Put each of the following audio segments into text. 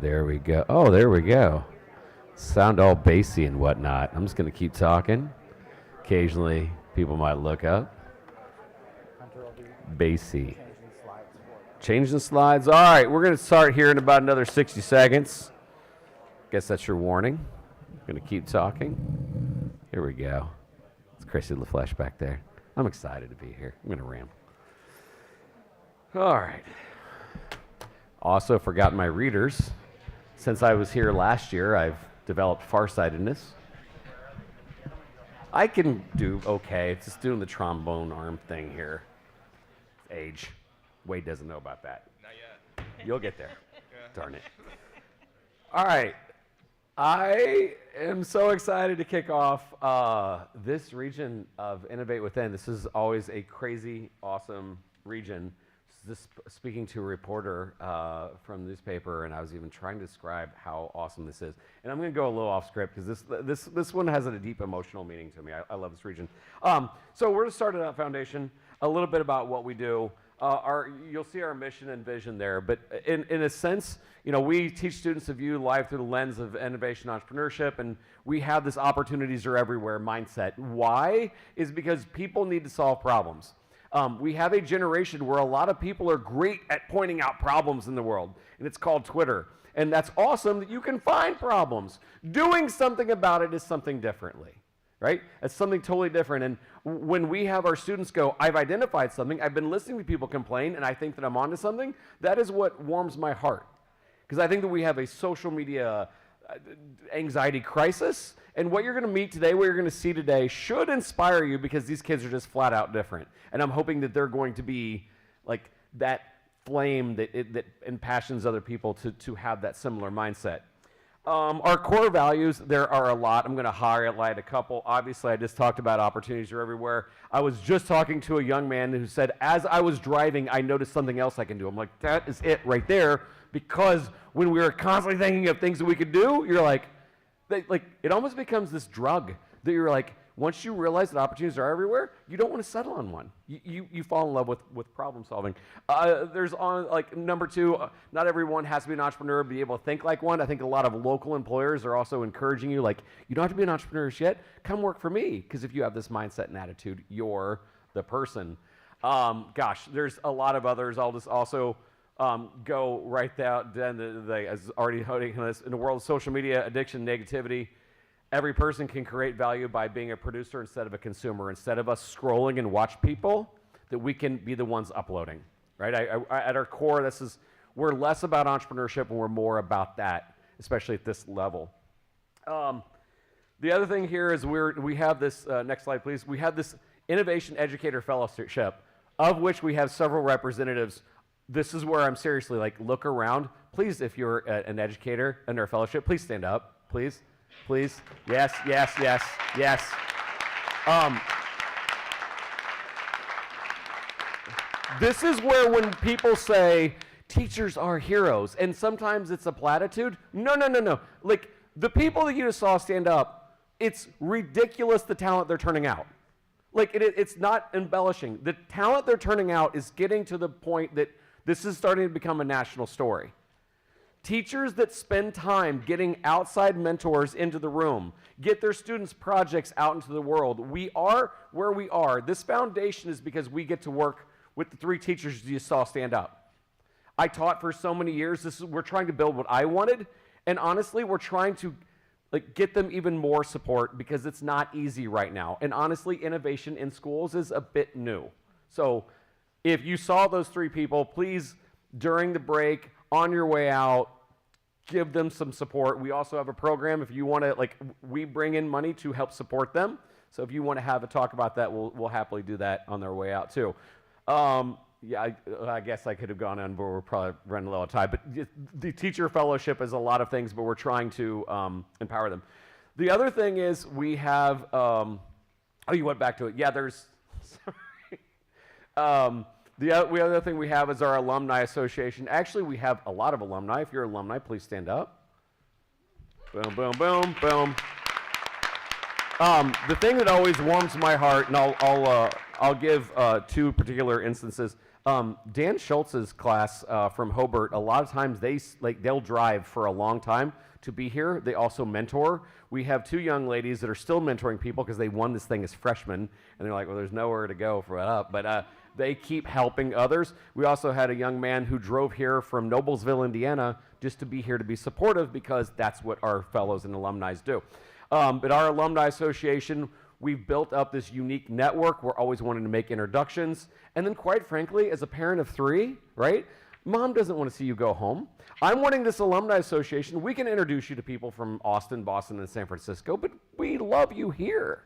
There we go. Oh, there we go. Sound all bassy and whatnot. I'm just going to keep talking. Occasionally, people might look up. Bassy. Change the slides. All right, we're going to start here in about another 60 seconds. Guess that's your warning. I'm going to keep talking. Here we go. It's Chrissy LaFleche back there. I'm excited to be here. I'm going to ramble. All right. Also forgot my readers. Since I was here last year, I've developed farsightedness. I can do okay. It's just doing the trombone arm thing here. Age. Wade doesn't know about that. Not yet. You'll get there. Yeah. Darn it. All right. I am so excited to kick off this region of Innovate WithIN. This is always a crazy, awesome region. This speaking to a reporter from the newspaper, and I was even trying to describe how awesome this is. And I'm going to go a little off script because this one has a deep emotional meaning to me. I love this region. So we're the STARTedUP Foundation. A little bit about what we do. You'll see our mission and vision there. But in a sense, you know, we teach students to view life through the lens of innovation, entrepreneurship, and we have this opportunities are everywhere mindset. Why? Is because people need to solve problems. We have a generation where a lot of people are great at pointing out problems in the world, and it's called Twitter. And that's awesome that you can find problems. Doing something about it is something differently, right? It's something totally different. And when we have our students go, I've identified something, I've been listening to people complain, and I think that I'm onto something, that is what warms my heart. Because I think that we have a social media anxiety crisis, and what you're going to meet today, what you're going to see today should inspire you because these kids are just flat out different. And I'm hoping that they're going to be like that flame that impassions other people to have that similar mindset. Our core values, there are a lot. I'm going to highlight a couple. Obviously, I just talked about opportunities are everywhere. I was just talking to a young man who said, as I was driving, I noticed something else I can do. I'm like, that is it right there. Because when we were constantly thinking of things that we could do, you're like it almost becomes this drug that you're like, once you realize that opportunities are everywhere, you don't want to settle on one. You fall in love with problem solving. There's like number two, not everyone has to be an entrepreneur, be able to think like one. I think a lot of local employers are also encouraging you, like, you don't have to be an entrepreneur yet, come work for me. Because if you have this mindset and attitude, you're the person. Gosh, there's a lot of others. I'll just also go right down, as already holding this, in the world of social media, addiction, negativity, every person can create value by being a producer instead of a consumer. Instead of us scrolling and watch people, that we can be the ones uploading, right? At our core, we're less about entrepreneurship and we're more about that, especially at this level. The other thing here is we have this, next slide please, we have this Innovation Educator Fellowship, of which we have several representatives. This is where I'm seriously like, look around. Please, if you're an educator under a fellowship, please stand up, please, please. Yes, yes, yes, yes. This is where when people say, teachers are heroes, and sometimes it's a platitude. No, no, no, no. Like, the people that you just saw stand up, it's ridiculous the talent they're turning out. Like, it's not embellishing. The talent they're turning out is getting to the point that this is starting to become a national story. Teachers that spend time getting outside mentors into the room, get their students' projects out into the world. We are where we are. This foundation is because we get to work with the 3 teachers you saw stand up. I taught for so many years. We're trying to build what I wanted, and honestly, we're trying to get them even more support because it's not easy right now. And honestly, innovation in schools is a bit new. So if you saw those 3 people, please, during the break, on your way out, give them some support. We also have a program if you want to, we bring in money to help support them. So if you want to have a talk about that, we'll happily do that on their way out too. Yeah, I guess I could have gone on, but we're probably running low on time. But the teacher fellowship is a lot of things, but we're trying to empower them. The other thing is we have, oh, you went back to it. Yeah, there's, sorry. The other thing we have is our Alumni Association. Actually, we have a lot of alumni. If you're an alumni, please stand up. Boom, boom, boom, boom. The thing that always warms my heart, and I'll give 2 particular instances. Dan Schultz's class from Hobart, a lot of times they'll drive for a long time to be here. They also mentor. We have 2 young ladies that are still mentoring people because they won this thing as freshmen, and they're like, well, there's nowhere to go for up, but they keep helping others. We also had a young man who drove here from Noblesville, Indiana, just to be here to be supportive because that's what our fellows and alumni do. But our Alumni Association, we've built up this unique network. We're always wanting to make introductions. And then quite frankly, as a parent of 3, right, Mom doesn't want to see you go home. I'm wanting this Alumni Association. We can introduce you to people from Austin, Boston, and San Francisco, but we love you here.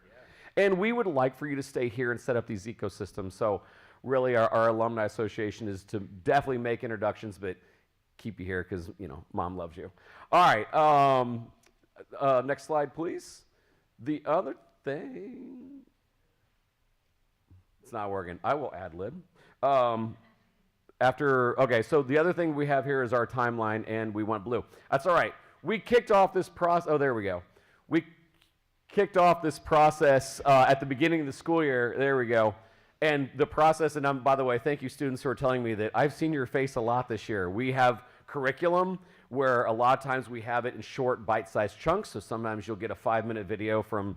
Yeah. And we would like for you to stay here and set up these ecosystems. So really our Alumni Association is to definitely make introductions, but keep you here because, Mom loves you. All right. Next slide, please. The other thing, it's not working. I will ad-lib. Okay, so the other thing we have here is our timeline, and we went blue. That's all right. We kicked off this process. Oh, there we go. We kicked off this process at the beginning of the school year. There we go. And the process, and by the way, thank you students who are telling me that I've seen your face a lot this year. We have curriculum where a lot of times we have it in short bite-sized chunks. So sometimes you'll get a 5-minute video from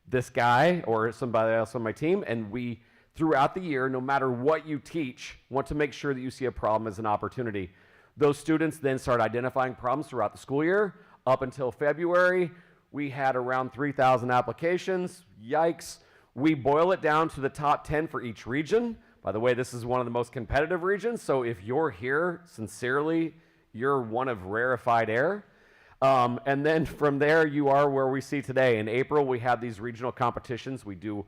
this guy or somebody else on my team. And we, throughout the year, no matter what you teach, want to make sure that you see a problem as an opportunity. Those students then start identifying problems throughout the school year. Up until February, we had around 3,000 applications. Yikes. We boil it down to the top 10 for each region. By the way, this is one of the most competitive regions. So if you're here, sincerely, you're one of rarefied air. And then from there, you are where we see today. In April, we have these regional competitions. We do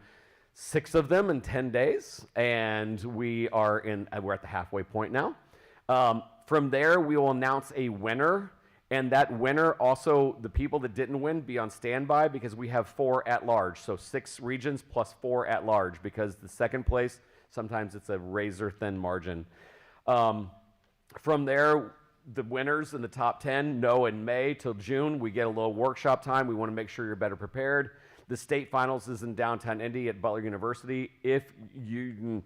6 of them in 10 days, and we're at the halfway point now. From there, we will announce a winner, and that winner also, the people that didn't win, be on standby because we have 4 at large. So 6 regions plus 4 at large because the second place, sometimes it's a razor thin margin. From there, the winners in the top 10 know in May till June. We get a little workshop time. We want to make sure you're better prepared. The state finals is in downtown Indy at Butler University. If you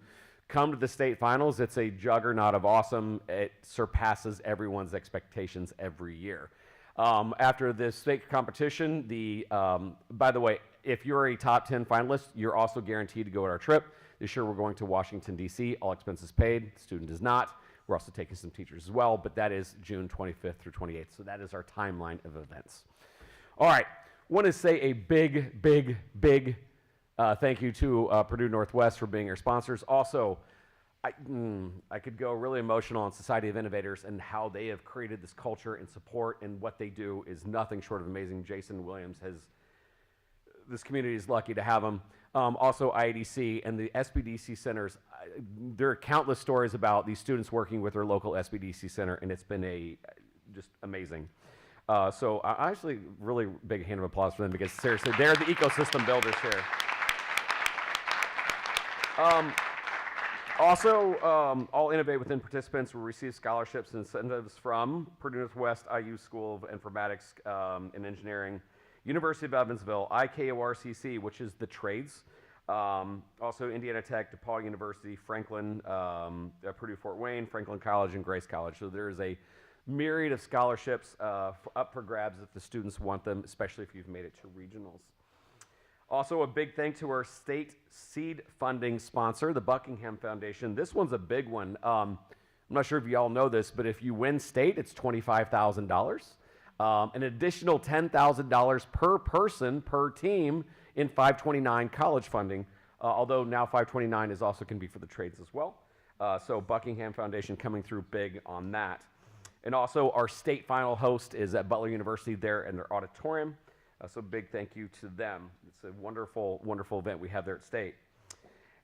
come to the state finals, it's a juggernaut of awesome. It surpasses everyone's expectations every year. After the state competition, by the way, if you're a top 10 finalist, you're also guaranteed to go on our trip. This year we're going to Washington, D.C., all expenses paid. The student does not. We're also taking some teachers as well, but that is June 25th through 28th. So that is our timeline of events. All right. Want to say a big, big, big thank you to Purdue Northwest for being our sponsors. Also, I could go really emotional on Society of Innovators and how they have created this culture and support, and what they do is nothing short of amazing. Jason Williams this community is lucky to have them. Also IADC and the SBDC centers. There are countless stories about these students working with their local SBDC center, and it's been just amazing. So I actually really big hand of applause for them, because seriously, they're the ecosystem builders here. Also, all Innovate Within participants will receive scholarships and incentives from Purdue Northwest IU School of Informatics and Engineering, University of Evansville, IKORCC, which is the trades, also Indiana Tech, DePaul University, Franklin, Purdue Fort Wayne, Franklin College, and Grace College. So there is a myriad of scholarships up for grabs if the students want them, especially if you've made it to regionals. Also, a big thank to our state seed funding sponsor, the Buckingham Foundation. This one's a big one. I'm not sure if you all know this, but if you win state, it's $25,000. An additional $10,000 per person, per team in 529 college funding, although now 529 is also can be for the trades as well. So Buckingham Foundation coming through big on that. And also our state final host is at Butler University there in their auditorium. So big thank you to them. It's a wonderful, wonderful event we have there at State.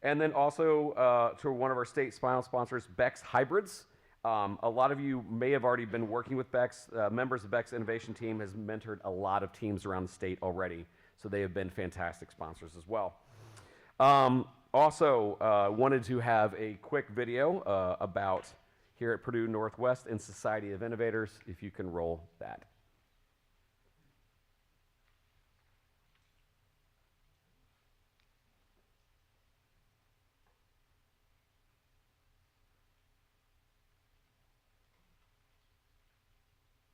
And then also to one of our state final sponsors, Beck's Hybrids. A lot of you may have already been working with Beck's. Members of Beck's innovation team has mentored a lot of teams around the state already. So they have been fantastic sponsors as well. Also wanted to have a quick video about here at Purdue Northwest and Society of Innovators, if you can roll that.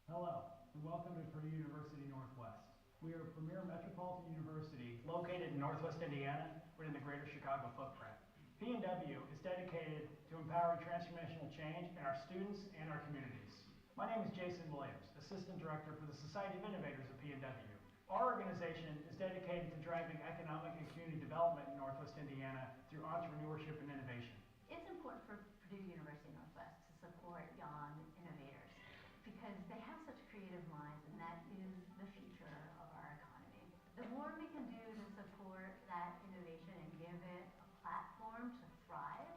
Hello, and welcome to Purdue University Northwest. We are a premier metropolitan university located in Northwest Indiana within the greater Chicago footprint. PNW is dedicated to empowering transformational change in our students and our communities. My name is Jason Williams, Assistant Director for the Society of Innovators of PNW. Our organization is dedicated to driving economic and community development in Northwest Indiana through entrepreneurship and innovation. It's important for Purdue University Northwest to support young innovators because they have such creative minds, and that is the future of our economy. The more we can do to support that innovation and give it a platform to thrive,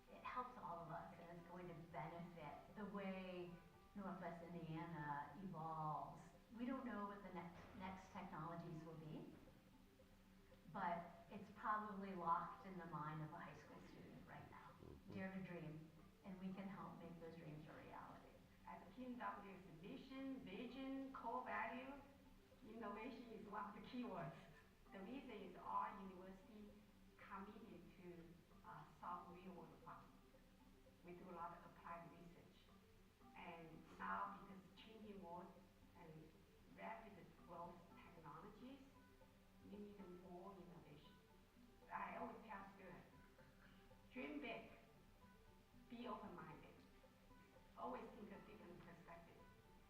it helps all of us, and it's going to benefit the way Northwest Indiana evolves. We don't know what the next technologies will be, but it's probably locked in the mind of a high school student right now. Dare to dream, and we can help make those dreams a reality. At PNW's mission, vision, core value, innovation is one of the key words. The reason is our university committed to solve real world problems. We do a lot of applied research. And now, because changing world and rapid growth technologies, you need more innovation. I always tell students, dream big, be open-minded, always think a different perspective.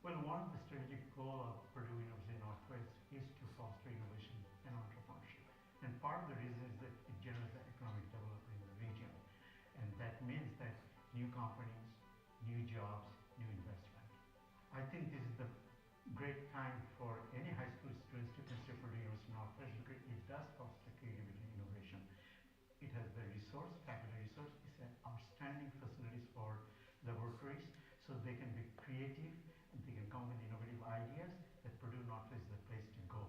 Well, one of the strategic goals of Purdue University Northwest is to foster innovation and entrepreneurship. And part of the reason is that it generates the economic development in the region. And that means that new companies, new jobs, new investment. I think this is the great time for any high school students to consider Purdue University Northwest because it does foster creativity and innovation. It has the resource, faculty resource. It's an outstanding facilities for laboratories, so they can be creative and they can come with innovative ideas. That Purdue Northwest is the place to go,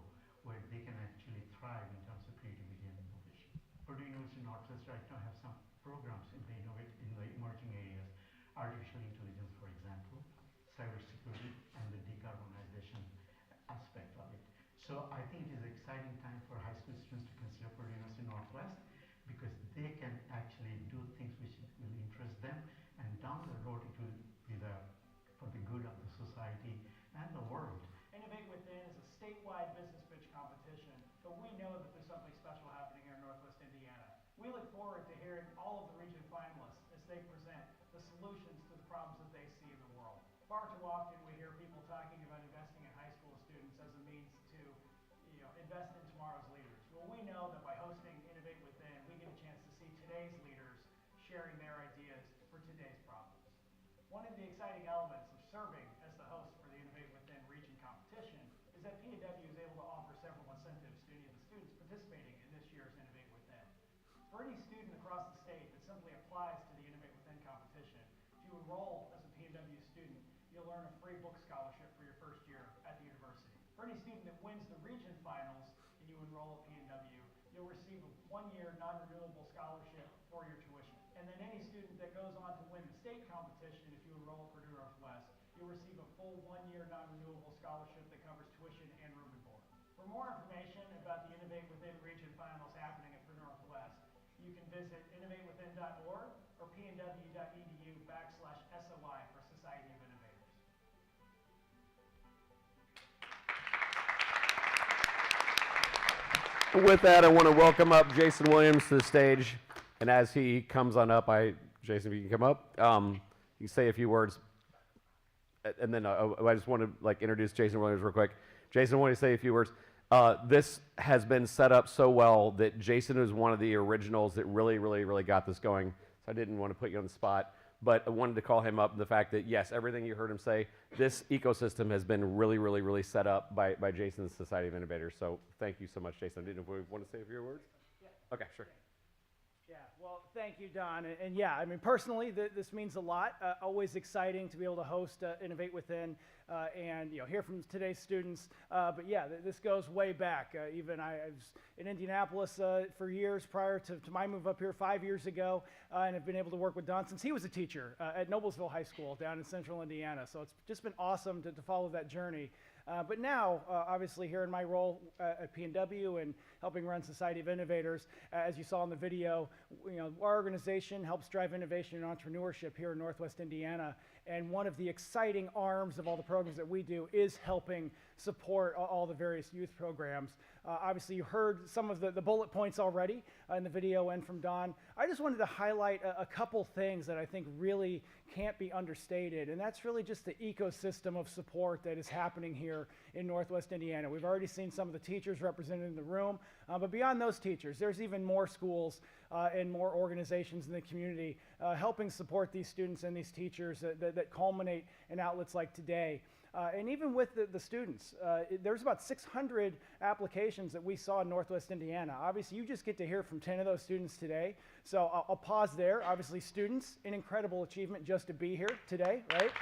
where they can actually thrive in terms of creativity and innovation. Purdue University Northwest right now have some programs in the emerging areas, artificial intelligence, for example, cybersecurity, and the decarbonization aspect of it. So I think it is an exciting time for high school students to consider Purdue University Northwest because they can actually do things which will interest them, and down the road it will be for the good of the society and the world. Innovate Within is a statewide business pitch competition, but we know that there's something special happening here in Northwest Indiana. We look forward to hearing all of the region finalists as they present the solutions to the problems Far too often we hear people talking about investing in high school students as a means to invest in tomorrow's leaders. Well, we know that by hosting Innovate Within, we get a chance to see today's leaders sharing their ideas for today's problems. One of the exciting elements of serving as the host for the Innovate Within region competition is that PNW is able to offer several incentives to any of the students participating in this year's Innovate Within. For any student across the state that simply applies to the Innovate Within competition, if you enroll as a PNW student, you'll earn a free book scholarship for your first year at the university. For any student that wins the region finals and you enroll at PNW, you'll receive a one-year non-renewable scholarship for your tuition. And then any student that goes on to win the state competition, if you enroll at Purdue Northwest, you'll receive a full one-year non-renewable scholarship that covers tuition and room and board. For more information about the Innovate Within region finals happening at Purdue Northwest, you can visit innovatewithin.org or pnw.edu/SOI for Society of Innovators. With that, I want to welcome up Jason Williams to the stage. And as he comes on up, Jason, if you can come up, you can say a few words. And then I just want to introduce Jason Williams real quick. Jason, I want to say a few words. This has been set up so well that Jason is one of the originals that really got this going. So I didn't want to put you on the spot, but I wanted to call him up. The fact that, yes, everything you heard him say, this ecosystem has been really set up by Jason's Society of Innovators. So thank you so much, Jason. I didn't know if we want to say a few words? Yeah. Okay, sure. Yeah, well, thank you, Don. And yeah, I mean, personally, this means a lot. Always exciting to be able to host Innovate Within and hear from today's students. But yeah, this goes way back. Even I was in Indianapolis for years prior to my move up here 5 years ago, and have been able to work with Don since he was a teacher at Noblesville High School down in central Indiana. So it's just been awesome to follow that journey. But now, obviously, here in my role at PNW and helping run Society of Innovators, as you saw in the video, our organization helps drive innovation and entrepreneurship here in Northwest Indiana. And one of the exciting arms of all the programs that we do is helping support all the various youth programs. Obviously, you heard some of the bullet points already in the video and from Don. I just wanted to highlight a couple things that I think really can't be understated, and that's really just the ecosystem of support that is happening here in Northwest Indiana. We've already seen some of the teachers represented in the room, but beyond those teachers, there's even more schools and more organizations in the community helping support these students and these teachers that culminate in outlets like today. And even with the students, there's about 600 applications that we saw in Northwest Indiana. Obviously, you just get to hear from 10 of those students today. So I'll pause there. Obviously, students, an incredible achievement just to be here today, right?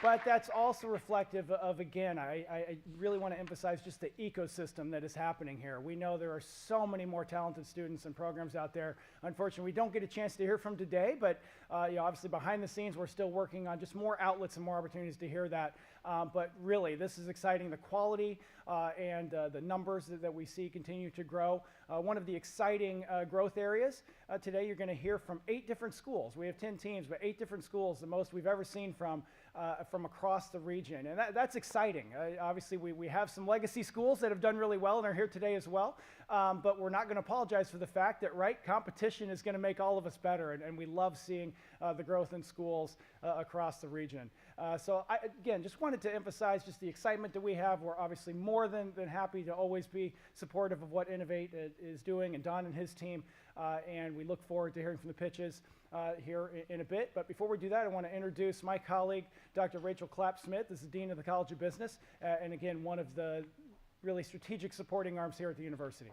But that's also reflective of, again, I really want to emphasize just the ecosystem that is happening here. We know there are so many more talented students and programs out there. Unfortunately, we don't get a chance to hear from today, but obviously behind the scenes, we're still working on just more outlets and more opportunities to hear that. But really, this is exciting. The quality and the numbers that we see continue to grow. One of the exciting growth areas today, you're going to hear from 8 different schools. We have 10 teams, but 8 different schools, the most we've ever seen from across the region. And that's exciting. Obviously, we have some legacy schools that have done really well and are here today as well. But we're not going to apologize for the fact that, competition is going to make all of us better. And we love seeing the growth in schools across the region. So again, just wanted to emphasize just the excitement that we have. We're obviously more than happy to always be supportive of what Innovate is doing, and Don and his team. And we look forward to hearing from the pitches here in a bit. But before we do that, I want to introduce my colleague, Dr. Rachel Clapp-Smith. This is Dean of the College of Business, and again, one of the really strategic supporting arms here at the university.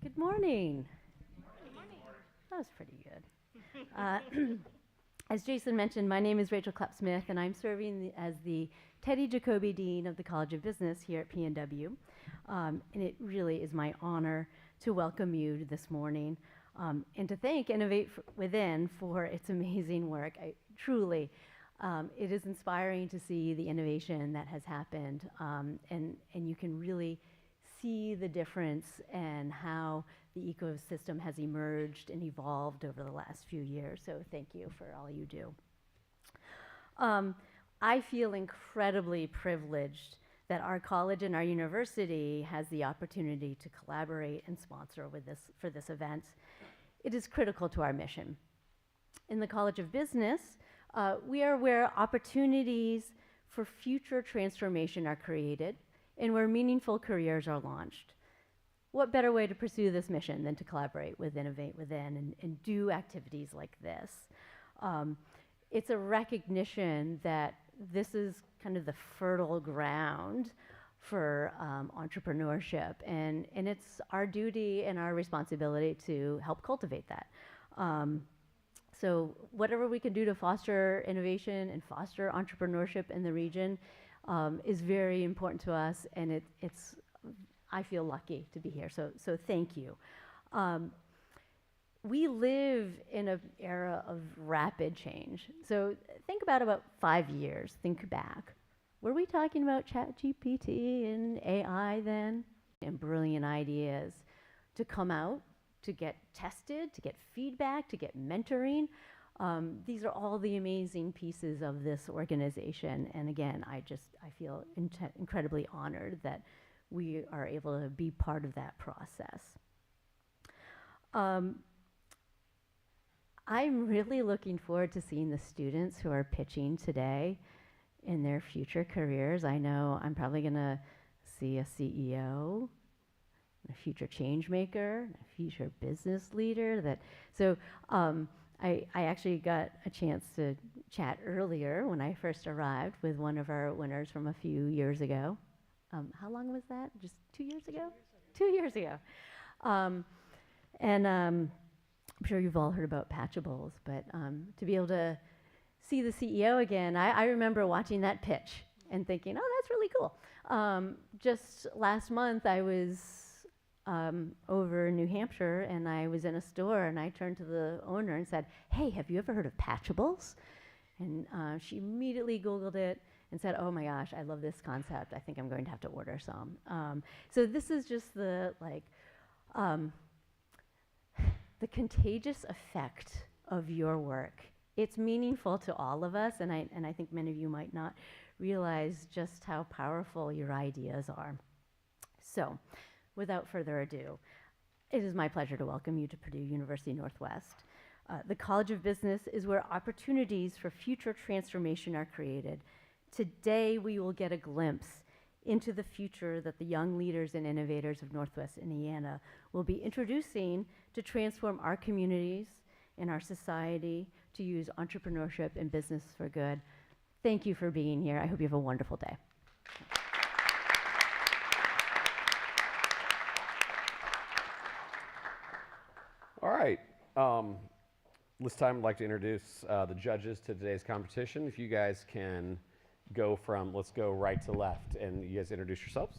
Good morning. Good morning. That was pretty good. As Jason mentioned, my name is Rachel Clapp-Smith, and I'm serving as the Teddy Jacoby Dean of the College of Business here at PNW. And it really is my honor to welcome you this morning and to thank Innovate Within for its amazing work. Truly, it is inspiring to see the innovation that has happened, and you can really see the difference and how the ecosystem has emerged and evolved over the last few years. So thank you for all you do. I feel incredibly privileged that our college and our university has the opportunity to collaborate and sponsor for this event. It is critical to our mission. In the College of Business, we are where opportunities for future transformation are created and where meaningful careers are launched. What better way to pursue this mission than to collaborate with Innovate WithIN and do activities like this? It's a recognition that this is kind of the fertile ground for entrepreneurship, and it's our duty and our responsibility to help cultivate that. So whatever we can do to foster innovation and foster entrepreneurship in the region is very important to us, and I feel lucky to be here, so thank you. We live in an era of rapid change. So think about 5 years, think back. Were we talking about ChatGPT and AI then? And brilliant ideas to come out, to get tested, to get feedback, to get mentoring. These are all the amazing pieces of this organization. And again, I feel incredibly honored that we are able to be part of that process. I'm really looking forward to seeing the students who are pitching today in their future careers. I know I'm probably going to see a CEO, a future change maker, a future business leader. I actually got a chance to chat earlier when I first arrived with one of our winners from a few years ago. How long was that? Just 2 years ago? 2 years ago. I'm sure you've all heard about Patchables, but to be able to see the CEO again, I remember watching that pitch and thinking, oh, that's really cool. Just last month, I was over in New Hampshire, and I was in a store, and I turned to the owner and said, hey, have you ever heard of Patchables? And she immediately Googled it and said, oh my gosh, I love this concept. I think I'm going to have to order some. So this is just the contagious effect of your work. It's meaningful to all of us, and I think many of you might not realize just how powerful your ideas are. So, without further ado, it is my pleasure to welcome you to Purdue University Northwest. The College of Business is where opportunities for future transformation are created. Today, we will get a glimpse into the future that the young leaders and innovators of Northwest Indiana will be introducing to transform our communities and our society to use entrepreneurship and business for good. Thank you for being here. I hope you have a wonderful day. All right. This time I'd like to introduce the judges to today's competition. If you guys can go from, let's go right to left, and you guys introduce yourselves.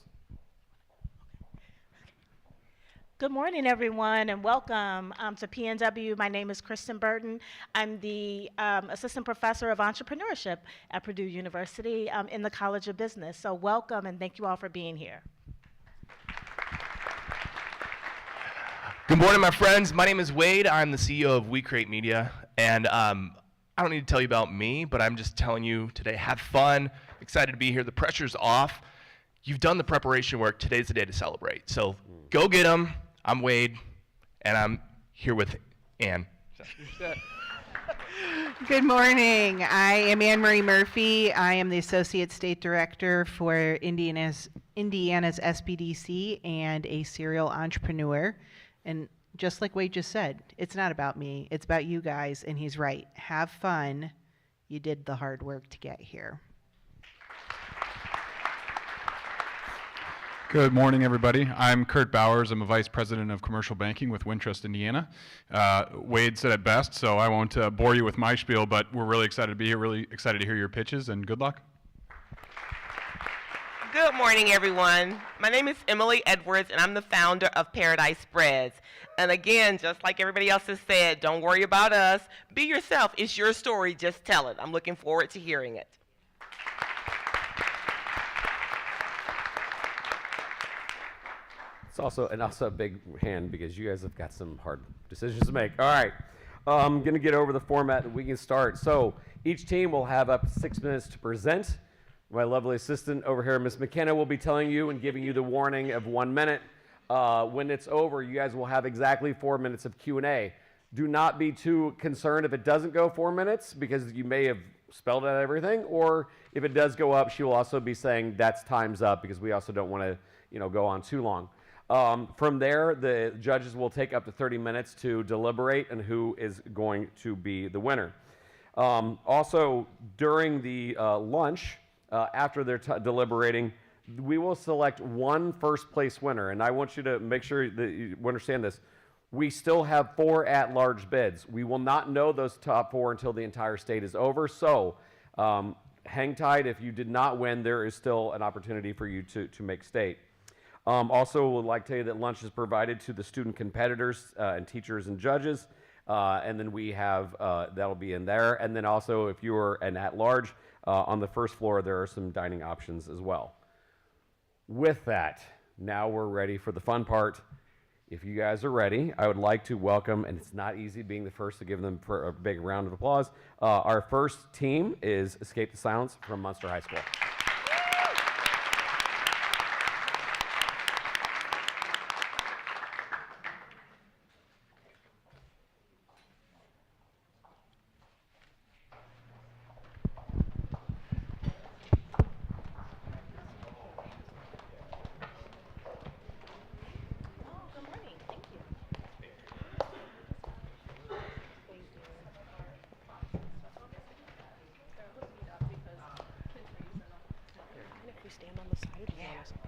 Good morning, everyone, and welcome to PNW. My name is Kristen Burton. I'm the Assistant Professor of Entrepreneurship at Purdue University in the College of Business. So welcome, and thank you all for being here. Good morning, my friends. My name is Wade. I'm the CEO of We Create Media, and I don't need to tell you about me, but I'm just telling you today, have fun, excited to be here. The pressure's off. You've done the preparation work. Today's the day to celebrate. So go get them. I'm Wade, and I'm here with Ann. Good morning. I am Anne Marie Murphy. I am the Associate State Director for Indiana's SBDC and a serial entrepreneur. And just like Wade just said, it's not about me, it's about you guys, and he's right. Have fun. You did the hard work to get here. Good morning, everybody. I'm Kurt Bowers. I'm a Vice President of Commercial Banking with Wintrust, Indiana. Wade said it best, so I won't bore you with my spiel, but we're really excited to be here, really excited to hear your pitches, and good luck. Good morning, everyone. My name is Emily Edwards, and I'm the founder of Paradise Spreads. And again, just like everybody else has said, don't worry about us. Be yourself. It's your story. Just tell it. I'm looking forward to hearing it. It's also a big hand because you guys have got some hard decisions to make. All right. I'm going to get over the format and we can start. So each team will have up to 6 minutes to present. My lovely assistant over here, Ms. McKenna, will be telling you and giving you the warning of 1 minute. When it's over, you guys will have exactly 4 minutes of Q&A. Do not be too concerned if it doesn't go 4 minutes, because you may have spelled out everything, or if it does go up, she will also be saying that's time's up, because we also don't want to go on too long. From there, the judges will take up to 30 minutes to deliberate on who is going to be the winner. Also, during the lunch, after they're deliberating, we will select one first place winner. And I want you to make sure that you understand this. We still have 4 at-large bids. We will not know those top 4 until the entire state is over. So hang tight. If you did not win, there is still an opportunity for you to make state. Also, would like to tell you that lunch is provided to the student competitors and teachers and judges. And then we have, that'll be in there. And then also, if you are an at-large, on the first floor, there are some dining options as well. With that, now we're ready for the fun part. If you guys are ready, I would like to welcome, and it's not easy being the first to give them a big round of applause. Our first team is Escape the Silence from Munster High School.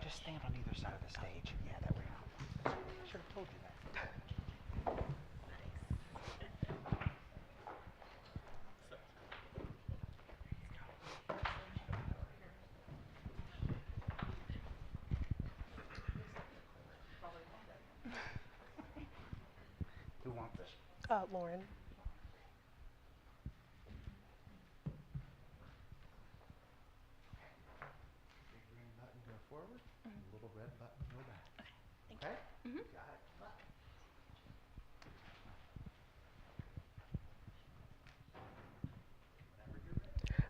Just stand on either side of the stage. Yeah, that way. Should have told you that. Who wants this? Lauren. Forward, little red button, go back. Okay? Got it.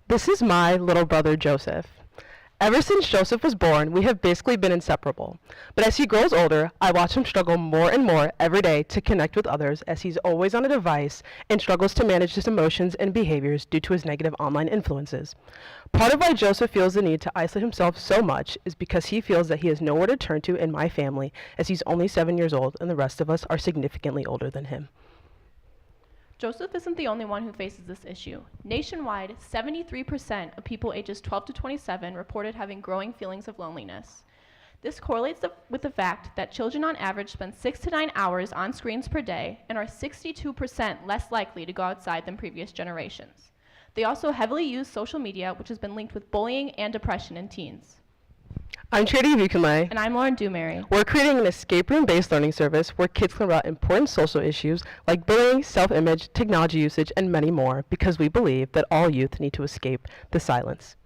This is my little brother Joseph. Ever since Joseph was born, we have basically been inseparable. But as he grows older, I watch him struggle more and more every day to connect with others, as he's always on a device and struggles to manage his emotions and behaviors due to his negative online influences. Part of why Joseph feels the need to isolate himself so much is because he feels that he has nowhere to turn to in my family, as he's only 7 years old and the rest of us are significantly older than him. Joseph isn't the only one who faces this issue. Nationwide, 73% of people ages 12 to 27 reported having growing feelings of loneliness. This correlates with the fact that children on average spend 6 to 9 hours on screens per day and are 62% less likely to go outside than previous generations. They also heavily use social media, which has been linked with bullying and depression in teens. I'm Charity Equai. And I'm Lauren Dumary. We're creating an escape room-based learning service where kids can learn about important social issues like bullying, self-image, technology usage, and many more, because we believe that all youth need to escape the silence.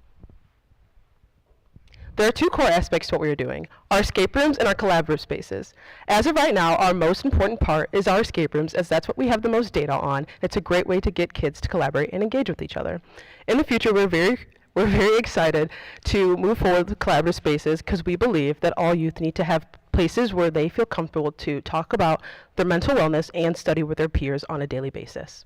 There are 2 core aspects to what we are doing: our escape rooms and our collaborative spaces. As of right now, our most important part is our escape rooms, as that's what we have the most data on. It's a great way to get kids to collaborate and engage with each other. In the future, we're very excited to move forward with collaborative spaces, because we believe that all youth need to have places where they feel comfortable to talk about their mental wellness and study with their peers on a daily basis.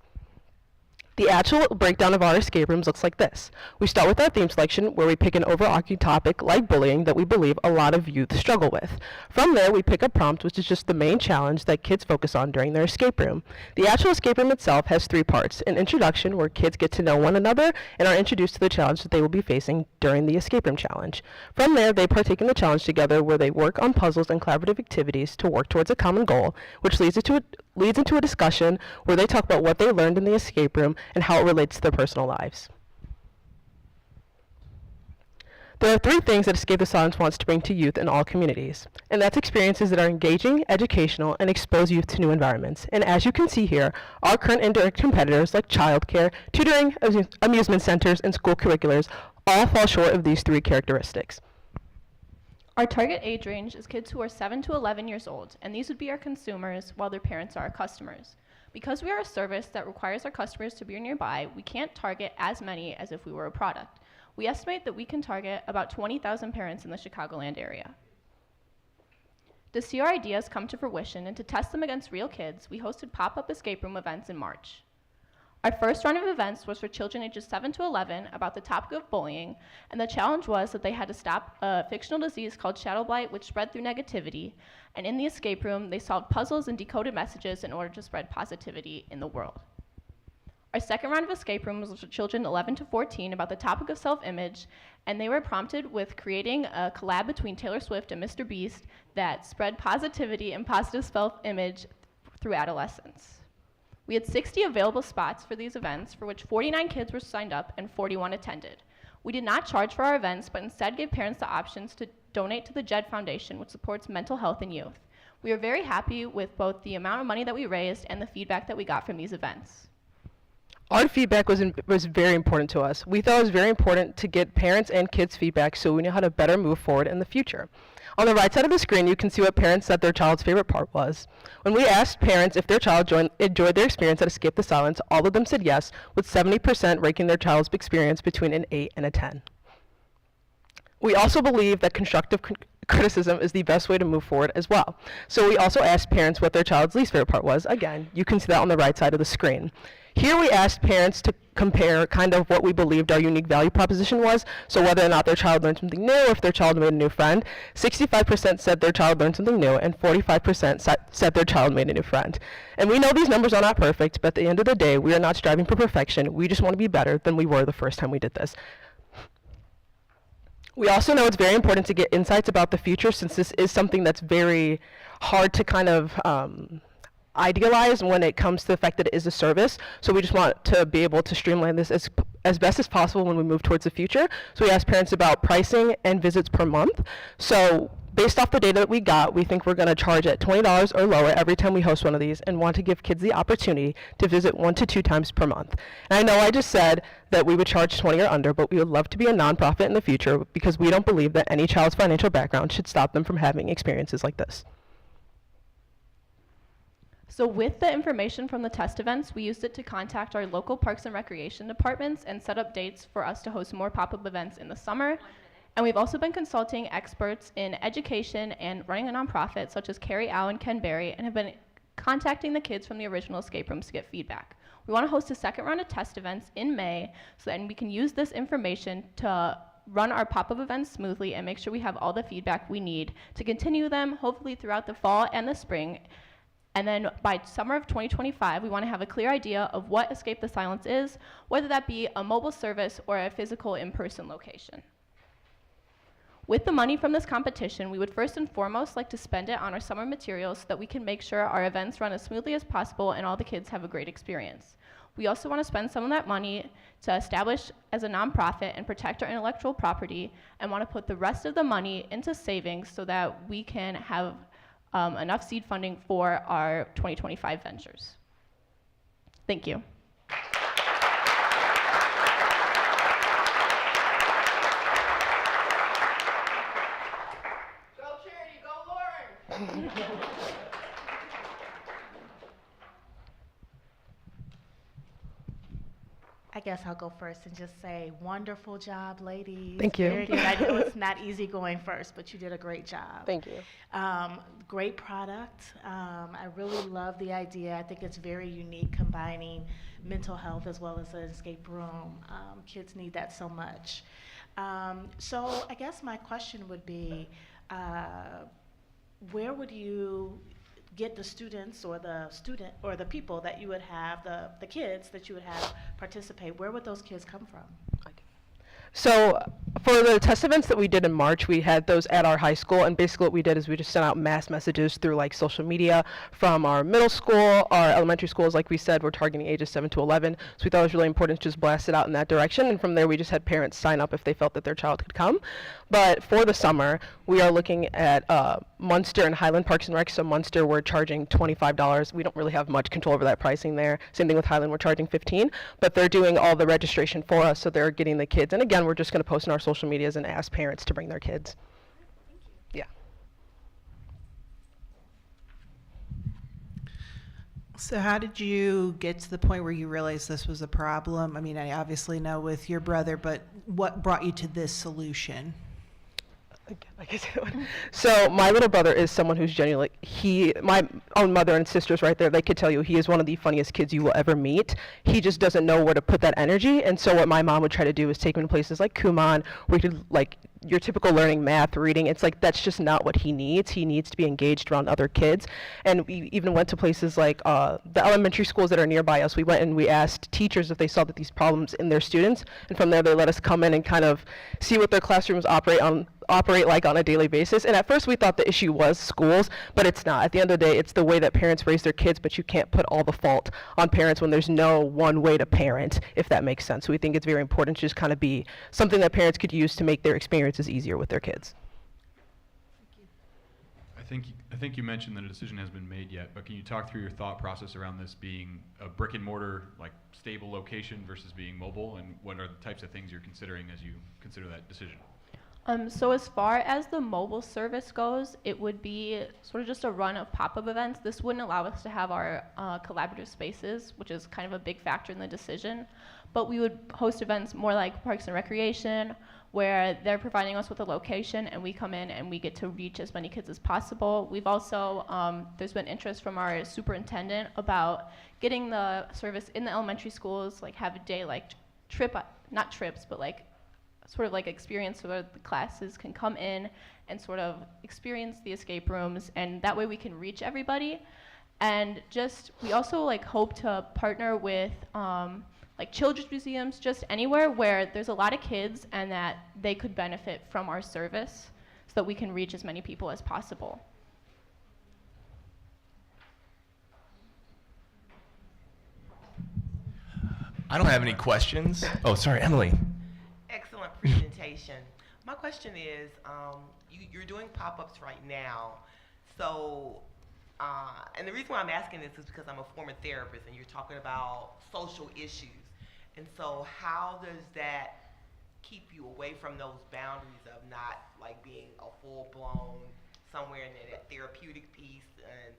The actual breakdown of our escape rooms looks like this. We start with our theme selection, where we pick an overarching topic like bullying that we believe a lot of youth struggle with. From there, we pick a prompt, which is just the main challenge that kids focus on during their escape room. The actual escape room itself has 3 parts: an introduction, where kids get to know one another and are introduced to the challenge that they will be facing during the escape room challenge. From there, they partake in the challenge together, where they work on puzzles and collaborative activities to work towards a common goal, which leads into a discussion where they talk about what they learned in the escape room and how it relates to their personal lives. There are 3 things that Escape the Silence wants to bring to youth in all communities, and that's experiences that are engaging, educational, and expose youth to new environments. And as you can see here, our current indirect competitors like childcare, tutoring, amusement centers, and school curriculars all fall short of these 3 characteristics. Our target age range is kids who are 7 to 11 years old, and these would be our consumers, while their parents are our customers. Because we are a service that requires our customers to be nearby, we can't target as many as if we were a product. We estimate that we can target about 20,000 parents in the Chicagoland area. To see our ideas come to fruition and to test them against real kids, we hosted pop-up escape room events in March. Our first round of events was for children ages 7 to 11 about the topic of bullying, and the challenge was that they had to stop a fictional disease called shadow blight, which spread through negativity, and in the escape room, they solved puzzles and decoded messages in order to spread positivity in the world. Our second round of escape rooms was for children 11 to 14 about the topic of self-image, and they were prompted with creating a collab between Taylor Swift and Mr. Beast that spread positivity and positive self-image through adolescence. We had 60 available spots for these events, for which 49 kids were signed up and 41 attended. We did not charge for our events, but instead gave parents the options to donate to the JED Foundation, which supports mental health in youth. We are very happy with both the amount of money that we raised and the feedback that we got from these events. Our feedback was very important to us. We thought it was very important to get parents and kids' feedback so we know how to better move forward in the future. On the right side of the screen, you can see what parents said their child's favorite part was. When we asked parents if their child enjoyed their experience at Escape the Silence, all of them said yes, with 70% ranking their child's experience between an 8 and a 10. We also believe that constructive criticism is the best way to move forward as well. So we also asked parents what their child's least favorite part was. Again, you can see that on the right side of the screen. Here we asked parents to compare kind of what we believed our unique value proposition was, so whether or not their child learned something new or if their child made a new friend. 65% said their child learned something new, and 45% said their child made a new friend. And we know these numbers are not perfect, but at the end of the day, we are not striving for perfection. We just want to be better than we were the first time we did this. We also know it's very important to get insights about the future, since this is something that's very hard to kind of idealize when it comes to the fact that it is a service. So we just want to be able to streamline this as best as possible when we move towards the future. So we asked parents about pricing and visits per month. So based off the data that we got, we think we're going to charge at $20 or lower every time we host one of these, and want to give kids the opportunity to visit 1 to 2 times per month. And I know I just said that we would charge 20 or under, but we would love to be a nonprofit in the future because we don't believe that any child's financial background should stop them from having experiences like this. So with the information from the test events, we used it to contact our local parks and recreation departments and set up dates for us to host more pop-up events in the summer. And we've also been consulting experts in education and running a nonprofit, such as Carrie Au and Ken Berry, and have been contacting the kids from the original escape rooms to get feedback. We want to host a second round of test events in May, so that we can use this information to run our pop-up events smoothly and make sure we have all the feedback we need to continue them, hopefully throughout the fall and the spring. And then by summer of 2025, we want to have a clear idea of what Escape the Silence is, whether that be a mobile service or a physical in-person location. With the money from this competition, we would first and foremost like to spend it on our summer materials so that we can make sure our events run as smoothly as possible and all the kids have a great experience. We also want to spend some of that money to establish as a nonprofit and protect our intellectual property, and want to put the rest of the money into savings so that we can have enough seed funding for our 2025 ventures. Thank you. Go charity, go Lauren! I guess I'll go first and just say, wonderful job, ladies. Thank you. Very good. I know it's not easy going first, but you did a great job. Thank you. Great product. I really love the idea. I think it's very unique, combining mental health as well as an escape room. Kids need that so much. So I guess my question would be, where would you get the students or the people that you would have, the kids that you would have participate? Where would those kids come from? So for the test events that we did in March, we had those at our high school, and basically what we did is we just sent out mass messages through like social media from our middle school, our elementary schools. Like we said, we're targeting ages 7 to 11, so we thought it was really important to just blast it out in that direction, and from there we just had parents sign up if they felt that their child could come. But for the summer, we are looking at Munster and Highland Parks and Rec. So Munster, we're charging $25. We don't really have much control over that pricing there. Same thing with Highland, we're charging $15, but they're doing all the registration for us, so they're getting the kids. And again, we're just going to post in our social medias and ask parents to bring their kids. Yeah. So how did you get to the point where you realized this was a problem? I mean, I obviously know with your brother, but what brought you to this solution? So my little brother is someone who's genuinely, my own mother and sisters right there, they could tell you he is one of the funniest kids you will ever meet. He just doesn't know where to put that energy. And so what my mom would try to do is take him to places like Kumon, where he could, like, your typical learning math, reading. It's like, that's just not what he needs. He needs to be engaged around other kids. And we even went to places like the elementary schools that are nearby us. We went and we asked teachers if they saw that these problems in their students. And from there, they let us come in and kind of see what their classrooms operate like on a daily basis. And at first we thought the issue was schools, but it's not. At the end of the day, it's the way that parents raise their kids, but you can't put all the fault on parents when there's no one way to parent, if that makes sense. So we think it's very important to just kind of be something that parents could use to make their experiences easier with their kids. I think you mentioned that a decision has been made yet, but can you talk through your thought process around this being a brick and mortar, like, stable location versus being mobile, and what are the types of things you're considering as you consider that decision? So as far as the mobile service goes, it would be sort of just a run of pop-up events. This wouldn't allow us to have our collaborative spaces, which is kind of a big factor in the decision. But we would host events more like Parks and Recreation, where they're providing us with a location and we come in and we get to reach as many kids as possible. We've also, there's been interest from our superintendent about getting the service in the elementary schools, like have a day like not trips, but like sort of like experience where the classes can come in and sort of experience the escape rooms, and that way we can reach everybody. And just, we also like hope to partner with like children's museums, just anywhere where there's a lot of kids and that they could benefit from our service so that we can reach as many people as possible. I don't have any questions. Oh, sorry, Emily. Excellent presentation. My question is, you're doing pop-ups right now, so, and the reason why I'm asking this is because I'm a former therapist and you're talking about social issues. And so how does that keep you away from those boundaries of not like being a full-blown somewhere in that therapeutic piece? And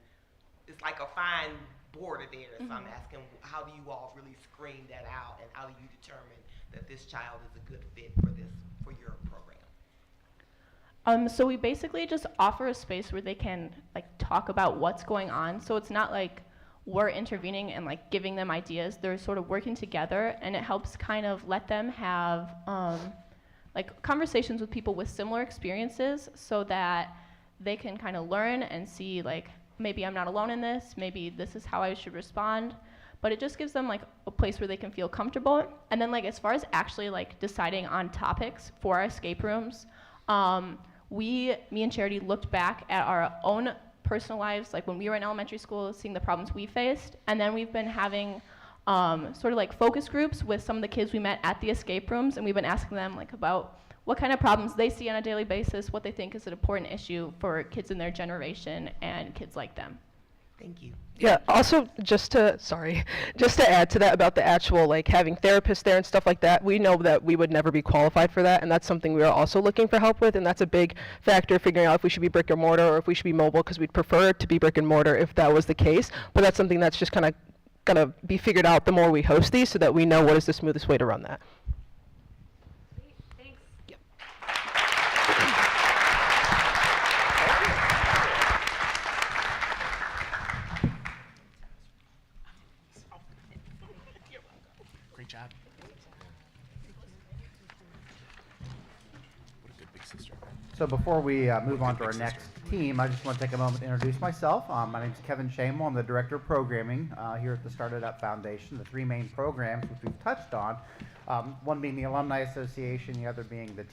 it's like a fine border there. So I'm asking, how do you all really screen that out, and how do you determine that this child is a good fit for your program? So we basically just offer a space where they can like talk about what's going on. So it's not like we're intervening and like giving them ideas. They're sort of working together, and it helps kind of let them have like conversations with people with similar experiences, so that they can kind of learn and see like, maybe I'm not alone in this, maybe this is how I should respond. But it just gives them like a place where they can feel comfortable. And then like as far as actually like deciding on topics for our escape rooms, me and Charity looked back at our own personal lives, like when we were in elementary school, seeing the problems we faced. And then we've been having sort of like focus groups with some of the kids we met at the escape rooms, and we've been asking them like about what kind of problems they see on a daily basis, what they think is an important issue for kids in their generation and kids like them. Thank you. Yeah, also just to add to that about the actual like having therapists there and stuff like that, we know that we would never be qualified for that, and that's something we are also looking for help with, and that's a big factor figuring out if we should be brick and mortar or if we should be mobile, because we'd prefer it to be brick and mortar if that was the case. But that's something that's just kind of gonna be figured out the more we host these, so that we know what is the smoothest way to run that. Thanks. Yep. Great job. What a good big sister. So before we move on to our next team, I just want to take a moment to introduce myself. My name is Kevin Shamel. I'm the Director of Programming here at the STARTedUP Foundation. The three main programs which we've touched on, one being the Alumni Association, the other being the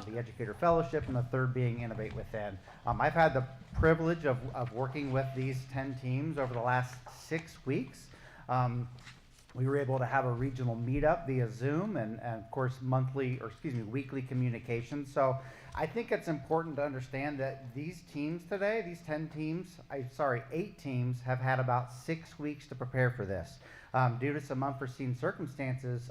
the Educator Fellowship, and the third being Innovate WithIN. I've had the privilege of working with these 10 teams over the last 6 weeks. We were able to have a regional meetup via Zoom and of course weekly communication. So I think it's important to understand that these teams today, these 8 teams have had about 6 weeks to prepare for this. Due to some unforeseen circumstances,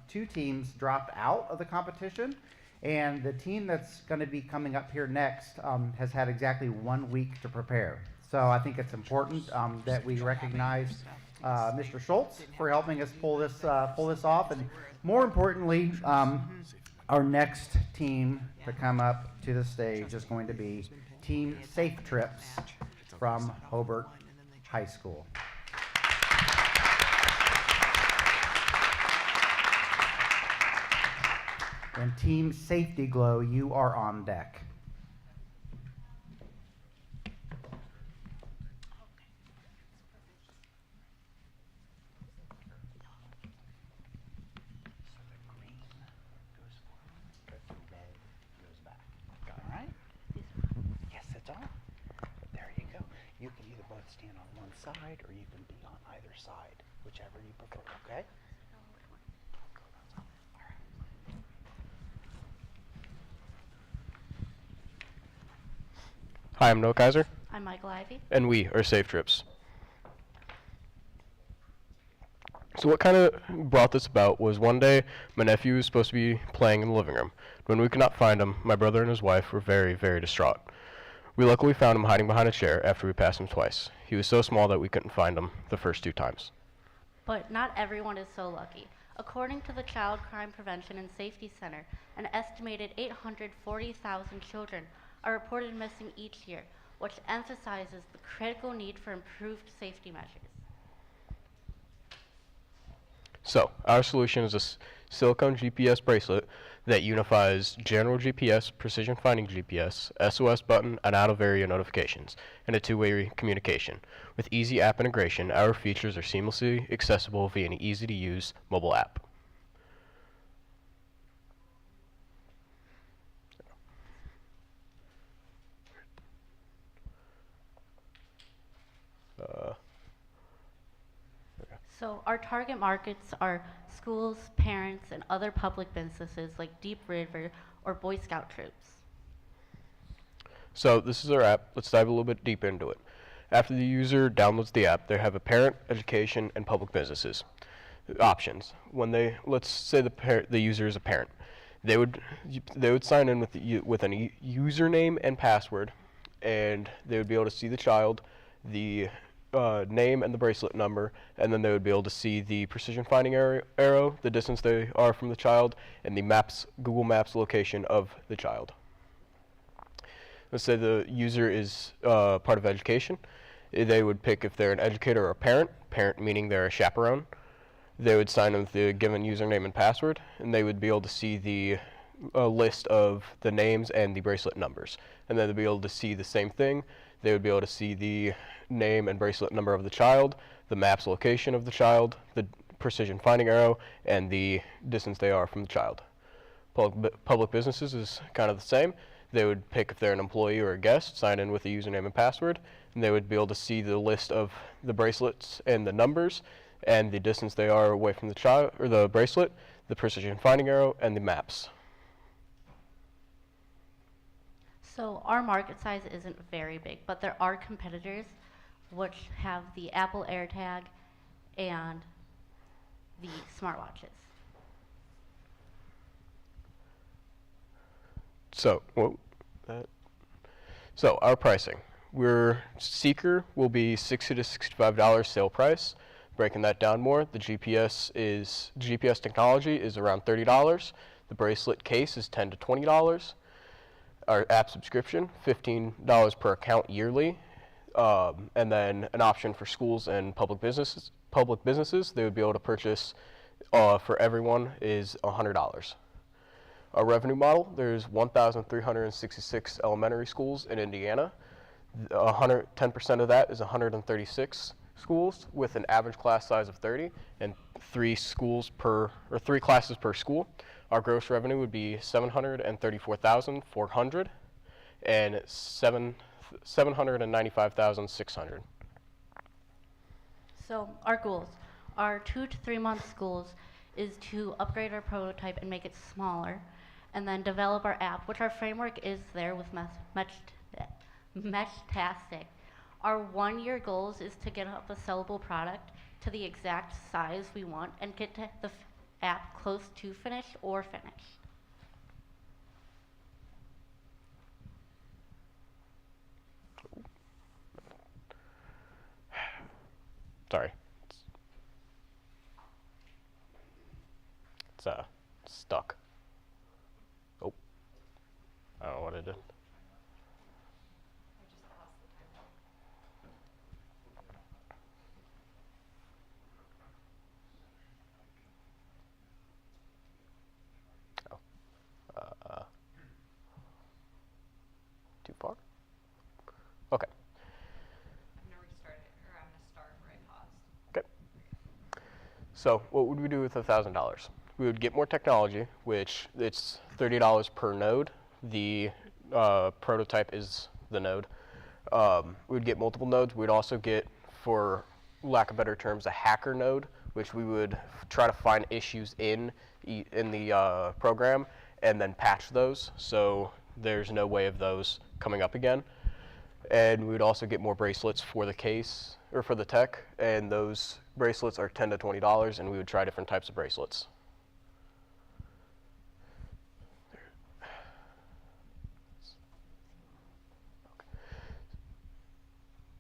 2 teams dropped out of the competition, and the team that's going to be coming up here next has had exactly 1 week to prepare. So I think it's important that we recognize Mr. Schultz for helping us pull this off, and more importantly, our next team to come up to the stage is going to be Team Safe Trips from Hobart High School. And Team Safety Glow, you are on deck. You can either both stand on one side or you can be on either side, whichever you prefer, okay? Hi, I'm Noah Kaiser. I'm Michael Ivy. And we are Safe Trips. So what kind of brought this about was one day my nephew was supposed to be playing in the living room. When we could not find him, my brother and his wife were very, very distraught. We luckily found him hiding behind a chair after we passed him twice. He was so small that we couldn't find him the first 2 times. But not everyone is so lucky. According to the Child Crime Prevention and Safety Center, an estimated 840,000 children are reported missing each year, which emphasizes the critical need for improved safety measures. So, our solution is a silicone GPS bracelet that unifies general GPS, precision finding GPS, SOS button, and out-of-area notifications, and a 2-way communication. With easy app integration, our features are seamlessly accessible via an easy-to-use mobile app. So our target markets are schools, parents, and other public businesses like Deep River or Boy Scout troops. So this is our app. Let's dive a little bit deeper into it. After the user downloads the app, they have a parent, education, and public businesses options. When they, let's say the user is a parent, they would sign in with a username and password, and they would be able to see the child, the name and the bracelet number, and then they would be able to see the precision finding arrow, the distance they are from the child, and the Google Maps location of the child. Let's say the user is part of education. They would pick if they're an educator or a parent meaning they're a chaperone. They would sign in with the given username and password, and they would be able to see the list of the names and the bracelet numbers. And then they'd be able to see the same thing. They would be able to see the name and bracelet number of the child, the map's location of the child, the precision finding arrow, and the distance they are from the child. Public businesses is kind of the same. They would pick if they're an employee or a guest, sign in with a username and password, and they would be able to see the list of the bracelets and the numbers and the distance they are away from the child or the bracelet, the precision finding arrow, and the maps. So our market size isn't very big, but there are competitors which have the Apple AirTag and the smartwatches. So, so our pricing. Seeker will be $60 to $65 sale price. Breaking that down more, the GPS technology is around $30. The bracelet case is $10 to $20. Our app subscription, $15 per account yearly, and then an option for schools and public businesses. They would be able to purchase for everyone is $100. Our revenue model, there's 1,366 elementary schools in Indiana. 10% of that is 136 schools with an average class size of 30 and 3 classes per school. Our gross revenue would be $734,400 and $795,600. So our goals, our 2 to 3 month goals is to upgrade our prototype and make it smaller, and then develop our app, which our framework is there with Meshtastic. Our 1-year goals is to get up a sellable product to the exact size we want and get to the app close to finished or finished. Sorry. It's stuck. Oh. I don't know what it did. Too far? Okay. I'm going to restart it, or I'm going to start where I paused. Okay. So what would we do with $1,000? We would get more technology, which it's $30 per node. The prototype is the node. We would get multiple nodes. We'd also get, for lack of better terms, a hacker node, which we would try to find issues in the program and then patch those, so there's no way of those coming up again. And we would also get more bracelets for the case, or for the tech, and those bracelets are $10 to $20, and we would try different types of bracelets.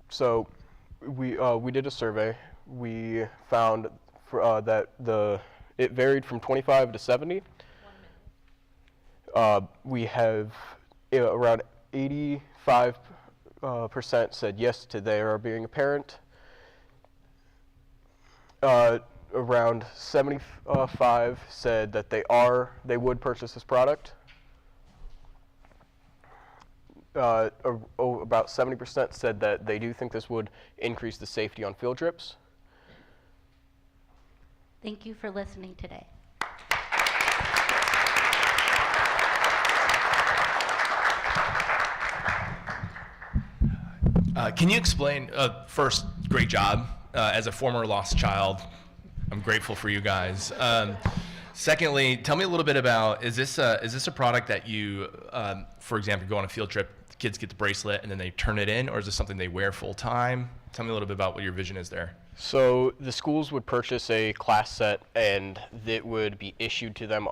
So we did a survey. We found that it varied from 25 to 70. We have around 85% said yes to their being a parent. Around 75 said that they would purchase this product. About 70% said that they do think this would increase the safety on field trips. Thank you for listening today. Can you explain, first, great job. As a former lost child, I'm grateful for you guys. Secondly, tell me a little bit about, is this a product that you, for example, go on a field trip, the kids get the bracelet and then they turn it in, or is this something they wear full time? Tell me a little bit about what your vision is there. So the schools would purchase a class set, and it would be issued to them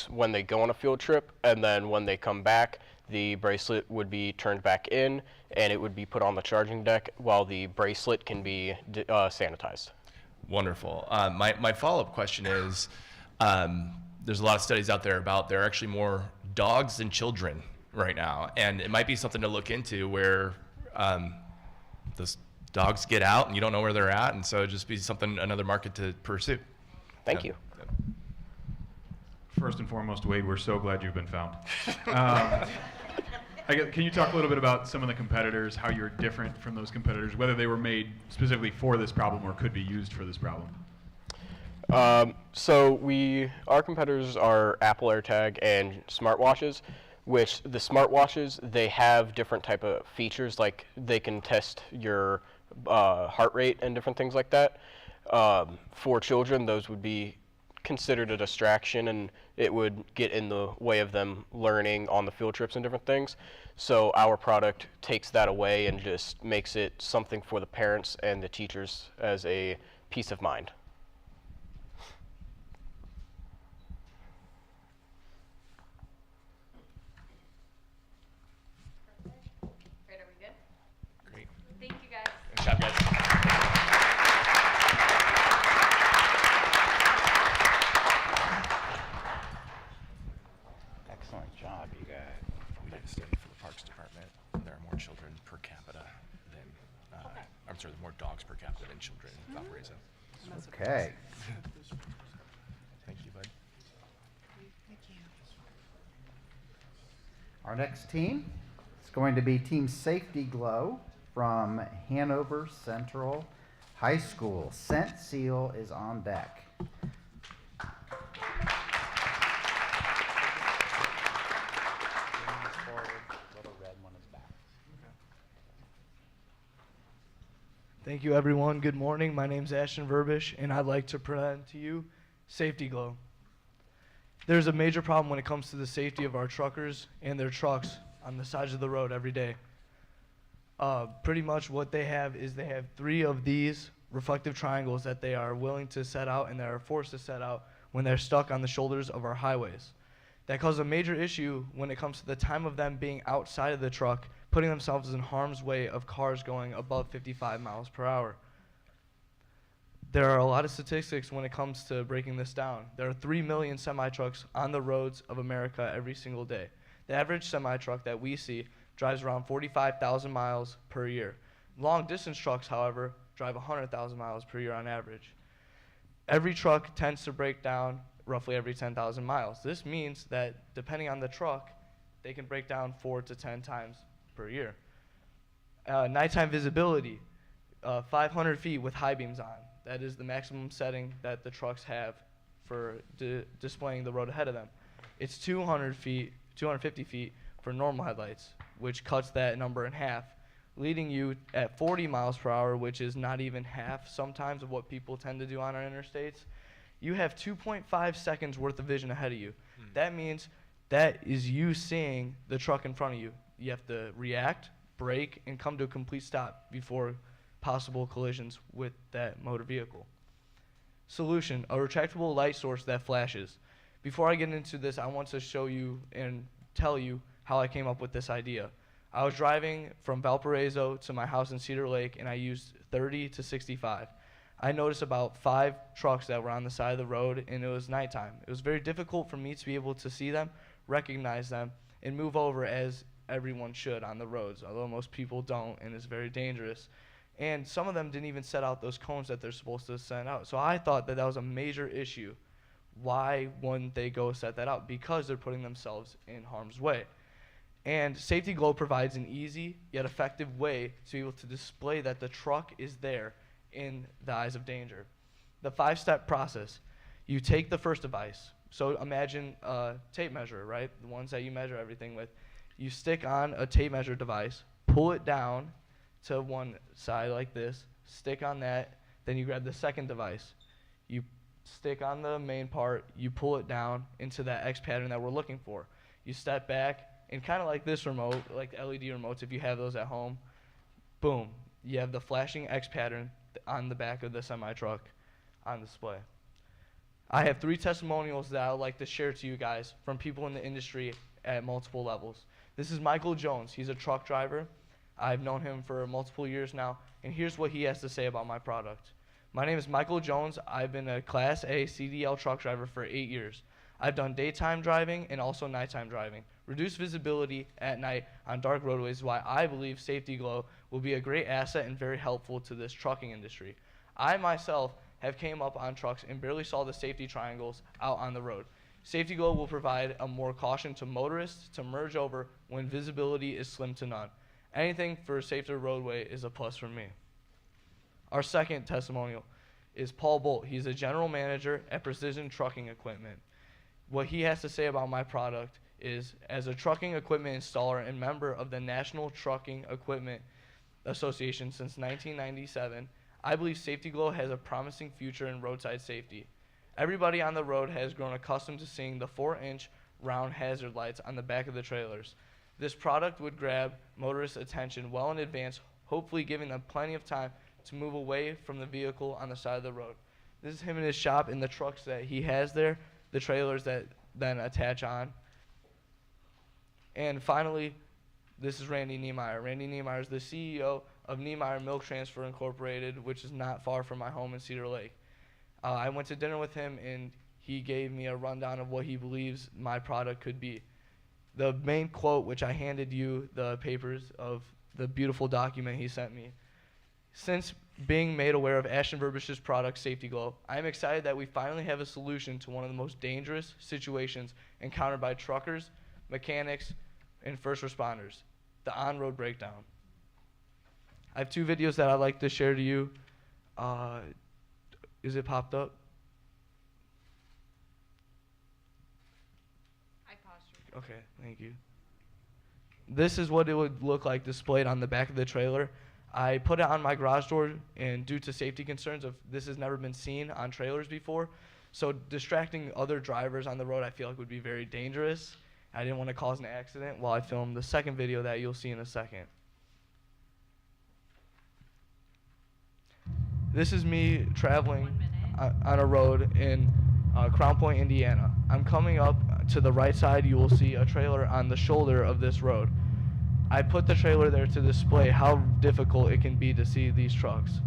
when they go on a field trip, and then when they come back, the bracelet would be turned back in, and it would be put on the charging deck while the bracelet can be sanitized. Wonderful. My follow-up question is, there's a lot of studies out there about there are actually more dogs than children right now, and it might be something to look into where those dogs get out and you don't know where they're at, and so it'd just be another market to pursue. Thank you. First and foremost, Wade, we're so glad you've been found. Can you talk a little bit about some of the competitors, how you're different from those competitors, whether they were made specifically for this problem or could be used for this problem? So our competitors are Apple AirTag and smartwatches, which the smartwatches, they have different type of features, like they can test your heart rate and different things like that. For children, those would be considered a distraction, and it would get in the way of them learning on the field trips and different things. So our product takes that away and just makes it something for the parents and the teachers as a peace of mind. Great, are we good? Great. Thank you, guys. Good job, guys. Excellent job, you guys. We did a study for the Parks Department. There are more children per capita than, I'm sorry, there are more dogs per capita than children in Valparaiso. Okay. Thank you, bud. Thank you. Our next team is going to be Team Safety Glow from Hanover Central High School. Scent Seal is on deck. Thank you, everyone. Good morning. My name's Ashton Verbish, and I'd like to present to you Safety Glow. There's a major problem when it comes to the safety of our truckers and their trucks on the sides of the road every day. Pretty much what they have is they have 3 of these reflective triangles that they are willing to set out and they are forced to set out when they're stuck on the shoulders of our highways. That causes a major issue when it comes to the time of them being outside of the truck, putting themselves in harm's way of cars going above 55 miles per hour. There are a lot of statistics when it comes to breaking this down. There are 3 million semi-trucks on the roads of America every single day. The average semi-truck that we see drives around 45,000 miles per year. Long-distance trucks, however, drive 100,000 miles per year on average. Every truck tends to break down roughly every 10,000 miles. This means that depending on the truck, they can break down 4 to 10 times per year. Nighttime visibility, 500 feet with high beams on. That is the maximum setting that the trucks have for displaying the road ahead of them. It's 250 feet for normal headlights, which cuts that number in half, leading you at 40 miles per hour, which is not even half sometimes of what people tend to do on our interstates. You have 2.5 seconds worth of vision ahead of you. That means that is you seeing the truck in front of you. You have to react, brake, and come to a complete stop before possible collisions with that motor vehicle. Solution, a retractable light source that flashes. Before I get into this, I want to show you and tell you how I came up with this idea. I was driving from Valparaiso to my house in Cedar Lake, and I used 30 to 65. I noticed about 5 trucks that were on the side of the road, and it was nighttime. It was very difficult for me to be able to see them, recognize them, and move over as everyone should on the roads, although most people don't, and it's very dangerous. And some of them didn't even set out those cones that they're supposed to set out. So I thought that that was a major issue. Why wouldn't they go set that out? Because they're putting themselves in harm's way. And Safety Glow provides an easy yet effective way to be able to display that the truck is there in the eyes of danger. The 5-step process. You take the first device. So imagine a tape measure, right? The ones that you measure everything with. You stick on a tape measure device, pull it down to one side like this, stick on that, then you grab the second device. You stick on the main part, you pull it down into that X pattern that we're looking for. You step back, and kind of like this remote, like the LED remotes if you have those at home, boom, you have the flashing X pattern on the back of the semi-truck on display. I have 3 testimonials that I would like to share to you guys from people in the industry at multiple levels. This is Michael Jones. He's a truck driver. I've known him for multiple years now, and here's what he has to say about my product. My name is Michael Jones. I've been a Class A CDL truck driver for 8 years. I've done daytime driving and also nighttime driving. Reduced visibility at night on dark roadways is why I believe Safety Glow will be a great asset and very helpful to this trucking industry. I myself have came up on trucks and barely saw the safety triangles out on the road. Safety Glow will provide a more caution to motorists to merge over when visibility is slim to none. Anything for a safer roadway is a plus for me. Our second testimonial is Paul Bolt. He's a general manager at Precision Trucking Equipment. What he has to say about my product is, as a trucking equipment installer and member of the National Trucking Equipment Association since 1997, I believe Safety Glow has a promising future in roadside safety. Everybody on the road has grown accustomed to seeing the 4-inch round hazard lights on the back of the trailers. This product would grab motorists' attention well in advance, hopefully giving them plenty of time to move away from the vehicle on the side of the road. This is him in his shop and the trucks that he has there, the trailers that then attach on. And finally, this is Randy Niemeyer. Randy Niemeyer is the CEO of Niemeyer Milk Transfer Incorporated, which is not far from my home in Cedar Lake. I went to dinner with him, and he gave me a rundown of what he believes my product could be. The main quote, which I handed you the papers of the beautiful document he sent me. Since being made aware of Ashton Verbish's product, Safety Glow, I am excited that we finally have a solution to one of the most dangerous situations encountered by truckers, mechanics, and first responders, the on-road breakdown. I have 2 videos that I'd like to share to you. Is it popped up? Okay, thank you. This is what it would look like displayed on the back of the trailer. I put it on my garage door, and due to safety concerns of this has never been seen on trailers before, so distracting other drivers on the road I feel like would be very dangerous. I didn't want to cause an accident while I filmed the second video that you'll see in a second. This is me traveling on a road in Crown Point, Indiana. I'm coming up to the right side. You will see a trailer on the shoulder of this road. I put the trailer there to display how difficult it can be to see these trucks.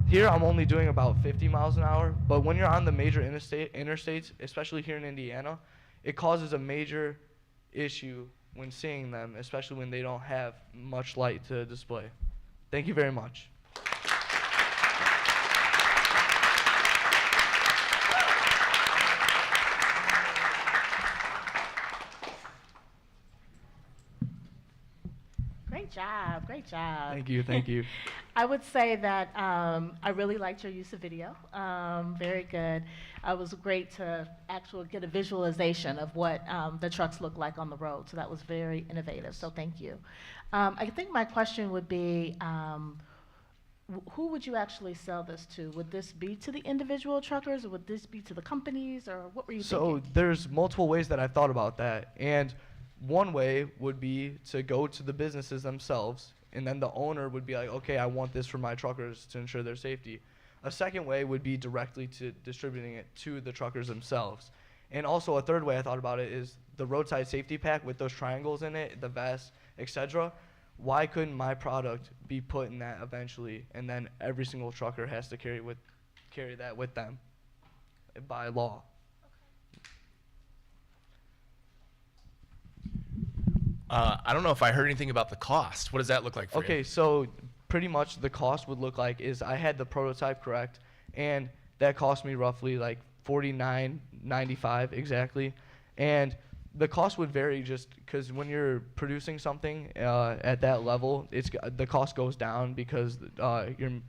Here I'm only doing about 50 miles an hour, but when you're on the major interstates, especially here in Indiana, it causes a major issue when seeing them, especially when they don't have much light to display. Thank you very much. Great job, great job. Thank you, thank you. I would say that I really liked your use of video. Very good. It was great to actually get a visualization of what the trucks look like on the road. So that was very innovative. So thank you. I think my question would be, who would you actually sell this to? Would this be to the individual truckers, or would this be to the companies, or what were you thinking? So there's multiple ways that I thought about that, and one way would be to go to the businesses themselves, and then the owner would be like, okay, I want this for my truckers to ensure their safety. A second way would be directly to distributing it to the truckers themselves. And also a third way I thought about it is the roadside safety pack with those triangles in it, the vest, etc. Why couldn't my product be put in that eventually, and then every single trucker has to carry that with them by law? I don't know if I heard anything about the cost. What does that look like for you? Okay, so pretty much the cost would look like is I had the prototype correct, and that cost me roughly like $49.95 exactly. And the cost would vary just because when you're producing something at that level, the cost goes down because you're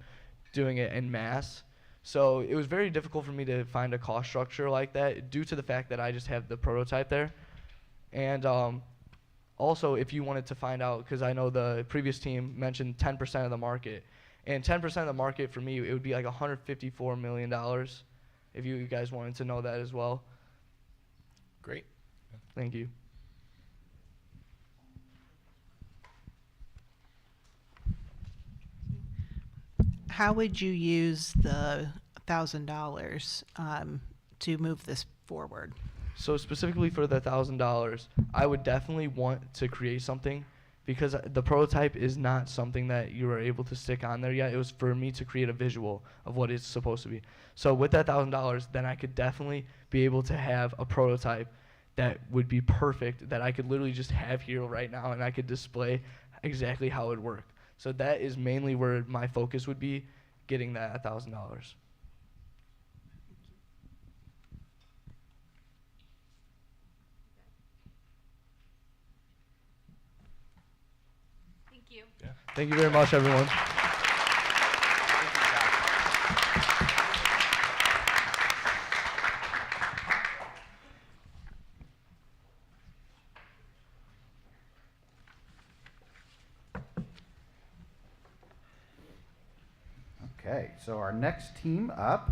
doing it en masse. So it was very difficult for me to find a cost structure like that due to the fact that I just have the prototype there. And also, if you wanted to find out, because I know the previous team mentioned 10% of the market, and 10% of the market for me, it would be like $154 million, if you guys wanted to know that as well. Great. Thank you. How would you use the $1,000 to move this forward? So specifically for the $1,000, I would definitely want to create something, because the prototype is not something that you are able to stick on there yet. It was for me to create a visual of what it's supposed to be. So with that $1,000, then I could definitely be able to have a prototype that would be perfect, that I could literally just have here right now, and I could display exactly how it would work. So that is mainly where my focus would be, getting that $1,000. Thank you very much, everyone. Okay, so our next team up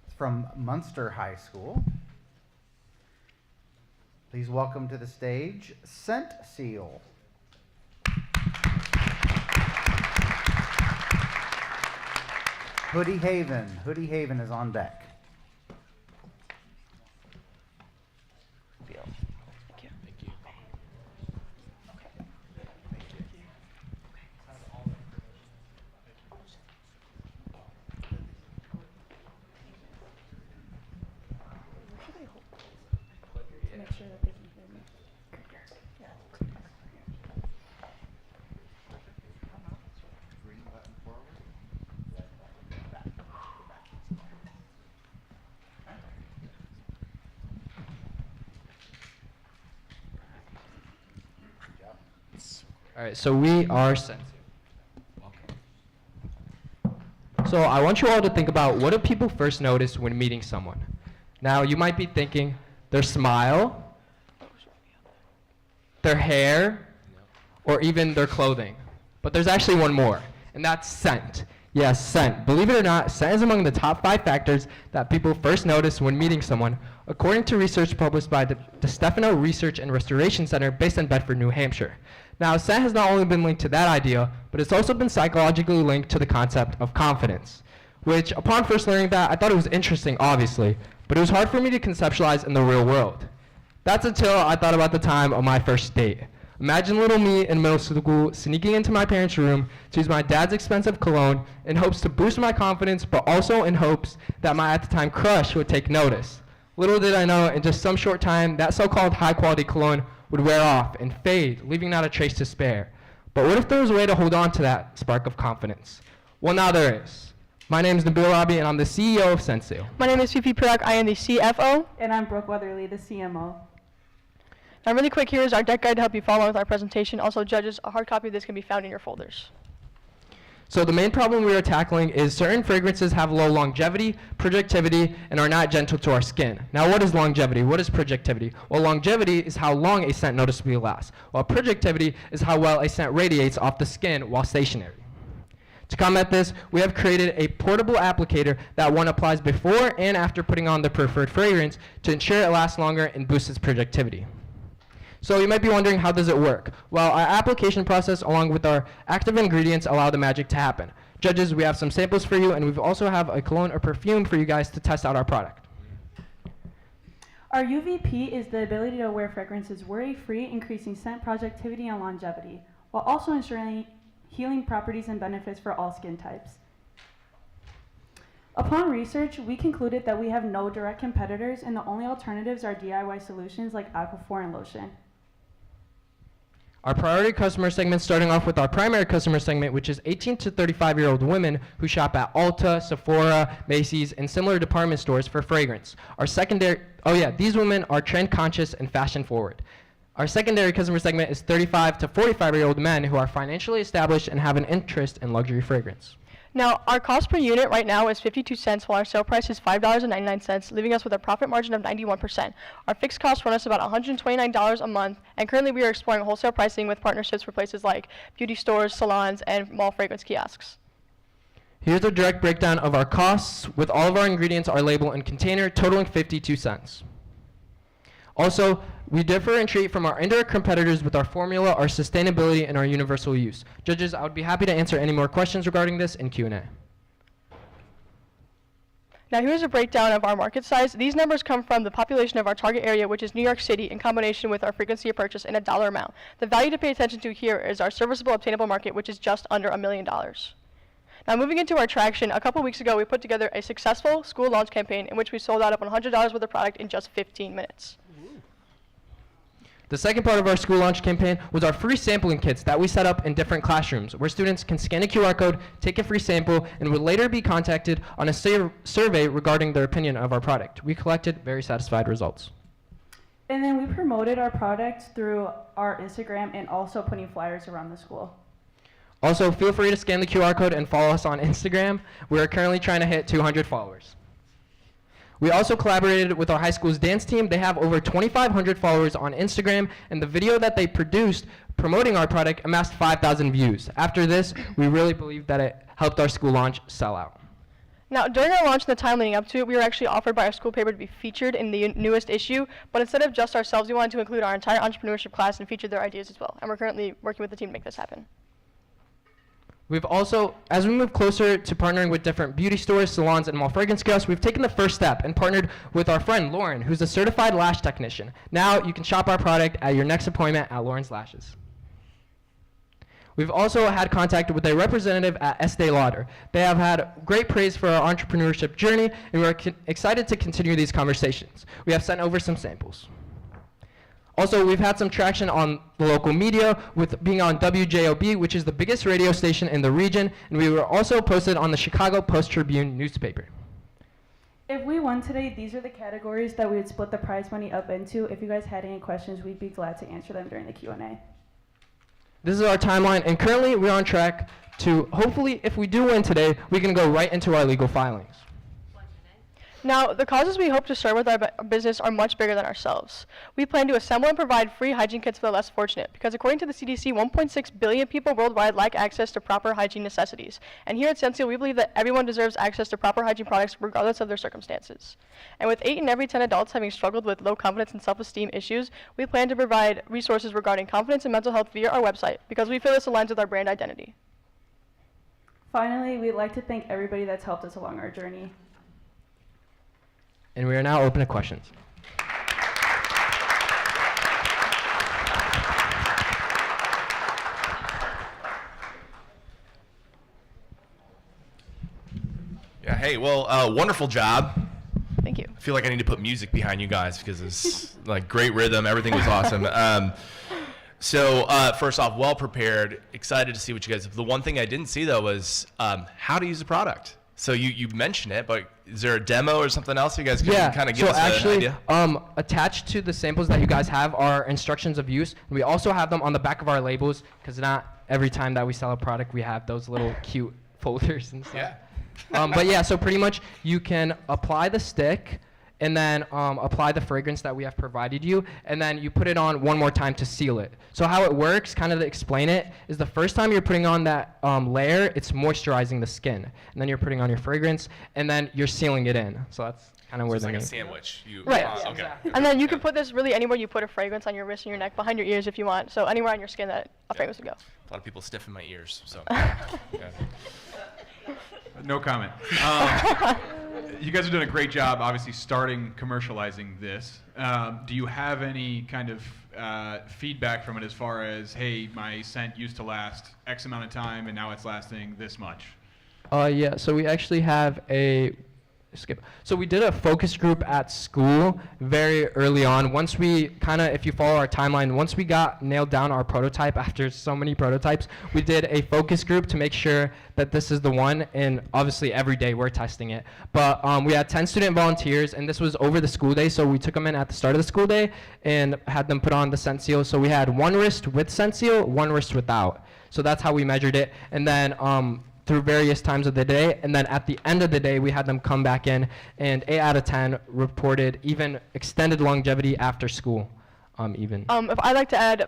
is from Munster High School. Please welcome to the stage Scent Seal. Hoodie Haven. Hoodie Haven is on deck. All right, so we are Sensu. So I want you all to think about, what do people first notice when meeting someone? Now, you might be thinking their smile, their hair, or even their clothing. But there's actually one more, and that's scent. Yes, scent. Believe it or not, scent is among the top 5 factors that people first notice when meeting someone, according to research published by the Stefano Research and Restoration Center based in Bedford, New Hampshire. Now, scent has not only been linked to that idea, but it's also been psychologically linked to the concept of confidence, which, upon first learning that, I thought it was interesting, obviously, but it was hard for me to conceptualize in the real world. That's until I thought about the time of my first date. Imagine little me in middle school sneaking into my parents' room to use my dad's expensive cologne in hopes to boost my confidence, but also in hopes that my at the time crush would take notice. Little did I know, in just some short time, that so-called high-quality cologne would wear off and fade, leaving not a trace to spare. But what if there was a way to hold on to that spark of confidence? Well, now there is. My name is Nabil Rabi, and I'm the CEO of Sensu. My name is Fifi Pirak. I am the CFO. And I'm Brooke Weatherly, the CMO. Now, really quick, here is our deck guide to help you follow with our presentation. Also, judges, a hard copy of this can be found in your folders. So the main problem we are tackling is certain fragrances have low longevity, projectivity, and are not gentle to our skin. Now, what is longevity? What is projectivity? Well, longevity is how long a scent noticeably lasts, while projectivity is how well a scent radiates off the skin while stationary. To combat this, we have created a portable applicator that one applies before and after putting on the preferred fragrance to ensure it lasts longer and boosts its projectivity. So you might be wondering, how does it work? Well, our application process along with our active ingredients allow the magic to happen. Judges, we have some samples for you, and we also have a cologne or perfume for you guys to test out our product. Our UVP is the ability to wear fragrances worry-free, increasing scent projectivity and longevity, while also ensuring healing properties and benefits for all skin types. Upon research, we concluded that we have no direct competitors, and the only alternatives are DIY solutions like Aquaphor and lotion. Our priority customer segment, starting off with our primary customer segment, which is 18 to 35-year-old women who shop at Ulta, Sephora, Macy's, and similar department stores for fragrance. Our secondary, these women are trend conscious and fashion forward. Our secondary customer segment is 35 to 45-year-old men who are financially established and have an interest in luxury fragrance. Now, our cost per unit right now is 52 cents, while our sale price is $5.99, leaving us with a profit margin of 91%. Our fixed costs run us about $129 a month, and currently we are exploring wholesale pricing with partnerships for places like beauty stores, salons, and mall fragrance kiosks. Here's a direct breakdown of our costs, with all of our ingredients are labeled in container, totaling 52 cents. Also, we differentiate from our indirect competitors with our formula, our sustainability, and our universal use. Judges, I would be happy to answer any more questions regarding this in Q&A. Now, here's a breakdown of our market size. These numbers come from the population of our target area, which is New York City, in combination with our frequency of purchase in a dollar amount. The value to pay attention to here is our serviceable obtainable market, which is just under $1 million. Now, moving into our traction, a couple weeks ago, we put together a successful school launch campaign in which we sold out of $100 worth of product in just 15 minutes. The second part of our school launch campaign was our free sampling kits that we set up in different classrooms, where students can scan a QR code, take a free sample, and would later be contacted on a survey regarding their opinion of our product. We collected very satisfied results. And then we promoted our product through our Instagram and also putting flyers around the school. Also, feel free to scan the QR code and follow us on Instagram. We are currently trying to hit 200 followers. We also collaborated with our high school's dance team. They have over 2,500 followers on Instagram, and the video that they produced promoting our product amassed 5,000 views. After this, we really believe that it helped our school launch sell out. Now, during our launch and the time leading up to it, we were actually offered by our school paper to be featured in the newest issue, but instead of just ourselves, we wanted to include our entire entrepreneurship class and feature their ideas as well, and we're currently working with the team to make this happen. We've also, as we move closer to partnering with different beauty stores, salons, and mall fragrance kiosks, we've taken the first step and partnered with our friend Lauren, who's a certified lash technician. Now you can shop our product at your next appointment at Lauren's Lashes. We've also had contact with a representative at Estee Lauder. They have had great praise for our entrepreneurship journey, and we're excited to continue these conversations. We have sent over some samples. Also, we've had some traction on the local media with being on WJOB, which is the biggest radio station in the region, and we were also posted on the Chicago Post-Tribune newspaper. If we won today, these are the categories that we would split the prize money up into. If you guys had any questions, we'd be glad to answer them during the Q&A. This is our timeline, and currently we're on track to, hopefully, if we do win today, we can go right into our legal filings. Now, the causes we hope to serve with our business are much bigger than ourselves. We plan to assemble and provide free hygiene kits for the less fortunate, because according to the CDC, 1.6 billion people worldwide lack access to proper hygiene necessities. And here at Sensu, we believe that everyone deserves access to proper hygiene products regardless of their circumstances. And with 8 in every 10 adults having struggled with low confidence and self-esteem issues, we plan to provide resources regarding confidence and mental health via our website, because we feel this aligns with our brand identity. Finally, we'd like to thank everybody that's helped us along our journey. And we are now open to questions. Hey, well, wonderful job. Thank you. I feel like I need to put music behind you guys because it's like great rhythm. Everything was awesome. So first off, well prepared. Excited to see what you guys. The one thing I didn't see though was how to use the product. So you mentioned it, but is there a demo or something else you guys can kind of give us an idea? Attached to the samples that you guys have are instructions of use. We also have them on the back of our labels because not every time that we sell a product we have those little cute folders and stuff. Yeah. But yeah, so pretty much you can apply the stick and then apply the fragrance that we have provided you, and then you put it on one more time to seal it. So how it works, kind of to explain it, is the first time you're putting on that layer, it's moisturizing the skin. And then you're putting on your fragrance, and then you're sealing it in. So that's kind of where it's the like a name. sandwich. Right. Okay. Exactly. And then you can put this really anywhere you put a fragrance, on your wrist and your neck, behind your ears if you want. So anywhere on your skin that a fragrance would go. A lot of people sniffing my ears, so. No comment. You guys are doing a great job, obviously, starting commercializing this. Do you have any kind of feedback from it as far as, hey, my scent used to last X amount of time and now it's lasting this much? Yeah, so we actually have so we did a focus group at school very early on. Once we if you follow our timeline, once we got nailed down our prototype after so many prototypes, we did a focus group to make sure that this is the one, and obviously every day we're testing it. But we had 10 student volunteers, and this was over the school day, so we took them in at the start of the school day and had them put on the scent seal. So we had one wrist with scent seal, one wrist without. So that's how we measured it. And then through various times of the day, and then at the end of the day we had them come back in, and 8 out of 10 reported even extended longevity after school even. If I'd like to add,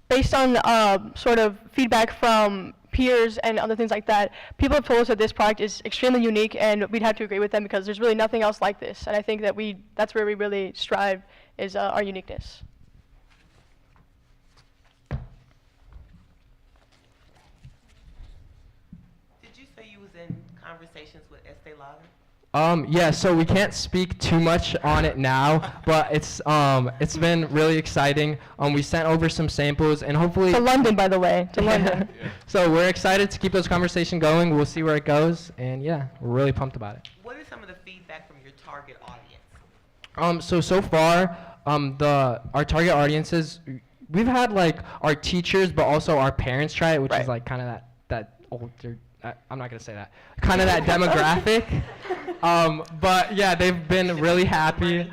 based on sort of feedback from peers and other things like that, people have told us that this product is extremely unique, and we'd have to agree with them because there's really nothing else like this. And I think that that's where we really strive, is our uniqueness. Conversations with Estee Lauder? Yeah, so we can't speak too much on it now, but it's been really exciting. We sent over some samples, and hopefully to London, by the way, to London. So we're excited to keep those conversations going. We'll see where it goes, and yeah, we're really pumped about it. What is some of the feedback from your target audience? So far, our target audiences, we've had like our teachers, but also our parents try it, which is like kind of that older. I'm not gonna say that. Kind of that demographic. But yeah, they've been really happy,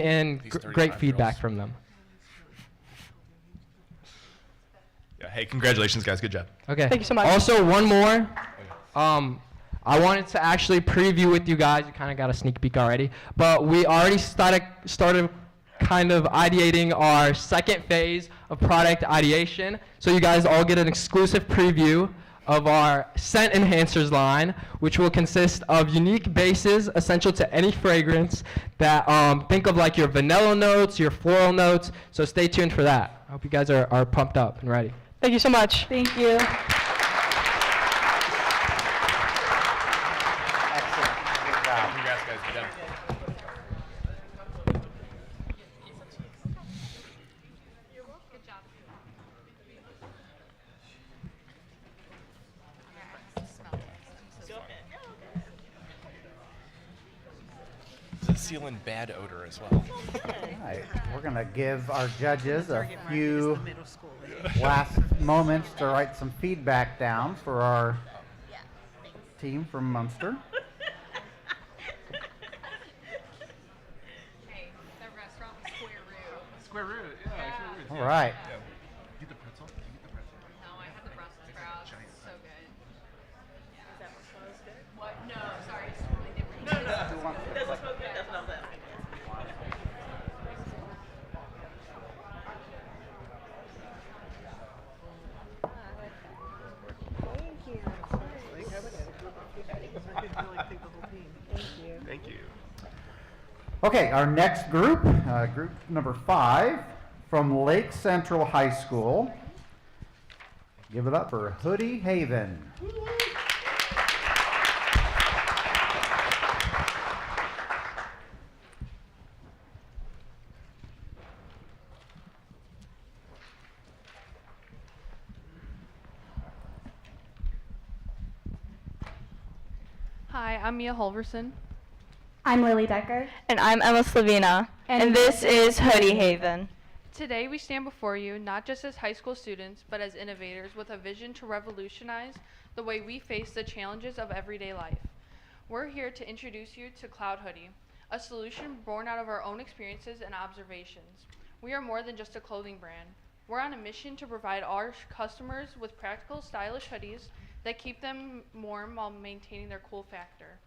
and great feedback from them. Yeah. Hey, congratulations, guys. Good job. Okay. Thank you so much. Also, one more. I wanted to actually preview with you guys. You kind of got a sneak peek already, but we already started kind of ideating our second phase of product ideation. So you guys all get an exclusive preview of our scent enhancers line, which will consist of unique bases essential to any fragrance that think of like your vanilla notes, your floral notes. So stay tuned for that. I hope you guys are pumped up and ready. Thank you so much. Thank you. Excellent. Good job. Congrats, guys. Good job. Sealing bad odor as well. All right, we're going to give our judges a few last moments to write some feedback down for our team from Munster. Hey, the restaurant was Square Root. Square root, yeah. All right. Get the pretzel. No, I had the Brussels sprouts. So good. Is that what was good? What? No, sorry, it's totally different. No. That's what's good. That's what I'm saying. Thank you. Okay, our next group, group number 5, from Lake Central High School. Give it up for Hoodie Haven. Hi, I'm Mia Holverson. I'm Lily Decker. And I'm Emma Slavina. And this is Hoodie Haven. Today we stand before you not just as high school students, but as innovators with a vision to revolutionize the way we face the challenges of everyday life. We're here to introduce you to Cloud Hoodie, a solution born out of our own experiences and observations. We are more than just a clothing brand. We're on a mission to provide our customers with practical, stylish hoodies that keep them warm while maintaining their cool factor.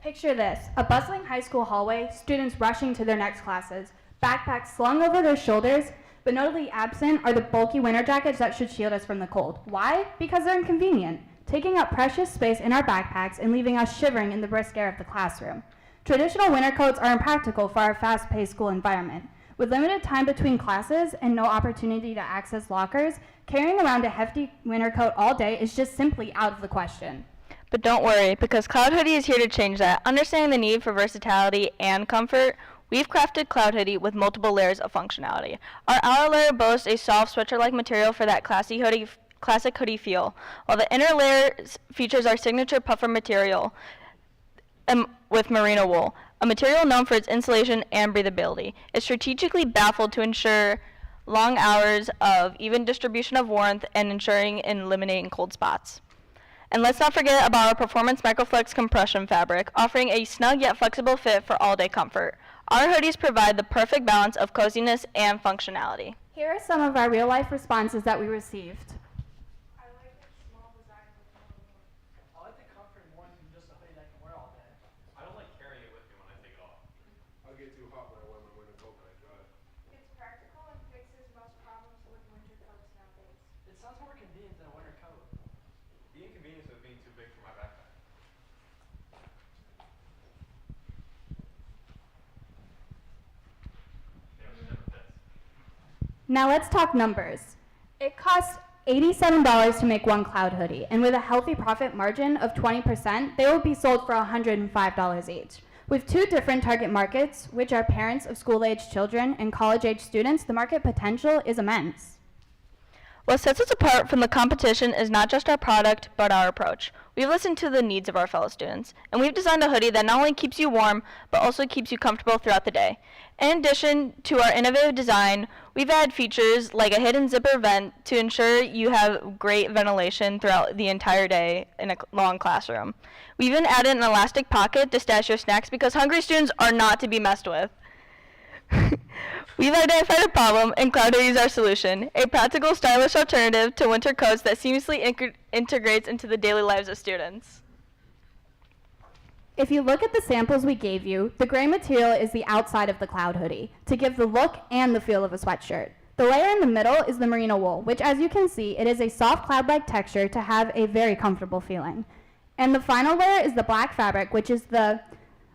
Picture this, a bustling high school hallway, students rushing to their next classes, backpacks slung over their shoulders, but notably absent are the bulky winter jackets that should shield us from the cold. Why? Because they're inconvenient, taking up precious space in our backpacks and leaving us shivering in the brisk air of the classroom. Traditional winter coats are impractical for our fast-paced school environment. With limited time between classes and no opportunity to access lockers, carrying around a hefty winter coat all day is just simply out of the question. But don't worry, because Cloud Hoodie is here to change that. Understanding the need for versatility and comfort, we've crafted Cloud Hoodie with multiple layers of functionality. Our outer layer boasts a soft sweater-like material for that classic hoodie feel, while the inner layer features our signature puffer material with merino wool, a material known for its insulation and breathability. It's strategically baffled to ensure long hours of even distribution of warmth and ensuring and eliminating cold spots. And let's not forget about our Performance Microflex compression fabric, offering a snug yet flexible fit for all-day comfort. Our hoodies provide the perfect balance of coziness and functionality. Here are some of our real-life responses that we received. I like the comfort more than just a hoodie that I can wear all day. I don't like carrying it with me when I take it off. I'll get too hot when I wear my winter coat when I drive. It's practical and fixes most problems with winter coats nowadays. It sounds more convenient than a winter coat. The inconvenience of being too big for my backpack. Now let's talk numbers. It costs $87 to make one Cloud Hoodie, and with a healthy profit margin of 20%, they will be sold for $105 each. With two different target markets, which are parents of school-aged children and college-age students, the market potential is immense. What sets us apart from the competition is not just our product, but our approach. We've listened to the needs of our fellow students, and we've designed a hoodie that not only keeps you warm, but also keeps you comfortable throughout the day. In addition to our innovative design, we've added features like a hidden zipper vent to ensure you have great ventilation throughout the entire day in a long classroom. We even added an elastic pocket to stash your snacks because hungry students are not to be messed with. We've identified a problem, and Cloud Hoodie is our solution, a practical, stylish alternative to winter coats that seamlessly integrates into the daily lives of students. If you look at the samples we gave you, the gray material is the outside of the Cloud Hoodie, to give the look and the feel of a sweatshirt. The layer in the middle is the merino wool, which, as you can see, it is a soft cloud-like texture to have a very comfortable feeling. And the final layer is the black fabric, which is the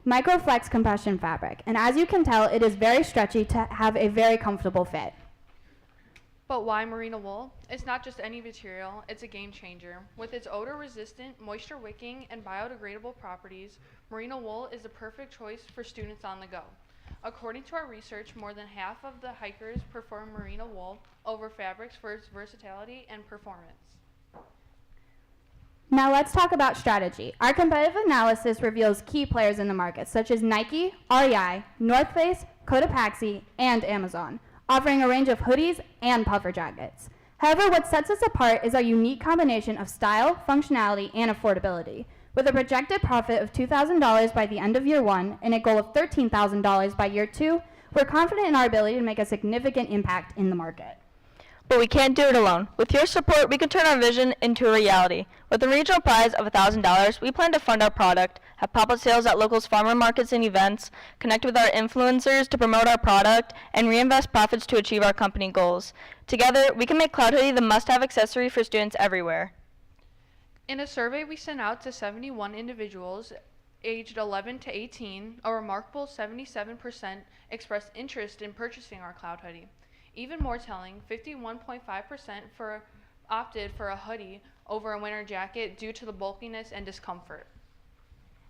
Microflex compression fabric, and as you can tell, it is very stretchy to have a very comfortable fit. But why merino wool? It's not just any material, it's a game changer. With its odor-resistant, moisture-wicking, and biodegradable properties, merino wool is the perfect choice for students on the go. According to our research, more than half of the hikers prefer merino wool over fabrics for its versatility and performance. Now let's talk about strategy. Our competitive analysis reveals key players in the market, such as Nike, REI, North Face, Cotopaxi, and Amazon, offering a range of hoodies and puffer jackets. However, what sets us apart is our unique combination of style, functionality, and affordability. With a projected profit of $2,000 by the end of year one and a goal of $13,000 by year two, we're confident in our ability to make a significant impact in the market. But we can't do it alone. With your support, we can turn our vision into a reality. With a regional prize of $1,000, we plan to fund our product, have pop-up sales at locals' farmer markets and events, connect with our influencers to promote our product, and reinvest profits to achieve our company goals. Together, we can make Cloud Hoodie the must-have accessory for students everywhere. In a survey we sent out to 71 individuals aged 11 to 18, a remarkable 77% expressed interest in purchasing our Cloud Hoodie. Even more telling, 51.5% opted for a hoodie over a winter jacket due to the bulkiness and discomfort.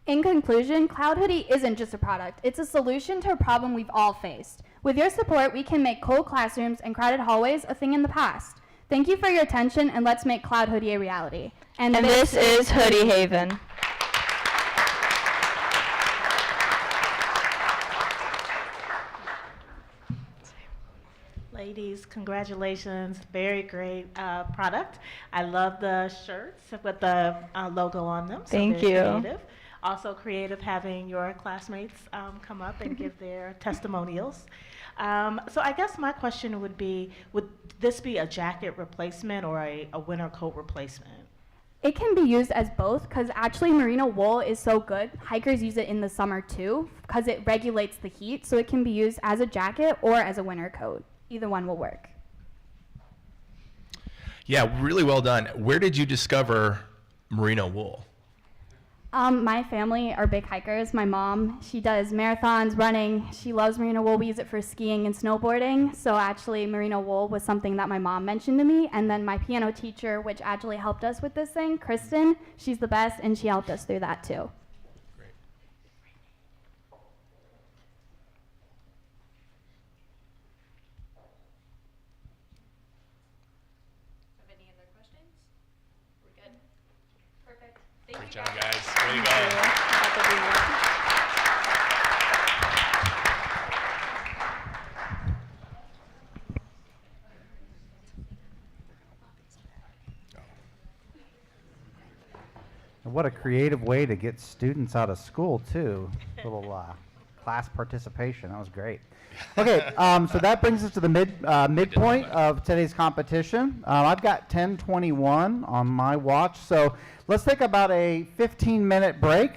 In conclusion, Cloud Hoodie isn't just a product, it's a solution to a problem we've all faced. With your support, we can make cold classrooms and crowded hallways a thing in the past. Thank you for your attention, and let's make Cloud Hoodie a reality. And this is Hoodie Haven. ladies. Congratulations. Very great product. I love the shirts with the logo on them. So Thank very you. Creative. Also creative having your classmates come up and give their testimonials. So I guess my question would be, would this be a jacket replacement or a winter coat replacement? It can be used as both because actually merino wool is so good. Hikers use it in the summer too because it regulates the heat. So it can be used as a jacket or as a winter coat. Either one will work. Yeah, really well done. Where did you discover merino wool? My family are big hikers. My mom, she does marathons, running. She loves merino wool. We use it for skiing and snowboarding. So actually merino wool was something that my mom mentioned to me. And then my piano teacher, which actually helped us with this thing, Kristen, she's the best, and she helped us through that too. Have any other questions? We're good. Perfect. Great job, guys. Way to go. And what a creative way to get students out of school too. Little class participation. That was great. Okay, so that brings us to the midpoint of today's competition. I've got 10:21 on my watch, so let's take about a 15-minute break.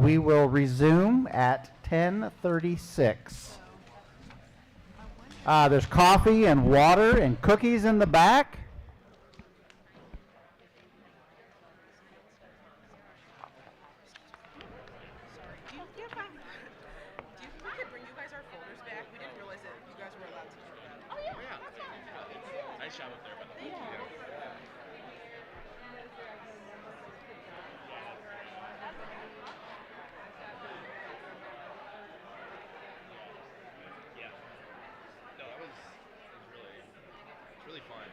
We will resume at 10:36. There's coffee and water and cookies in the back. Nice job up there, but thank you. Yeah. No, it was really fun.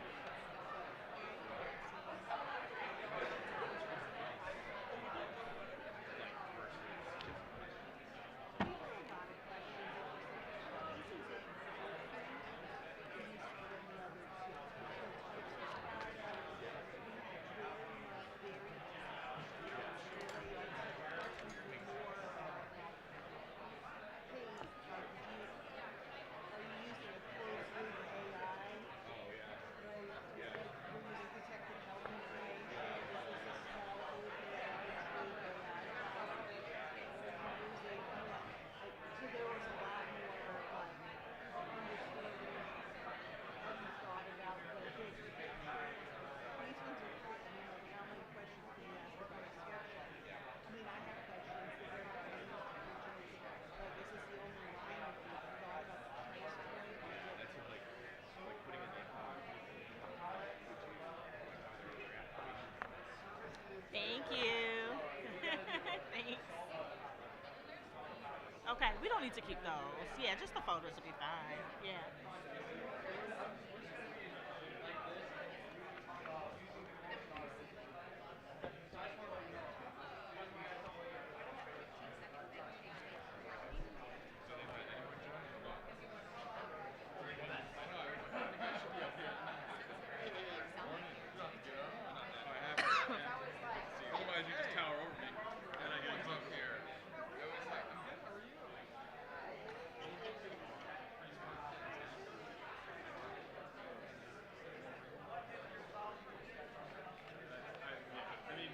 Thank you. Thanks. Okay, we don't need to keep those. Yeah, just the photos will be fine. Yeah. Otherwise, you just tower over me, and I get a bump here. I mean,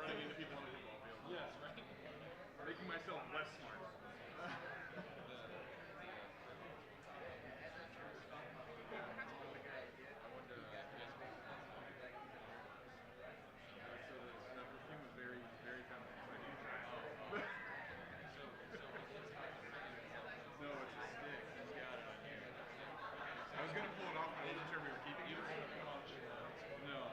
running into people on the football field. Yes, right. Making myself less smart. I was gonna pull it off, but I wasn't sure we were keeping it. No.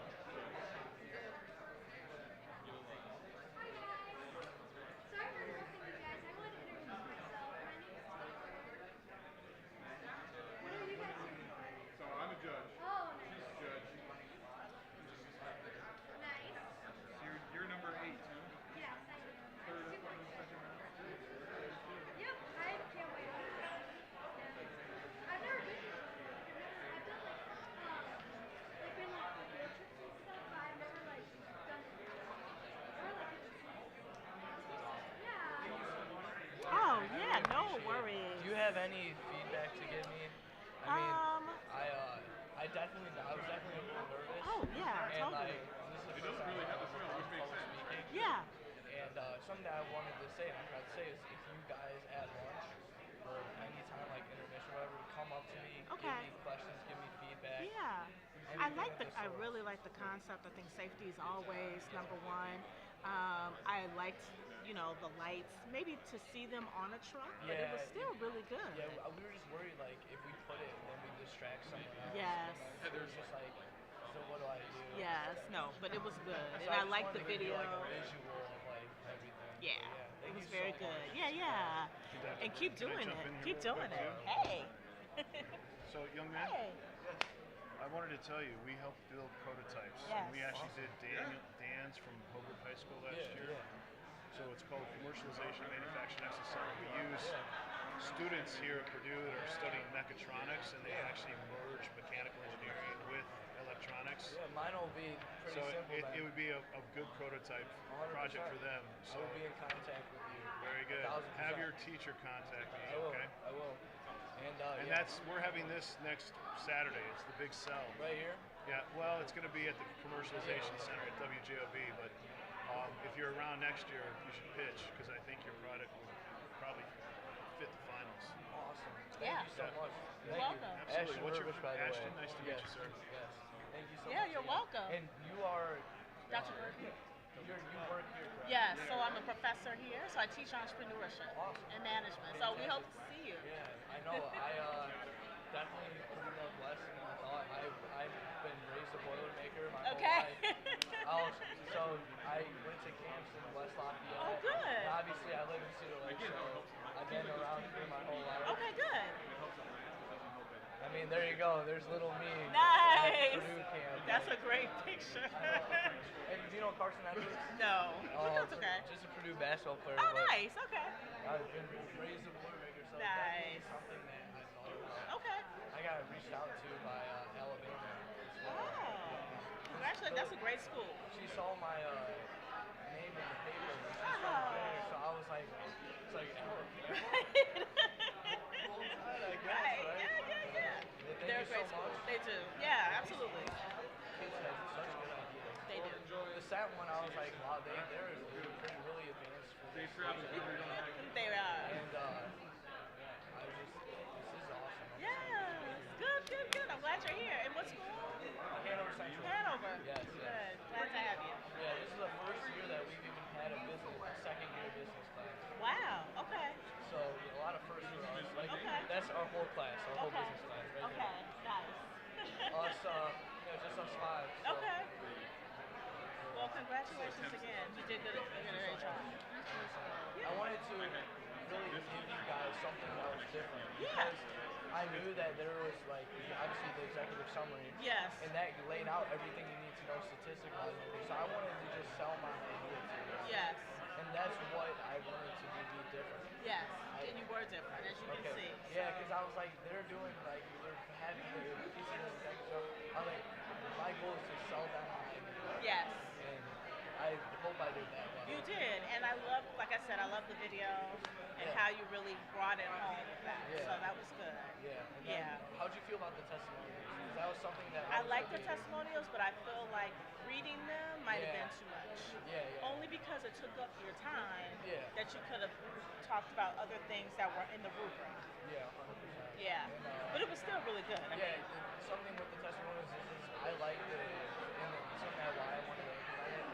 have any feedback to give me? I mean, I was definitely a little nervous. Oh, yeah, and totally. like, this is the first time I've ever done public speaking. Yeah. And something that I wanted to say, and I tried to say, is if you guys at lunch or anytime like intermission or whatever, come up to me, give me questions, give me feedback. Yeah. I really like the concept. I think safety is always number one. I liked, the lights. Maybe to see them on a truck, but it was still really good. Yeah, we were just worried like if we put it and then we distract someone else. Yes. It was just like, so what do I do? Yes, no, but it was good, So and I just liked the wanted to give you, video. like, a visual of like everything. Yeah, it was Thank you very so good. much. Yeah. And keep Can I doing jump it. in here Keep real doing quick, it. too? Hey. So, young man, Hey. I wanted to tell you, we helped build prototypes. Yes. And we actually did Dan's from Hobart High School last year. So it's called Commercialization Manufacturing Access Center. We use students here at Purdue that are studying mechatronics, and they actually merge mechanical engineering with electronics. Yeah, mine will be pretty So simple. it would be a good prototype 100%. project for them. So I will be in contact with you. very good. 1000%. Have your teacher contact me, I will. okay? I will. And And we're having this next Saturday. It's the big sell. Right here? Yeah, well, it's going to be at the Commercialization Center at WJOB, but if you're around next year, you should pitch, because I think your product would probably fit the finals. Awesome. Yeah. Thank you so much. You're Thank welcome. You. Absolutely. Ashton What's your Rubbish, by the Ashton? way. Nice to meet you, sir. Yes. Thank you so Yeah, much. you're welcome. And you are Dr. Burton? you work here, correct? Yeah, so I'm a professor here, so I teach entrepreneurship and management. So we hope to see you. Yeah, I know. I definitely pretty well blessed in my thought. I've been raised a Boilermaker my whole life. So I went to camps in West Lafayette. Oh, good. And obviously, I live in Cedar Lake, so I've been around here my whole life. Okay, good. I mean, there you go. There's little me. Nice. At Purdue camp. That's a great picture. And do you know Carson Edwards? No. Oh, That's okay. Just a Purdue basketball player. Oh, but nice. Okay. I've been raised a Boilermaker, so Nice. that's something that I thought about. Okay. I got reached out to by Alabama. Oh. Congratulations. That's a great school. She saw my name in the paper. And she's from there, so I was like, it's like, I guess, Right. right? Yeah. Thank They're you a great so school. much. They do. Yeah, absolutely. Kids have such good ideas. They do. The SAT one, I was like, wow, they're really advanced for this. They are. And I was just, this is awesome. Yes. Good. I'm glad you're here. And what school? Hanover Central. Hanover. Yes. Good. Glad to have you. Yeah, this is the first year that we've even had a second year business class. Wow. Okay. So a lot of firsts for us. Like that's our whole class, our whole Okay. business class. Right Okay. Nice. Us, just us five. So. Okay. Well, congratulations again. You did a great job. I wanted to really give you guys something that was different. Yeah. Because I knew that there was like obviously the executive summary. Yes. And that laid out everything you need to know statistically. So I wanted to just sell my idea to you. Yes. And that's what I wanted to be different. Yes. And you were different, as you can see. Yeah, because I was like, they're doing like they're having the pieces of executive summary. I was like, my goal is to sell them my idea. Yes. And I hope I did that well. You did, and I love, like I said, I love the video and how you really brought it home with that. Yeah. So that was good. Yeah. And then, how'd you feel about the testimonials? 'Cause that was something that I was like the thinking- testimonials, but I feel like reading them might have been too much. Yeah. Only because it took up your time Yeah. that you could have talked about other things that were in the rubric. Yeah, 100%. Yeah. And, But it was still really good. I mean, something with the testimonials is I like the, and something that why I wanted to implement it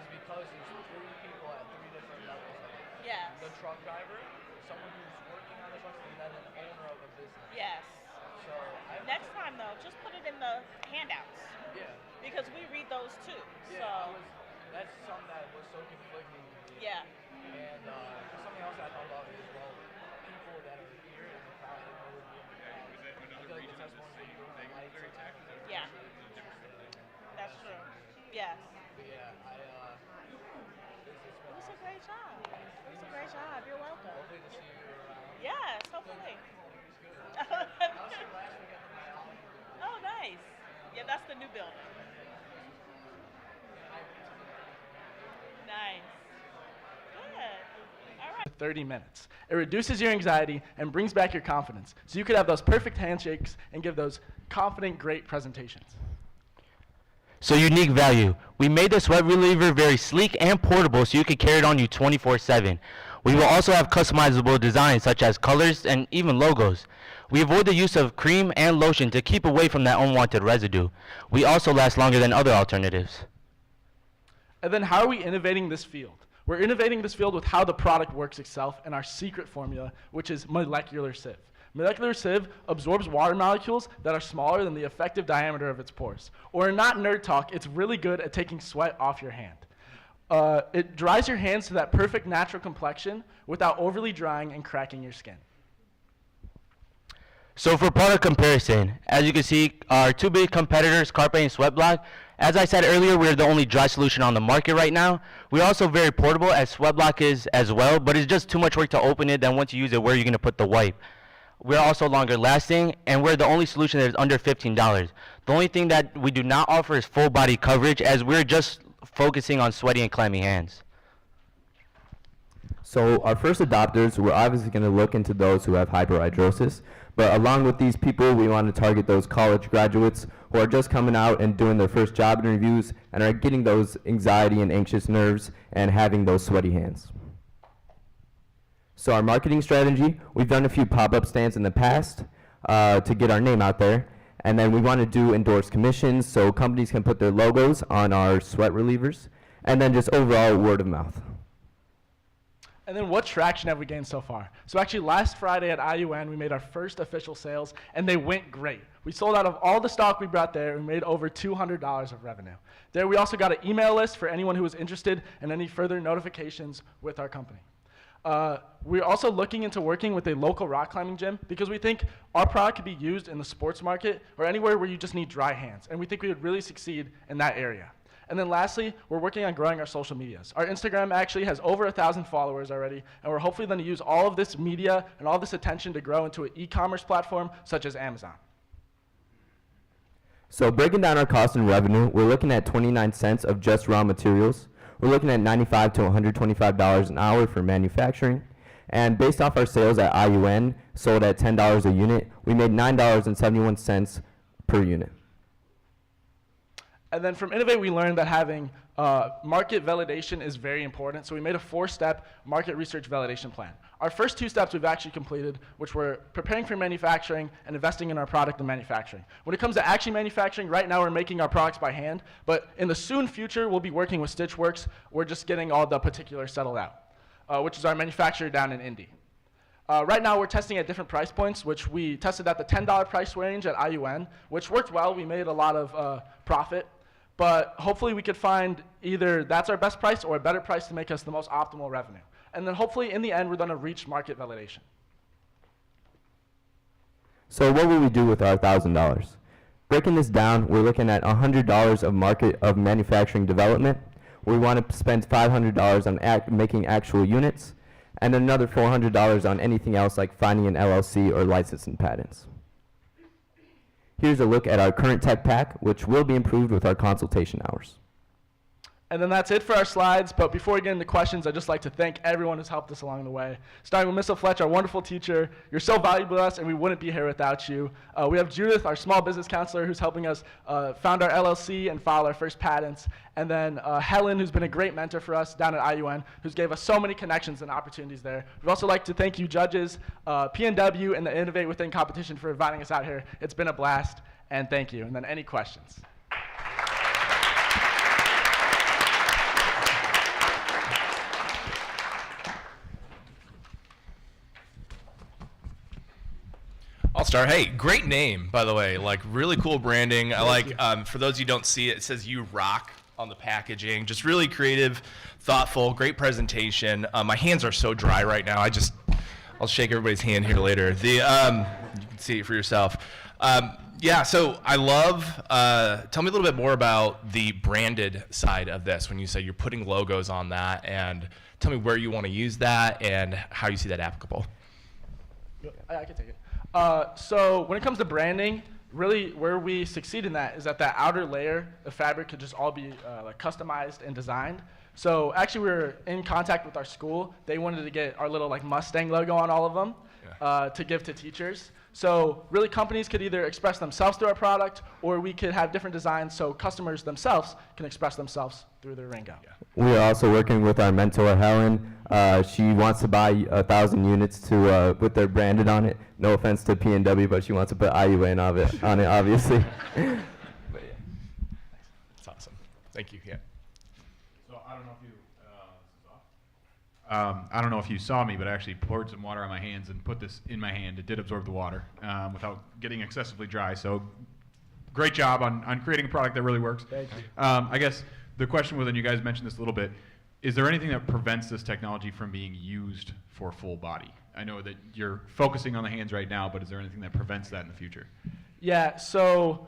is because there's three people at three different levels. Yes. The truck driver, someone who's working on the trucks, and then an owner of a business. yes. So Next time, though, just put it in the handouts. Yeah. Because we read those too. Yeah, So. that's something that was so conflicting to me. Yeah. And something else I thought about is, well, people that are here in the crowd and who would be in the crowd. I feel like the testimonies are doing the lights and they're Yeah. actually interested in That's true. Yes. But yeah, It was a great job. It was a great job. You're welcome. hopefully to see you around. Yes, hopefully. Oh, nice. Yeah, that's the new building. Nice. Good. All right. 30 minutes. It reduces your anxiety and brings back your confidence, so you could have those perfect handshakes and give those confident, great presentations. So unique value. We made the sweat reliever very sleek and portable so you can carry it on you 24/7. We will also have customizable designs such as colors and even logos. We avoid the use of cream and lotion to keep away from that unwanted residue. We also last longer than other alternatives. And then how are we innovating this field? We're innovating this field with how the product works itself and our secret formula, which is molecular sieve. Molecular sieve absorbs water molecules that are smaller than the effective diameter of its pores. Or not nerd talk, it's really good at taking sweat off your hand. It dries your hands to that perfect natural complexion without overly drying and cracking your skin. So for product comparison, as you can see, our two big competitors, Carpe and Sweatblock, as I said earlier, we're the only dry solution on the market right now. We're also very portable, as Sweatblock is as well, but it's just too much work to open it. Then once you use it, where are you going to put the wipe? We're also longer lasting, and we're the only solution that is under $15. The only thing that we do not offer is full body coverage, as we're just focusing on sweaty and clammy hands. So our first adopters, we're obviously going to look into those who have hyperhidrosis, but along with these people, we want to target those college graduates who are just coming out and doing their first job interviews and are getting those anxiety and anxious nerves and having those sweaty hands. So our marketing strategy, we've done a few pop-up stands in the past to get our name out there, and then we want to do endorsed commissions so companies can put their logos on our sweat relievers, and then just overall word of mouth. And then what traction have we gained so far? So actually last Friday at IUN, we made our first official sales, and they went great. We sold out of all the stock we brought there, and we made over $200 of revenue. There we also got an email list for anyone who was interested in any further notifications with our company. We're also looking into working with a local rock climbing gym because we think our product could be used in the sports market or anywhere where you just need dry hands, and we think we would really succeed in that area. And then lastly, we're working on growing our social medias. Our Instagram actually has over 1,000 followers already, and we're hopefully going to use all of this media and all this attention to grow into an e-commerce platform such as Amazon. So breaking down our cost and revenue, we're looking at 29 cents of just raw materials. We're looking at $95 to $125 an hour for manufacturing. And based off our sales at IUN, sold at $10 a unit, we made $9.71 per unit. And then from Innovate, we learned that having market validation is very important, so we made a 4-step market research validation plan. Our first 2 steps we've actually completed, which were preparing for manufacturing and investing in our product and manufacturing. When it comes to actually manufacturing, right now we're making our products by hand, but in the soon future, we'll be working with Stitchworks. We're just getting all the particulars settled out, which is our manufacturer down in Indy. Right now, we're testing at different price points, which we tested at the $10 price range at IUN, which worked well. We made a lot of profit. But hopefully we could find either that's our best price or a better price to make us the most optimal revenue. And then hopefully in the end, we're going to reach market validation. So what will we do with our $1,000? Breaking this down, we're looking at $100 of manufacturing development. We want to spend $500 on making actual units, and another $400 on anything else like finding an LLC or licensing patents. Here's a look at our current tech pack, which will be improved with our consultation hours. And then that's it for our slides, but before we get into questions, I'd just like to thank everyone who's helped us along the way. Starting with Ms. Fletch, our wonderful teacher. You're so valuable to us, and we wouldn't be here without you. We have Judith, our small business counselor, who's helping us found our LLC and file our first patents. And then Helen, who's been a great mentor for us down at IUN, who's gave us so many connections and opportunities there. We'd also like to thank you judges, PNW, and the Innovate WithIN competition for inviting us out here. It's been a blast, and thank you. And then any questions? I'll start. Hey, great name, by the way. Like, really cool branding. I like, for those of you who don't see it, it says "You Rock" on the packaging. Just really creative, thoughtful, great presentation. My hands are so dry right now. I'll shake everybody's hand here later. You can see it for yourself. Yeah, so I love, tell me a little bit more about the branded side of this when you say you're putting logos on that, and tell me where you want to use that and how you see that applicable. I can take it. So when it comes to branding, really where we succeed in that is that outer layer of fabric could just all be like customized and designed. So actually, we were in contact with our school. They wanted to get our little like Mustang logo on all of them to give to teachers. So really, companies could either express themselves through our product, or we could have different designs so customers themselves can express themselves through their Ringo. We are also working with our mentor, Helen. She wants to buy 1,000 units to put their branded on it. No offense to PNW, but she wants to put IUN on it, obviously. But yeah, it's awesome. Thank you. Yeah. So I don't know if you, I don't know if you saw me, but I actually poured some water on my hands and put this in my hand. It did absorb the water without getting excessively dry. So great job on creating a product that really works. Thank you. I guess the question was, and you guys mentioned this a little bit, is there anything that prevents this technology from being used for full body? I know that you're focusing on the hands right now, but is there anything that prevents that in the future? Yeah, so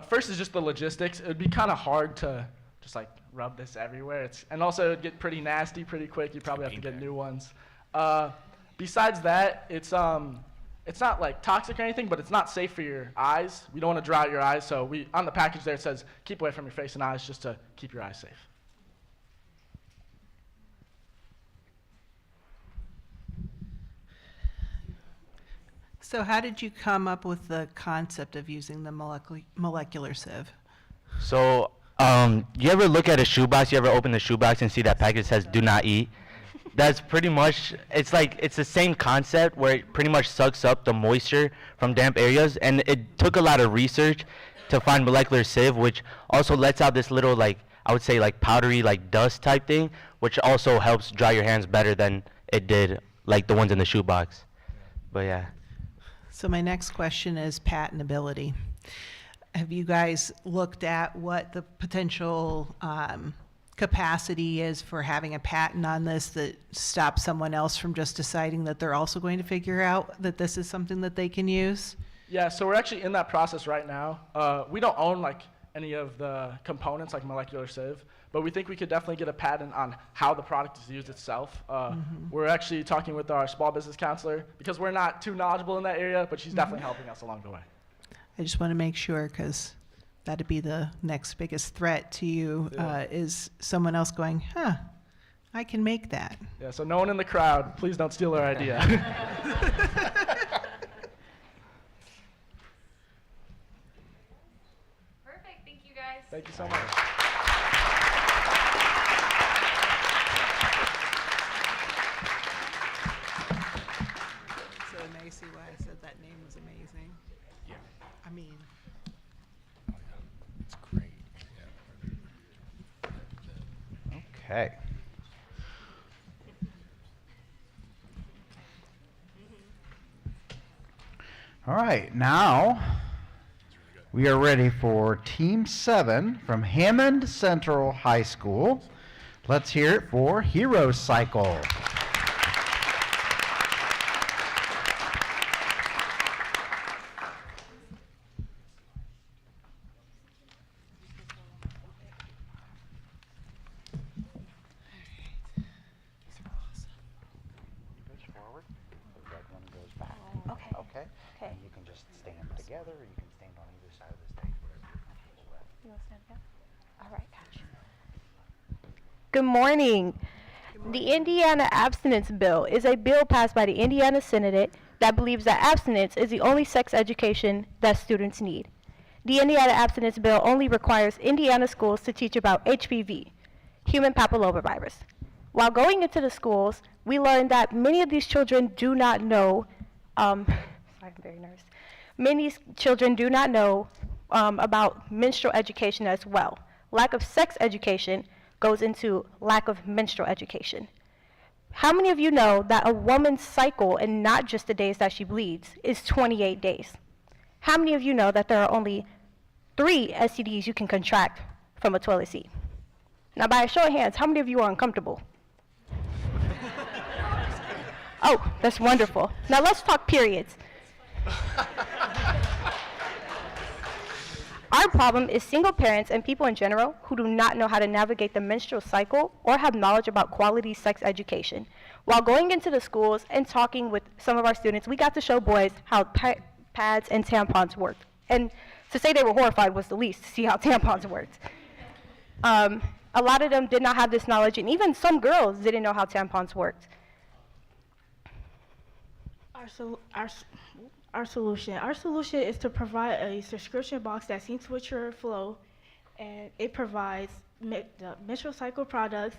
first is just the logistics. It would be kind of hard to just like rub this everywhere. And also it would get pretty nasty pretty quick. You probably have to get new ones. Besides that, it's not like toxic or anything, but it's not safe for your eyes. We don't want to dry out your eyes, so on the package there it says keep away from your face and eyes just to keep your eyes safe. So how did you come up with the concept of using the molecular sieve? So, you ever look at a shoebox, you ever open the shoebox and see that package says do not eat? That's pretty much, it's the same concept where it pretty much sucks up the moisture from damp areas, and it took a lot of research to find molecular sieve, which also lets out this little like, I would say like powdery like dust type thing, which also helps dry your hands better than it did like the ones in the shoebox. But yeah. So my next question is patentability. Have you guys looked at what the potential capacity is for having a patent on this that stops someone else from just deciding that they're also going to figure out that this is something that they can use? Yeah, so we're actually in that process right now. We don't own like any of the components like molecular sieve, but we think we could definitely get a patent on how the product is used itself. We're actually talking with our small business counselor because we're not too knowledgeable in that area, but she's definitely helping us along the way. I just want to make sure, because that'd be the next biggest threat to you, is someone else going, huh, I can make that. Yeah, so no one in the crowd, please don't steal our idea. Perfect, thank you guys. Thank you so much. So now you see why I said that name was amazing. Yeah. I mean, It's great. Yeah. Okay. All right, now we are ready for Team 7 from Hammond Central High School. Let's hear it for Hero Cycle. Okay. And you can just stand together, or you can stand on either side of the stage, whatever you're comfortable with. You want to stand up? All right, gotcha. Good morning. The Indiana Abstinence Bill is a bill passed by the Indiana Senate that believes that abstinence is the only sex education that students need. The Indiana Abstinence Bill only requires Indiana schools to teach about HPV, human papillomavirus. While going into the schools, we learned that many of these children do not know, sorry, I'm very nervous. Many children do not know about menstrual education as well. Lack of sex education goes into lack of menstrual education. How many of you know that a woman's cycle, and not just the days that she bleeds, is 28 days? How many of you know that there are only 3 STDs you can contract from a toilet seat? Now, by a show of hands, how many of you are uncomfortable? Oh, that's wonderful. Now let's talk periods. Our problem is single parents and people in general who do not know how to navigate the menstrual cycle or have knowledge about quality sex education. While going into the schools and talking with some of our students, we got to show boys how pads and tampons worked. And to say they were horrified was the least, to see how tampons worked. A lot of them did not have this knowledge, and even some girls didn't know how tampons worked. Our solution is to provide a subscription box that syncs with your flow, and it provides the menstrual cycle products,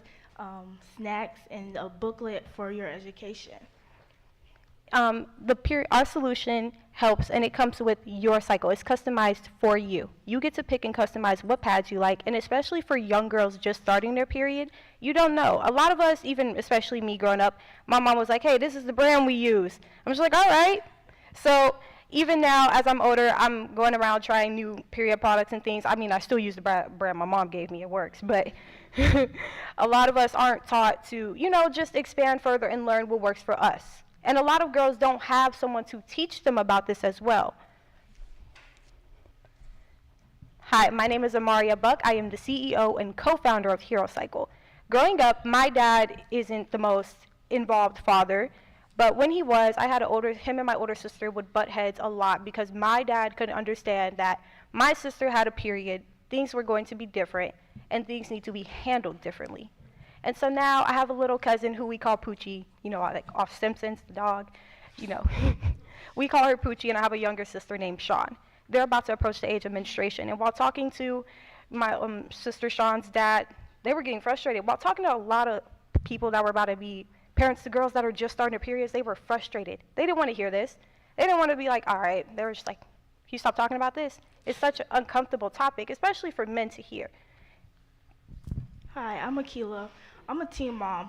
snacks, and a booklet for your education. Our solution helps, and it comes with your cycle. It's customized for you. You get to pick and customize what pads you like, and especially for young girls just starting their period, you don't know. A lot of us, even especially me growing up, my mom was like, hey, this is the brand we use. I'm just like, all right. So even now, as I'm older, I'm going around trying new period products and things. I mean, I still use the brand my mom gave me. It works. But a lot of us aren't taught to, just expand further and learn what works for us. And a lot of girls don't have someone to teach them about this as well. Hi, my name is Amaria Buck. I am the CEO and co-founder of Hero Cycle. Growing up, my dad isn't the most involved father, but when he was, him and my older sister would butt heads a lot because my dad couldn't understand that my sister had a period, things were going to be different, and things need to be handled differently. And so now I have a little cousin who we call Poochie, like off Simpsons, the dog, We call her Poochie, and I have a younger sister named Sean. They're about to approach the age of menstruation. And while talking to my sister Sean's dad, they were getting frustrated. While talking to a lot of people that were about to be parents to girls that are just starting their periods, they were frustrated. They didn't want to hear this. They didn't want to be like, all right. They were just like, can you stop talking about this? It's such an uncomfortable topic, especially for men to hear. Hi, I'm Akila. I'm a teen mom.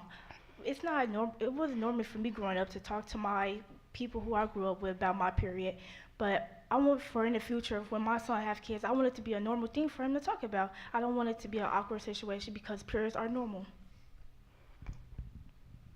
It wasn't normal for me growing up to talk to my people who I grew up with about my period, but I want for in the future, when my son has kids, I want it to be a normal thing for him to talk about. I don't want it to be an awkward situation because periods are normal.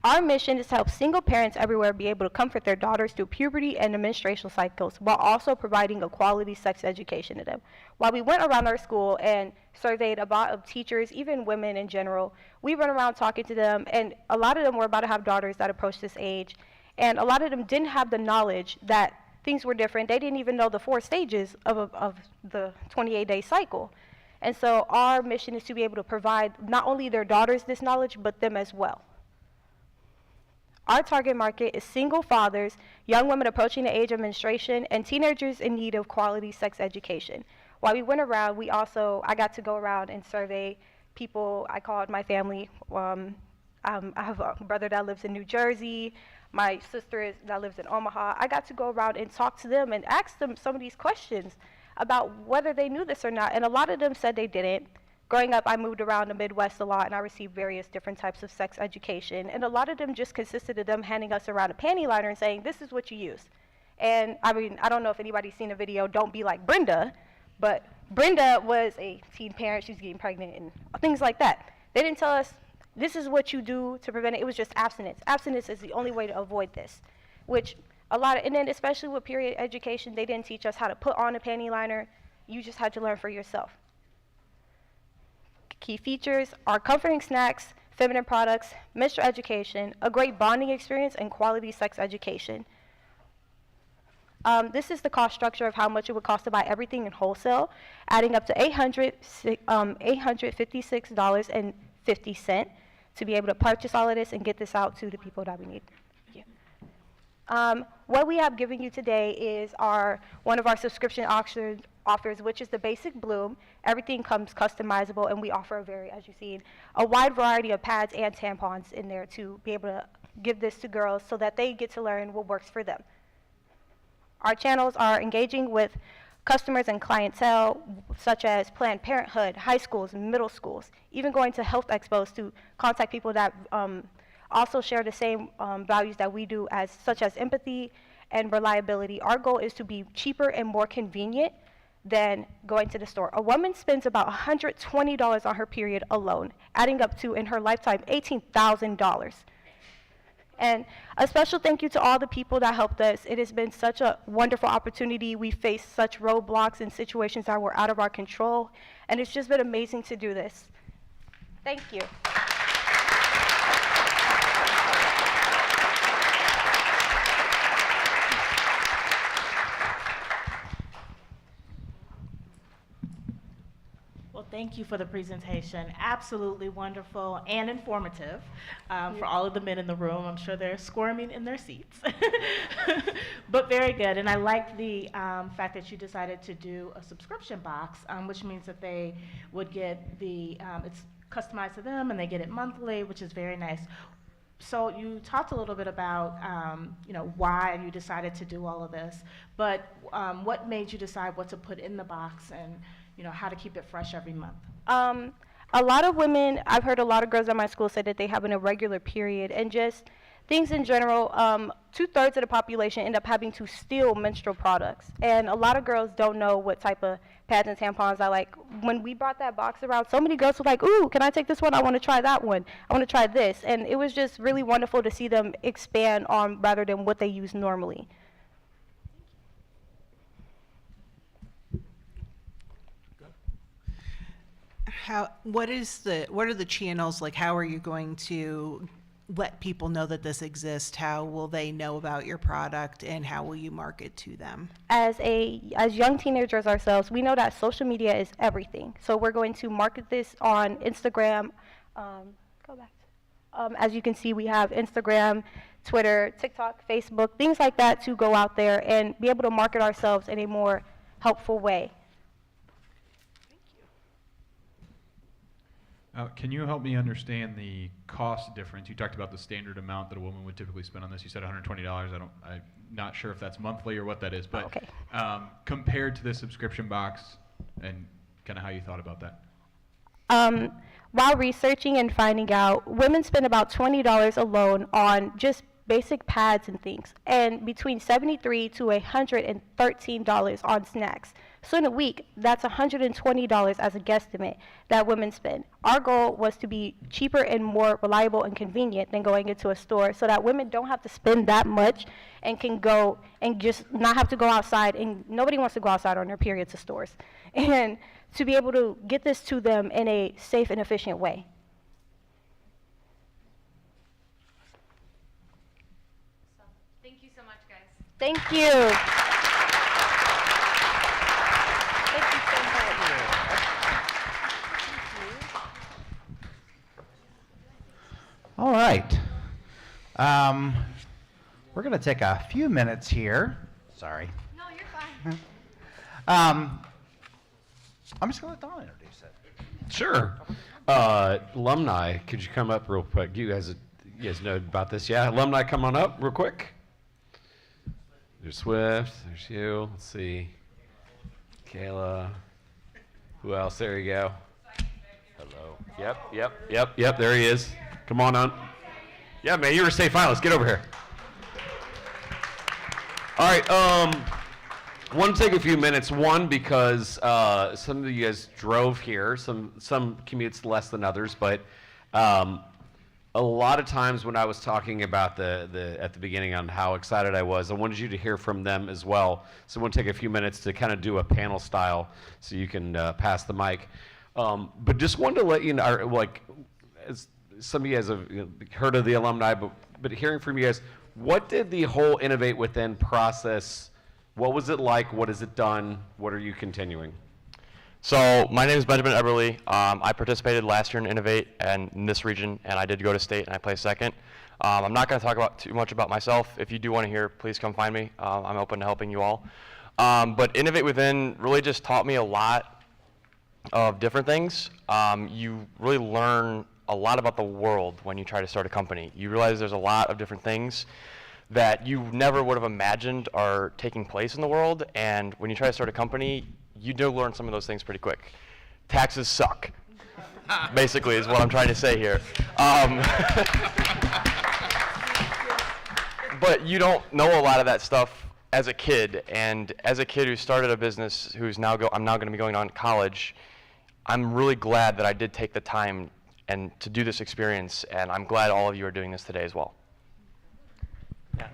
Our mission is to help single parents everywhere be able to comfort their daughters through puberty and the menstrual cycles while also providing a quality sex education to them. While we went around our school and surveyed a lot of teachers, even women in general, we went around talking to them, and a lot of them were about to have daughters that approached this age, and a lot of them didn't have the knowledge that things were different. They didn't even know the 4 stages of the 28-day cycle. And so our mission is to be able to provide not only their daughters this knowledge, but them as well. Our target market is single fathers, young women approaching the age of menstruation, and teenagers in need of quality sex education. While we went around, I got to go around and survey people. I called my family. I have a brother that lives in New Jersey. My sister that lives in Omaha. I got to go around and talk to them and ask them some of these questions about whether they knew this or not, and a lot of them said they didn't. Growing up, I moved around the Midwest a lot, and I received various different types of sex education, and a lot of them just consisted of them handing us around a panty liner and saying, this is what you use. And I mean, I don't know if anybody's seen a video, Don't Be Like Brenda, but Brenda was a teen parent. She was getting pregnant and things like that. They didn't tell us, this is what you do to prevent it. It was just abstinence. Abstinence is the only way to avoid this, and then especially with period education, they didn't teach us how to put on a panty liner. You just had to learn for yourself. Key features are comforting snacks, feminine products, menstrual education, a great bonding experience, and quality sex education. This is the cost structure of how much it would cost to buy everything in wholesale, adding up to $856.50 to be able to purchase all of this and get this out to the people that we need. What we have given you today is one of our subscription offers, which is the basic bloom. Everything comes customizable, and we offer as you've seen, a wide variety of pads and tampons in there to be able to give this to girls so that they get to learn what works for them. Our channels are engaging with customers and clientele, such as Planned Parenthood, high schools, middle schools, even going to health expos to contact people that also share the same values that we do, such as empathy and reliability. Our goal is to be cheaper and more convenient than going to the store. A woman spends about $120 on her period alone, adding up to, in her lifetime, $18,000. And a special thank you to all the people that helped us. It has been such a wonderful opportunity. We faced such roadblocks and situations that were out of our control, and it's just been amazing to do this. Thank you. Thank you for the presentation. Absolutely wonderful and informative for all of the men in the room. I'm sure they're squirming in their seats, but very good. And I like the fact that you decided to do a subscription box, which means that they would get the, it's customized to them and they get it monthly, which is very nice. So you talked a little bit about, why you decided to do all of this, but what made you decide what to put in the box and, how to keep it fresh every month? A lot of women, I've heard a lot of girls at my school say that they have an irregular period, and just things in general. 2/3 of the population end up having to steal menstrual products, and a lot of girls don't know what type of pads and tampons I like. When we brought that box around, so many girls were like, "Ooh, can I take this one? I want to try that one. I want to try this," and it was just really wonderful to see them expand on rather than what they use normally. What are the channels, like how are you going to let people know that this exists? How will they know about your product, and how will you market to them? As young teenagers ourselves, we know that social media is everything. So we're going to market this on Instagram. As you can see, we have Instagram, Twitter, TikTok, Facebook, things like that to go out there and be able to market ourselves in a more helpful way. Can you help me understand the cost difference? You talked about the standard amount that a woman would typically spend on this. You said $120. I'm not sure if that's monthly or what that is, but okay. Compared to the subscription box, and kind of how you thought about that. While researching and finding out, women spend about $20 alone on just basic pads and things, and between $73 to $113 on snacks. So in a week, that's $120 as a guesstimate that women spend. Our goal was to be cheaper and more reliable and convenient than going into a store, so that women don't have to spend that much and can go and just not have to go outside, and nobody wants to go outside on their period to stores. And to be able to get this to them in a safe and efficient way. Thank you so much, guys. Thank you. All right. We're going to take a few minutes here. Sorry. No, you're fine. I'm just going to let Don introduce it. Sure. Alumni, could you come up real quick? You guys know about this? Yeah, alumni, come on up real quick. There's Swift. There's you. Let's see. Kayla. Who else? There you go. Hello. Yep. There he is. Come on. Yeah, man, you were a state finalist. Get over here. All right. Want to take a few minutes. One, because some of you guys drove here. Some commutes less than others, but a lot of times when I was talking about at the beginning on how excited I was, I wanted you to hear from them as well. So I want to take a few minutes to kind of do a panel style, so you can pass the mic. But just wanted to let you know, like, as some of you guys have heard of the alumni, but hearing from you guys, what did the whole Innovate WithIN process? What was it like? What has it done? What are you continuing? So my name is Benjamin Eberly. I participated last year in Innovate and in this region, and I did go to state and I placed second. I'm not going to talk too much about myself. If you do want to hear, please come find me. I'm open to helping you all. But Innovate WithIN really just taught me a lot of different things. You really learn a lot about the world when you try to start a company. You realize there's a lot of different things that you never would have imagined are taking place in the world, and when you try to start a company, you do learn some of those things pretty quick. Taxes suck, basically, is what I'm trying to say here. But you don't know a lot of that stuff as a kid, and as a kid who started a business, I'm now going to be going on to college, I'm really glad that I did take the time and to do this experience, and I'm glad all of you are doing this today as well. Yeah.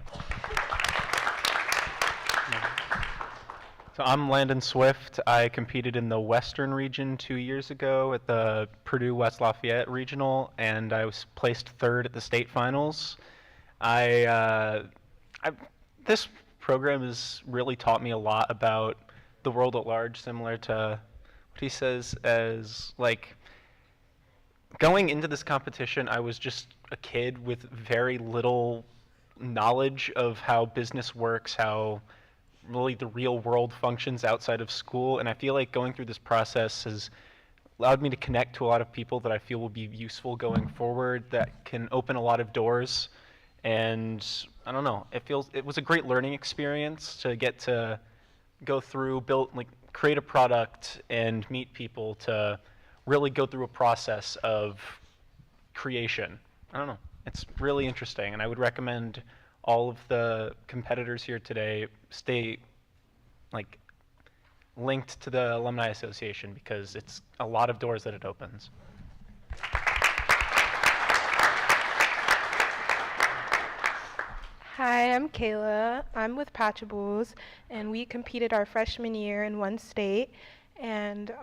So I'm Landon Swift. I competed in the Western region 2 years ago at the Purdue West Lafayette Regional, and I was placed third at the state finals. This program has really taught me a lot about the world at large, similar to what what he says as, like, going into this competition, I was just a kid with very little knowledge of how business works, how really the real world functions outside of school, and I feel like going through this process has allowed me to connect to a lot of people that I feel will be useful going forward, that can open a lot of doors. And I don't know, it was a great learning experience to get to go through, create a product and meet people, to really go through a process of creation. I don't know, it's really interesting, and I would recommend all of the competitors here today stay linked to the Alumni Association, because it's a lot of doors that it opens. Hi, I'm Kayla. I'm with Patchables, and we competed our freshman year in one state. And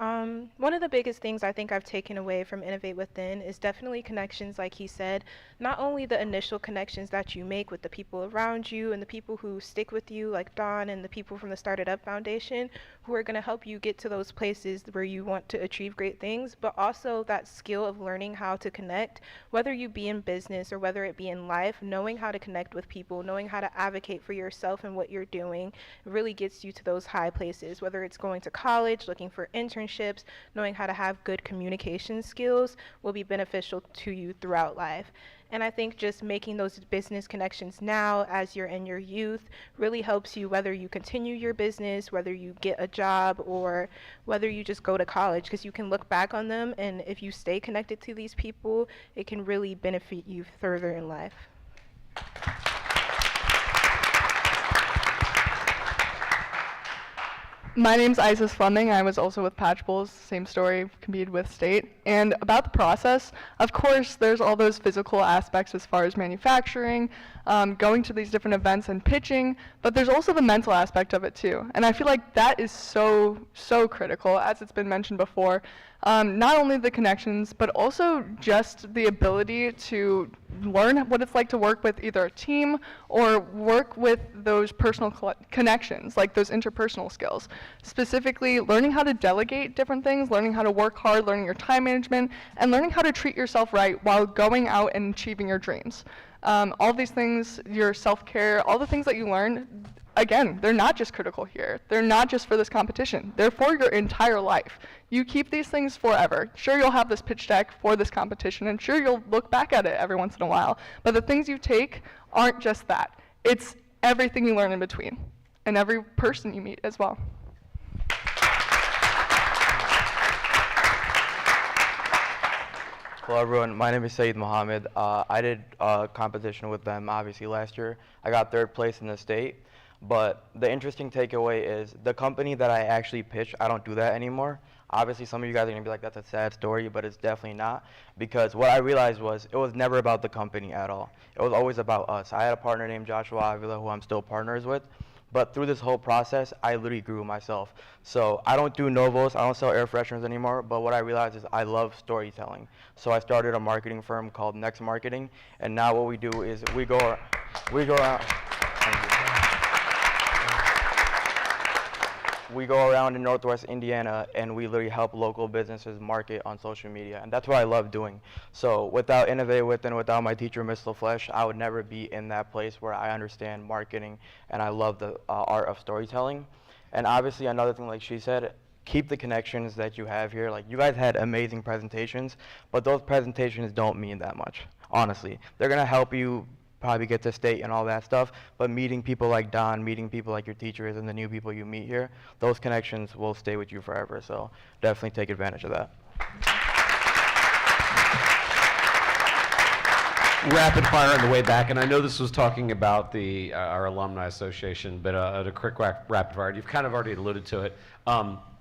one of the biggest things I think I've taken away from Innovate WithIN is definitely connections, like he said. Not only the initial connections that you make with the people around you and the people who stick with you, like Don and the people from the STARTedUP Foundation, who are going to help you get to those places where you want to achieve great things, but also that skill of learning how to connect, whether you be in business or whether it be in life, knowing how to connect with people, knowing how to advocate for yourself and what you're doing really gets you to those high places, whether it's going to college, looking for internships, knowing how to have good communication skills will be beneficial to you throughout life. And I think just making those business connections now as you're in your youth really helps you, whether you continue your business, whether you get a job, or whether you just go to college, because you can look back on them, and if you stay connected to these people, it can really benefit you further in life. My name's Isis Fleming. I was also with Patchables, same story, competed with state. And about the process, of course, there's all those physical aspects as far as manufacturing, going to these different events and pitching, but there's also the mental aspect of it too. And I feel like that is so critical, as it's been mentioned before. Not only the connections, but also just the ability to learn what it's like to work with either a team or work with those personal connections, like those interpersonal skills. Specifically, learning how to delegate different things, learning how to work hard, learning your time management, and learning how to treat yourself right while going out and achieving your dreams. All these things, your self-care, all the things that you learn, again, they're not just critical here. They're not just for this competition. They're for your entire life. You keep these things forever. Sure, you'll have this pitch deck for this competition, and sure, you'll look back at it every once in a while. But the things you take aren't just that. It's everything you learn in between, and every person you meet as well. Hello everyone, my name is Saeed Mohammed. I did a competition with them obviously last year. I got 3rd place in the state, but the interesting takeaway is the company that I actually pitched, I don't do that anymore. Obviously some of you guys are gonna be like, that's a sad story, but it's definitely not, because what I realized was it was never about the company at all. It was always about us. I had a partner named Joshua Avila who I'm still partners with. But through this whole process, I literally grew myself. So I don't do Novos, I don't sell air fresheners anymore, but what I realized is I love storytelling. So I started a marketing firm called Next Marketing, and now what we do is we go around in Northwest Indiana, and we literally help local businesses market on social media, and that's what I love doing. So without Innovate WithIN, without my teacher, Miss LaFlesh, I would never be in that place where I understand marketing, and I love the art of storytelling. And obviously another thing, like she said, keep the connections that you have here. Like, you guys had amazing presentations, but those presentations don't mean that much, honestly. They're gonna help you probably get to state and all that stuff, but meeting people like Don, meeting people like your teachers and the new people you meet here, those connections will stay with you forever, so definitely take advantage of that. Rapid fire on the way back, and I know this was talking about the our alumni association, but a quick rapid fire. You've kind of already alluded to it.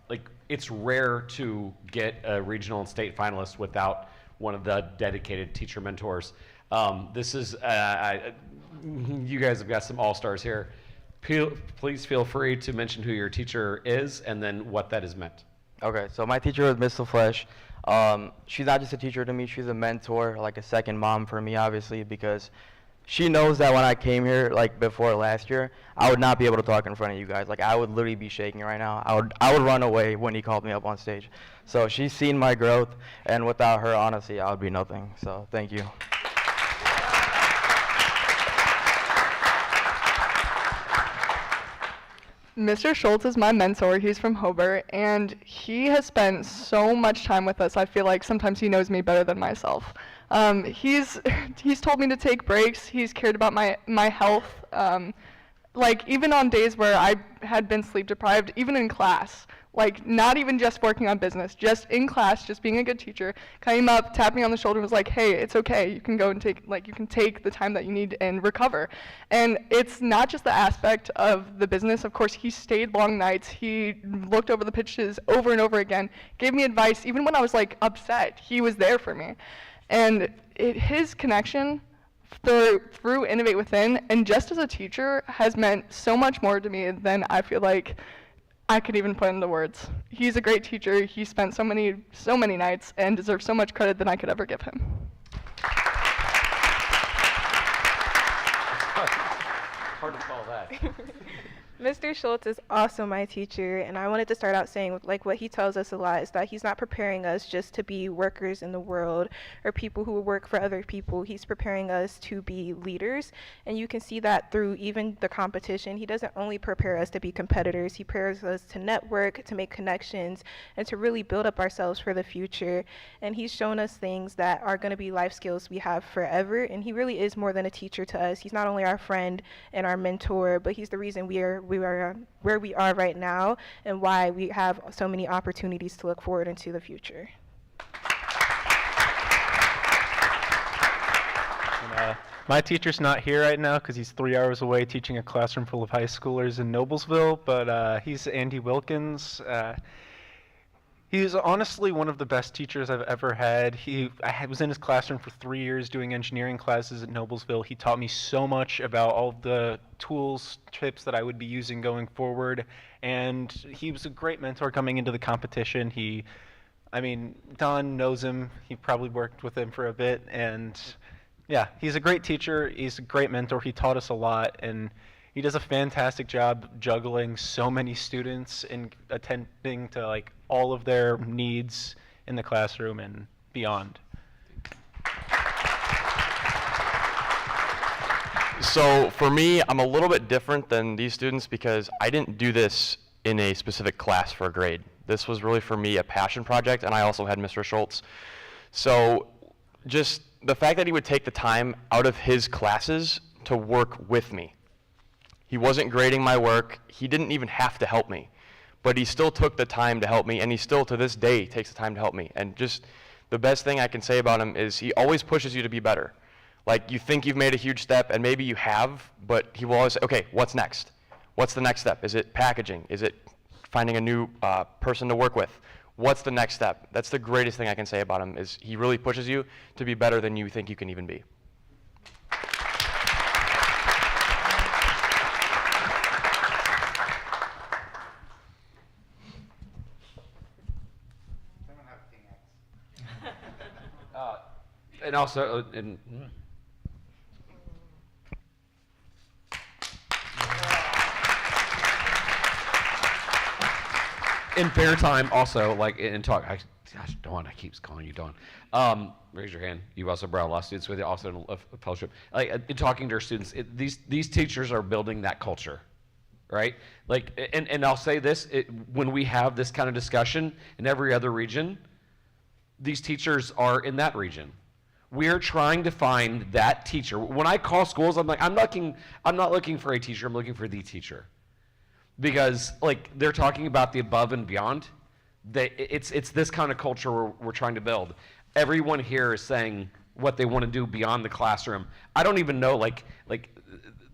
Like, it's rare to get a regional and state finalist without one of the dedicated teacher mentors. This is, you guys have got some all-stars here. Please feel free to mention who your teacher is and then what that has meant. Okay, so my teacher was Miss LaFlesh. She's not just a teacher to me, she's a mentor, like a second mom for me, obviously, because she knows that when I came here, like before last year, I would not be able to talk in front of you guys. Like I would literally be shaking right now. I would run away when he called me up on stage. So she's seen my growth, and without her, honestly, I would be nothing. So thank you. Mr. Schultz is my mentor. He's from Hobart, and he has spent so much time with us. I feel like sometimes he knows me better than myself. He's told me to take breaks. He's cared about my health. Like even on days where I had been sleep deprived, even in class, like not even just working on business, just in class, just being a good teacher, came up, tapped me on the shoulder, and was like, hey, it's okay, you can go and you can take the time that you need and recover. And it's not just the aspect of the business. Of course, he stayed long nights, he looked over the pitches over and over again, gave me advice, even when I was like upset, he was there for me. And his connection through Innovate WithIN and just as a teacher has meant so much more to me than I feel like I could even put into words. He's a great teacher. He spent so many nights and deserves so much credit than I could ever give him. Hard to follow that. Mr. Schultz is also my teacher, and I wanted to start out saying, like, what he tells us a lot is that he's not preparing us just to be workers in the world or people who will work for other people. He's preparing us to be leaders, and you can see that through even the competition. He doesn't only prepare us to be competitors, he prepares us to network, to make connections, and to really build up ourselves for the future. And he's shown us things that are going to be life skills we have forever, and he really is more than a teacher to us. He's not only our friend and our mentor, but he's the reason we are where we are right now and why we have so many opportunities to look forward into the future. My teacher's not here right now because he's 3 hours away teaching a classroom full of high schoolers in Noblesville, but he's Andy Wilkins. He's honestly one of the best teachers I've ever had. I was in his classroom for 3 years doing engineering classes at Noblesville. He taught me so much about all the tools, tips that I would be using going forward. And he was a great mentor coming into the competition. Don knows him. He probably worked with him for a bit. And yeah, he's a great teacher. He's a great mentor. He taught us a lot. And he does a fantastic job juggling so many students and attending to like all of their needs in the classroom and beyond. So for me, I'm a little bit different than these students because I didn't do this in a specific class for a grade. This was really for me a passion project, and I also had Mr. Schultz. So just the fact that he would take the time out of his classes to work with me. He wasn't grading my work. He didn't even have to help me, but he still took the time to help me, and he still to this day takes the time to help me. And just the best thing I can say about him is he always pushes you to be better. Like you think you've made a huge step, and maybe you have, but he will always say, okay, what's next? What's the next step? Is it packaging? Is it finding a new person to work with? What's the next step? That's the greatest thing I can say about him is he really pushes you to be better than you think you can even be. And also, in fair time, also, like in talk, gosh, Dawn, I keep calling you Dawn. Raise your hand. You also brought a lot of students with you, also in a fellowship. Like in talking to our students, these teachers are building that culture, right? Like, and I'll say this: when we have this kind of discussion in every other region, these teachers are in that region. We're trying to find that teacher. When I call schools, I'm like, I'm not looking for a teacher. I'm looking for the teacher, because like they're talking about the above and beyond. It's this kind of culture we're trying to build. Everyone here is saying what they want to do beyond the classroom. I don't even know like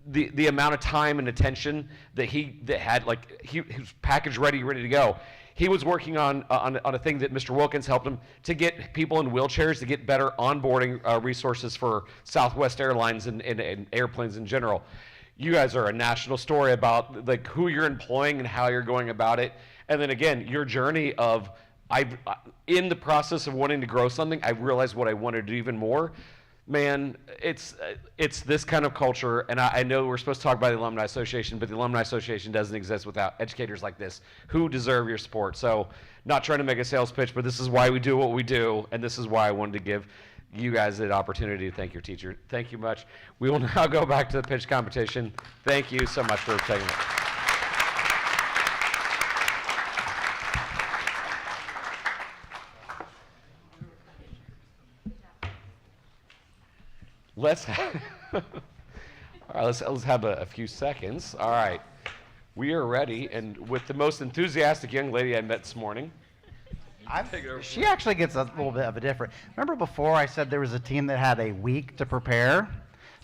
the amount of time and attention that he was packaged ready to go. He was working on a thing that Mr. Wilkins helped him to get people in wheelchairs to get better onboarding resources for Southwest Airlines and airplanes in general. You guys are a national story about like who you're employing and how you're going about it. And then again, your journey of in the process of wanting to grow something, I realized what I wanted to do even more. man, it's this kind of culture, and I know we're supposed to talk about the Alumni Association, but the Alumni Association doesn't exist without educators like this who deserve your support. So, not trying to make a sales pitch, but this is why we do what we do, and this is why I wanted to give you guys the opportunity to thank your teacher. Thank you much. We will now go back to the pitch competition. Thank you so much for taking it. Let's all right, let's have a few seconds. All right, we are ready, and with the most enthusiastic young lady I met this morning. She actually gets a little bit of a different. Remember before I said there was a team that had a week to prepare?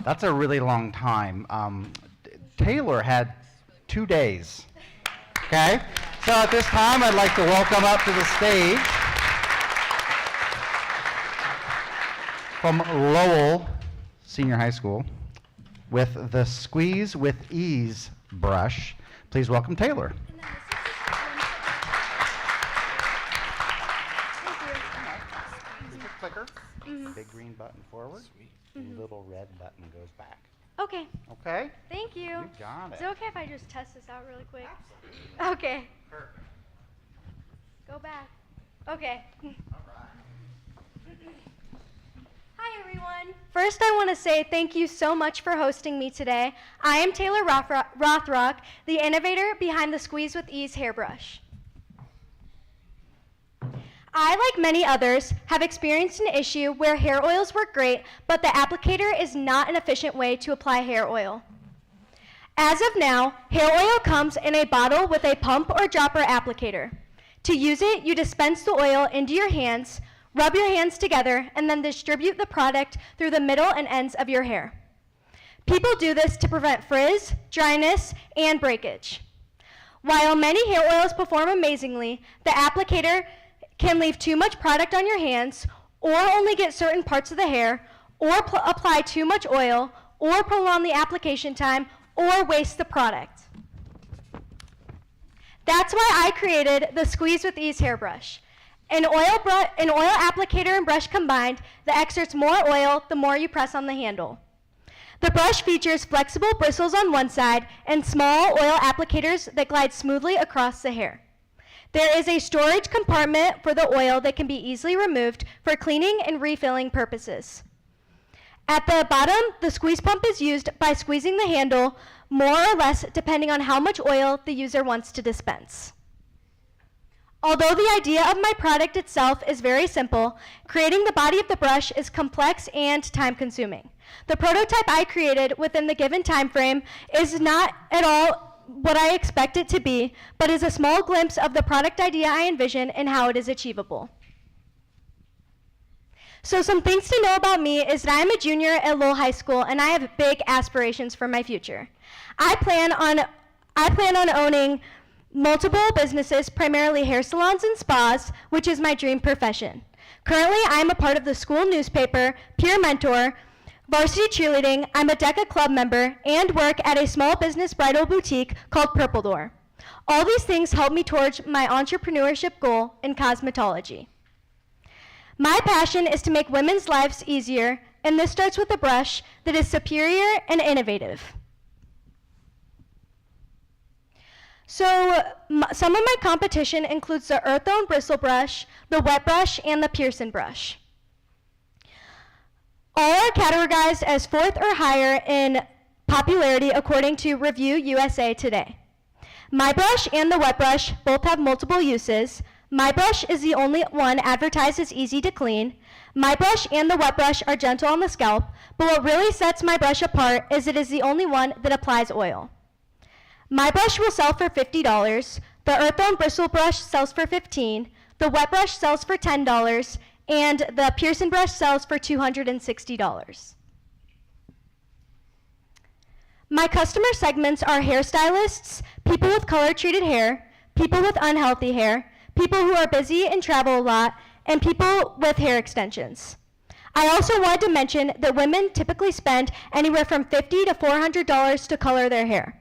That's a really long time. Taylor had 2 days. Okay? So at this time, I'd like to welcome up to the stage from Lowell Senior High School with the Squeeze with Ease brush. Please welcome Taylor. Clicker. Big green button forward. Little red button goes back. Okay. Okay? Thank you. You got it. Is it okay if I just test this out really quick? Absolutely. Okay. Perfect. Go back. Okay. Hi, everyone. First, I want to say thank you so much for hosting me today. I am Taylor Rothrock, the innovator behind the Squeeze with Ease hairbrush. I, like many others, have experienced an issue where hair oils work great, but the applicator is not an efficient way to apply hair oil. As of now, hair oil comes in a bottle with a pump or dropper applicator. To use it, you dispense the oil into your hands, rub your hands together, and then distribute the product through the middle and ends of your hair. People do this to prevent frizz, dryness, and breakage. While many hair oils perform amazingly, the applicator can leave too much product on your hands, or only get certain parts of the hair, or apply too much oil, or prolong the application time, or waste the product. That's why I created the Squeeze with Ease hairbrush. An oil applicator and brush combined that exerts more oil the more you press on the handle. The brush features flexible bristles on one side and small oil applicators that glide smoothly across the hair. There is a storage compartment for the oil that can be easily removed for cleaning and refilling purposes. At the bottom, the squeeze pump is used by squeezing the handle more or less depending on how much oil the user wants to dispense. Although the idea of my product itself is very simple, creating the body of the brush is complex and time-consuming. The prototype I created within the given time frame is not at all what I expect it to be, but is a small glimpse of the product idea I envision and how it is achievable. So some things to know about me is that I'm a junior at Lowell High School and I have big aspirations for my future. I plan on owning multiple businesses, primarily hair salons and spas, which is my dream profession. Currently, I'm a part of the school newspaper, peer mentor, varsity cheerleading, I'm a DECA club member, and work at a small business bridal boutique called Purple Door. All these things help me towards my entrepreneurship goal in cosmetology. My passion is to make women's lives easier, and this starts with a brush that is superior and innovative. So some of my competition includes the Earthone bristle brush, the wet brush, and the Pearson brush. All are categorized as 4th or higher in popularity according to Review USA Today. My brush and the wet brush both have multiple uses. My brush is the only one advertised as easy to clean. My brush and the wet brush are gentle on the scalp, but what really sets my brush apart is it is the only one that applies oil. My brush will sell for $50, the Earthone bristle brush sells for $15, the wet brush sells for $10, and the Pearson brush sells for $260. My customer segments are hairstylists, people with color-treated hair, people with unhealthy hair, people who are busy and travel a lot, and people with hair extensions. I also wanted to mention that women typically spend anywhere from $50 to $400 to color their hair.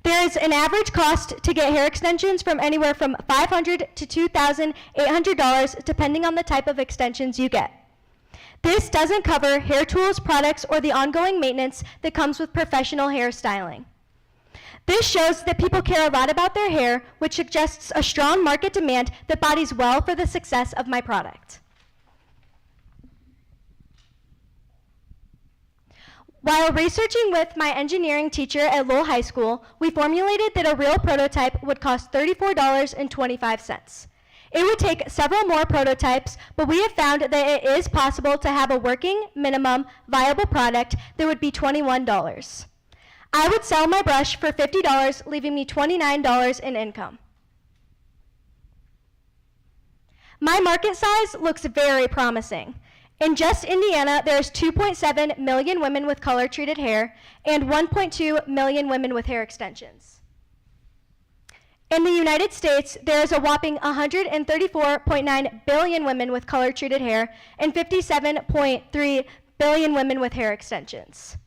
There is an average cost to get hair extensions from anywhere from $500 to $2,800 depending on the type of extensions you get. This doesn't cover hair tools, products, or the ongoing maintenance that comes with professional hairstyling. This shows that people care a lot about their hair, which suggests a strong market demand that bodies well for the success of my product. While researching with my engineering teacher at Lowell High School, we formulated that a real prototype would cost $34.25. It would take several more prototypes, but we have found that it is possible to have a working, minimum, viable product that would be $21. I would sell my brush for $50, leaving me $29 in income. My market size looks very promising. In just Indiana, there's 2.7 million women with color-treated hair and 1.2 million women with hair extensions. In the United States, there is a whopping 134.9 billion women with color-treated hair and 57.3 billion women with hair extensions.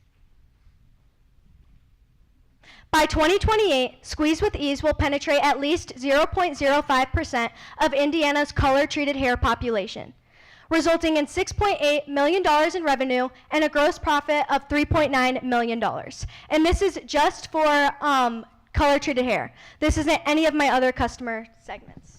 By 2028, Squeeze with Ease will penetrate at least 0.05% of Indiana's color-treated hair population, resulting in $6.8 million in revenue and a gross profit of $3.9 million. And this is just for color-treated hair. This isn't any of my other customer segments.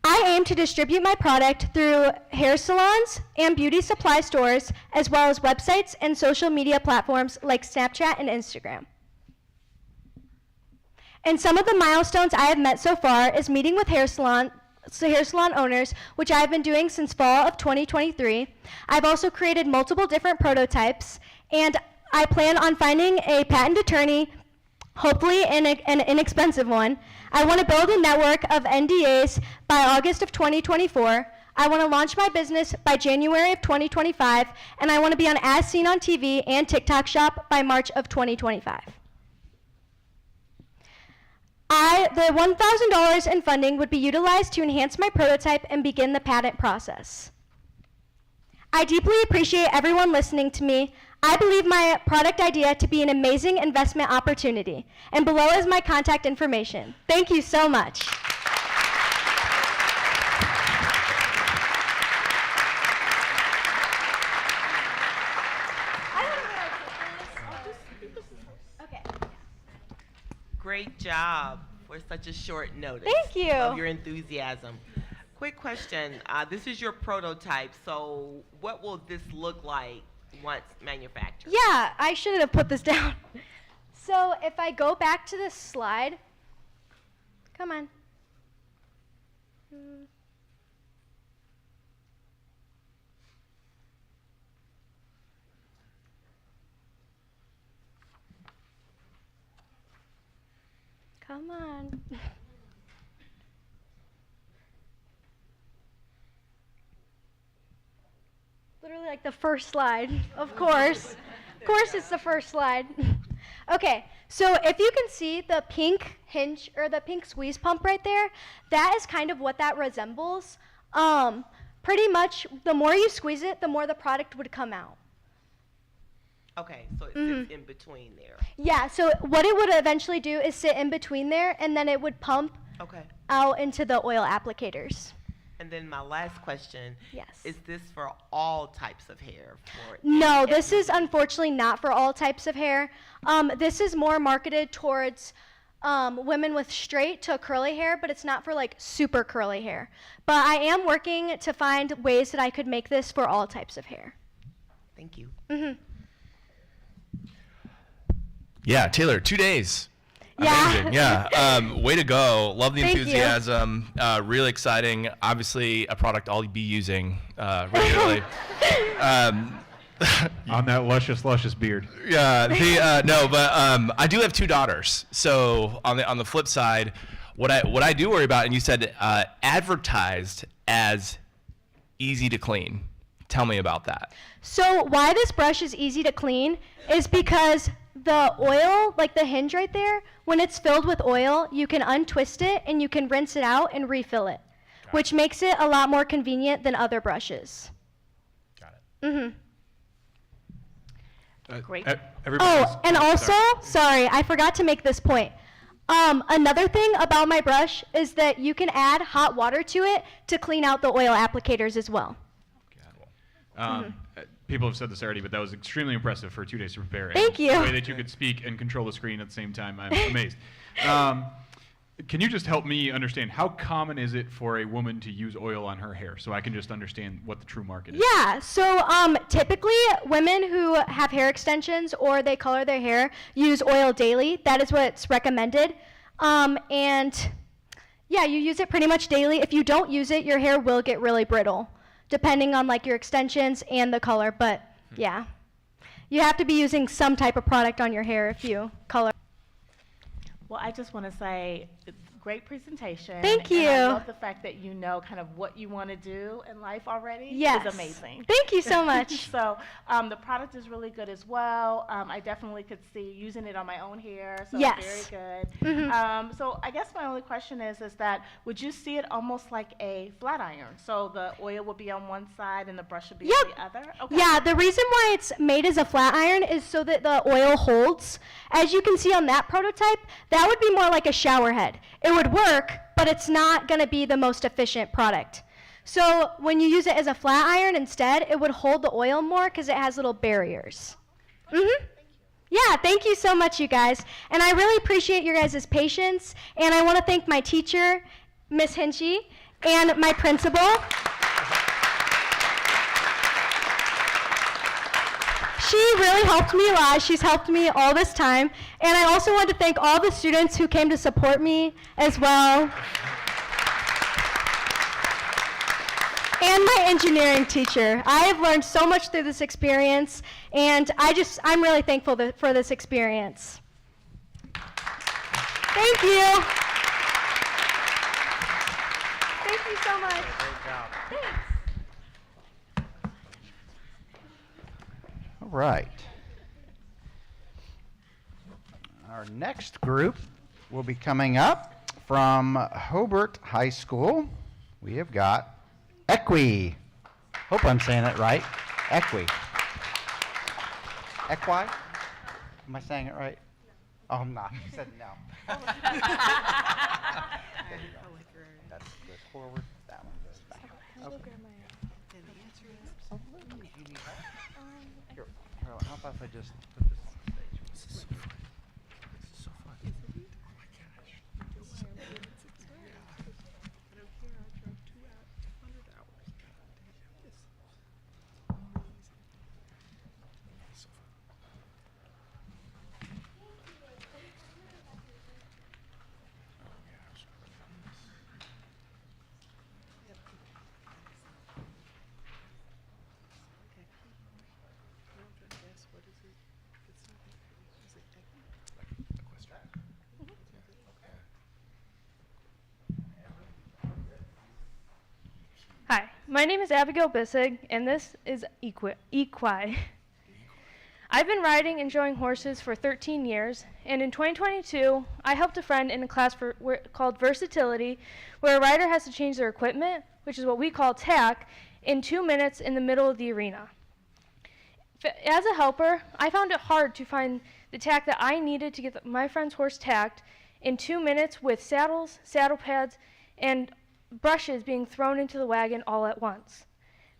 I aim to distribute my product through hair salons and beauty supply stores, as well as websites and social media platforms like Snapchat and Instagram. And some of the milestones I have met so far is meeting with hair salon owners, which I've been doing since fall of 2023. I've also created multiple different prototypes, and I plan on finding a patent attorney, hopefully an inexpensive one. I want to build a network of NDAs by August of 2024. I want to launch my business by January of 2025, and I want to be on As Seen on TV and TikTok Shop by March of 2025. The $1,000 in funding would be utilized to enhance my prototype and begin the patent process. I deeply appreciate everyone listening to me. I believe my product idea to be an amazing investment opportunity. And below is my contact information. Thank you so much. Great job for such a short notice. Thank you. Love your enthusiasm. Quick question. This is your prototype, so what will this look like once manufactured? Yeah, I shouldn't have put this down. So if I go back to this slide, come on. Come on. Literally like the first slide, of course. Of course it's the first slide. Okay, so if you can see the pink hinge or the pink squeeze pump right there, that is kind of what that resembles. Pretty much the more you squeeze it, the more the product would come out. Okay, so it sits in between there. Yeah, so what it would eventually do is sit in between there, and then it would pump out into the oil applicators. And then my last question, yes, is this for all types of hair? No, this is unfortunately not for all types of hair. This is more marketed towards women with straight to curly hair, but it's not for like super curly hair. But I am working to find ways that I could make this for all types of hair. Thank you. Yeah, Taylor, 2 days. Yeah. Amazing. Yeah. Way to go. Love the Thank you. enthusiasm. Really exciting. Obviously, a product I'll be using regularly. On that luscious beard. Yeah. No, but I do have 2 daughters. So on the flip side, what I do worry about, and you said advertised as easy to clean. Tell me about that. So why this brush is easy to clean is because the oil, like the hinge right there, when it's filled with oil, you can untwist it and you can rinse it out and refill it, which makes it a lot more convenient than other brushes. Got it. Great. Oh, and also, sorry, I forgot to make this point. Another thing about my brush is that you can add hot water to it to clean out the oil applicators as well. People have said this already, but that was extremely impressive for 2 days to prepare. Thank you. The way that you could speak and control the screen at the same time, I'm amazed. Can you just help me understand, how common is it for a woman to use oil on her hair, so I can just understand what the true market is? Yeah, so typically women who have hair extensions or they color their hair use oil daily. That is what's recommended. And yeah, you use it pretty much daily. If you don't use it, your hair will get really brittle, depending on like your extensions and the color. But yeah, you have to be using some type of product on your hair if you color. Well, I just want to say, great presentation. Thank you. And I love the fact that you know kind of what you want to do in life already. Yes. It's amazing. Thank you so much. So the product is really good as well. I definitely could see using it on my own hair. So Yes. very good. Mhm. So I guess my only question is that would you see it almost like a flat iron? So the oil would be on one side and the brush would be on the other? Okay. Yeah, the reason why it's made as a flat iron is so that the oil holds. As you can see on that prototype, that would be more like a shower head. It would work, but it's not going to be the most efficient product. So when you use it as a flat iron instead, it would hold the oil more because it has little barriers. Yeah, thank you so much, you guys. And I really appreciate your guys' patience. And I want to thank my teacher, Miss Hinchy, and my principal. She really helped me a lot. She's helped me all this time. And I also want to thank all the students who came to support me as well. And my engineering teacher. I have learned so much through this experience, and I'm really thankful for this experience. Thank you. Thank you so much. Great job. Thanks. All right. Our next group will be coming up from Hobart High School. We have got Equai. Hope I'm saying it right. Equai. Equai? Am I saying it right? Oh, I'm not. You said no. That's good forward. That one goes back. Okay. Here, how about if I just put this on stage? This is so fun. This is so fun. Oh my gosh. I don't care. I drove 200 hours. This is amazing. So fun. Hi, my name is Abigail Bissig, and this is Equai. I've been riding and showing horses for 13 years, and in 2022, I helped a friend in a class called Versatility, where a rider has to change their equipment, which is what we call tack, in 2 minutes in the middle of the arena. As a helper, I found it hard to find the tack that I needed to get my friend's horse tacked in 2 minutes with saddles, saddle pads, and brushes being thrown into the wagon all at once.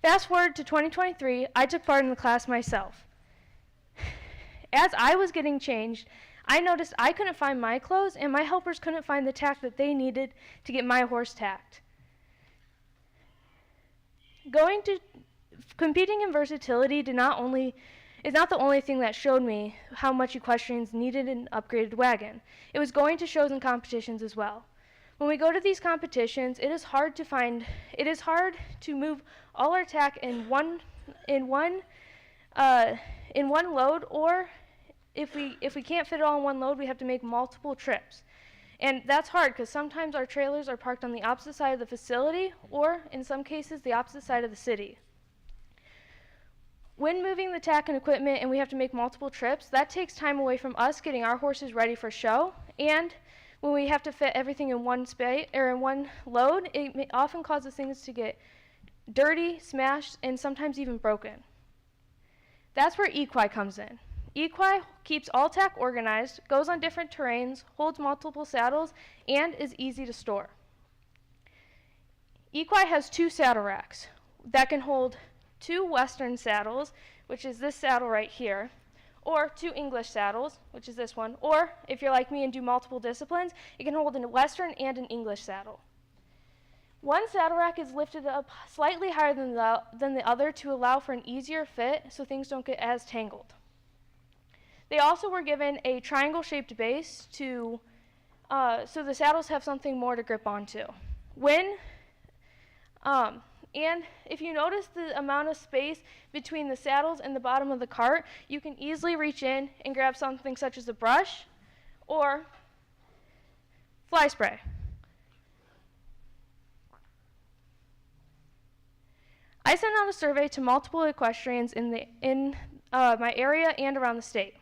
Fast forward to 2023, I took part in the class myself. As I was getting changed, I noticed I couldn't find my clothes and my helpers couldn't find the tack that they needed to get my horse tacked. Competing in versatility is not the only thing that showed me how much equestrians needed an upgraded wagon. It was going to shows and competitions as well. When we go to these competitions, it is hard to move all our tack in one load, or if we can't fit it all in one load, we have to make multiple trips. And that's hard because sometimes our trailers are parked on the opposite side of the facility, or in some cases, the opposite side of the city. When moving the tack and equipment and we have to make multiple trips, that takes time away from us getting our horses ready for show, and when we have to fit everything in one space or in one load, it often causes things to get dirty, smashed, and sometimes even broken. That's where Equai comes in. Equai keeps all tack organized, goes on different terrains, holds multiple saddles, and is easy to store. Equai has 2 saddle racks that can hold 2 Western saddles, which is this saddle right here, or 2 English saddles, which is this one, or if you're like me and do multiple disciplines, it can hold a Western and an English saddle. One saddle rack is lifted up slightly higher than the other to allow for an easier fit so things don't get as tangled. They also were given a triangle-shaped base so the saddles have something more to grip onto. And if you notice the amount of space between the saddles and the bottom of the cart, you can easily reach in and grab something such as a brush or fly spray. I sent out a survey to multiple equestrians in my area and around the state.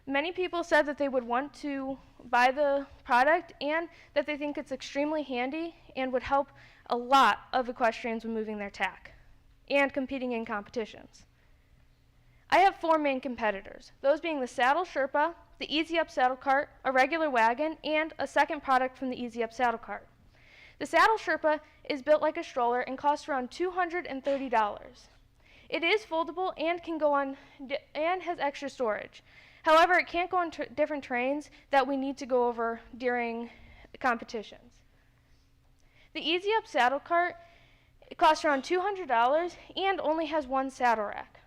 Many people said that they would want to buy the product and that they think it's extremely handy and would help a lot of equestrians when moving their tack and competing in competitions. I have 4 main competitors, those being the Saddle Sherpa, the Easy Up Saddle Cart, a regular wagon, and a second product from the Easy Up Saddle Cart. The Saddle Sherpa is built like a stroller and costs around $230. It is foldable and can go on and has extra storage. However, it can't go on different terrains that we need to go over during competitions. The Easy Up Saddle Cart costs around $200 and only has 1 saddle rack.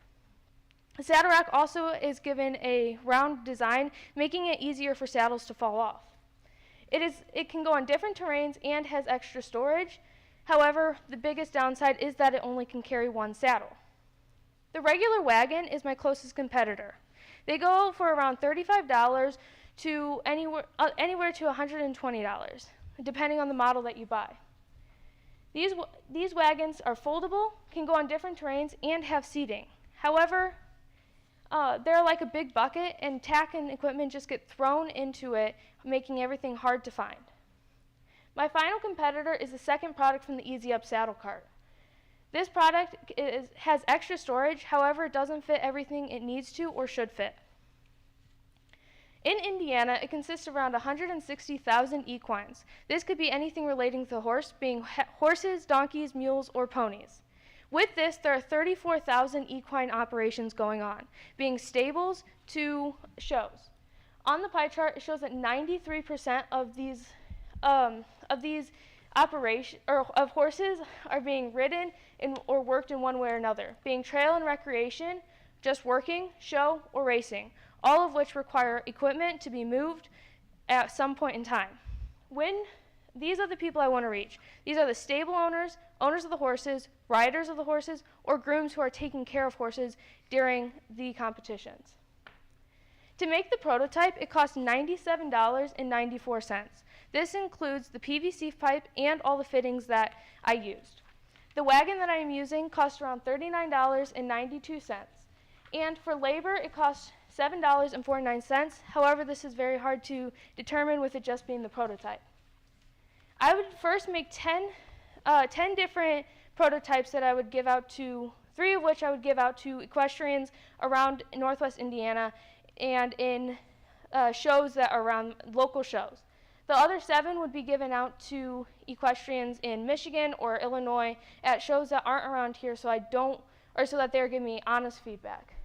The saddle rack also is given a round design, making it easier for saddles to fall off. It can go on different terrains and has extra storage. However, the biggest downside is that it only can carry 1 saddle. The regular wagon is my closest competitor. They go for around $35 to anywhere to $120, depending on the model that you buy. These wagons are foldable, can go on different terrains, and have seating. However, they're like a big bucket, and tack and equipment just get thrown into it, making everything hard to find. My final competitor is the second product from the Easy Up Saddle Cart. This product has extra storage, however, it doesn't fit everything it needs to or should fit. In Indiana, it consists of around 160,000 equines. This could be anything relating to the horse, being horses, donkeys, mules, or ponies. With this, there are 34,000 equine operations going on, being stables to shows. On the pie chart, it shows that 93% of these horses are being ridden or worked in one way or another, being trail and recreation, just working, show, or racing, all of which require equipment to be moved at some point in time. These are the people I want to reach. These are the stable owners, owners of the horses, riders of the horses, or grooms who are taking care of horses during the competitions. To make the prototype, it costs $97.94. This includes the PVC pipe and all the fittings that I used. The wagon that I am using costs around $39.92. And for labor, it costs $7.49. However, this is very hard to determine with it just being the prototype. I would first make 10 different prototypes that I would give out to, 3 of which I would give out to equestrians around Northwest Indiana and in shows that are around local shows. The other 7 would be given out to equestrians in Michigan or Illinois at shows that aren't around here so that they're giving me honest feedback.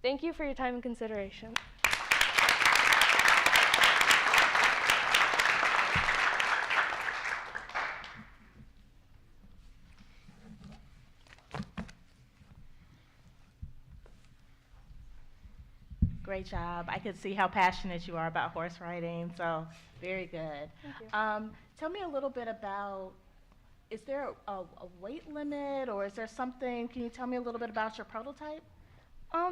Thank you for your time and consideration. Great job. I could see how passionate you are about horse riding, so very good. Thank you. Tell me a little bit about, is there a weight limit or is there something, can you tell me a little bit about your prototype?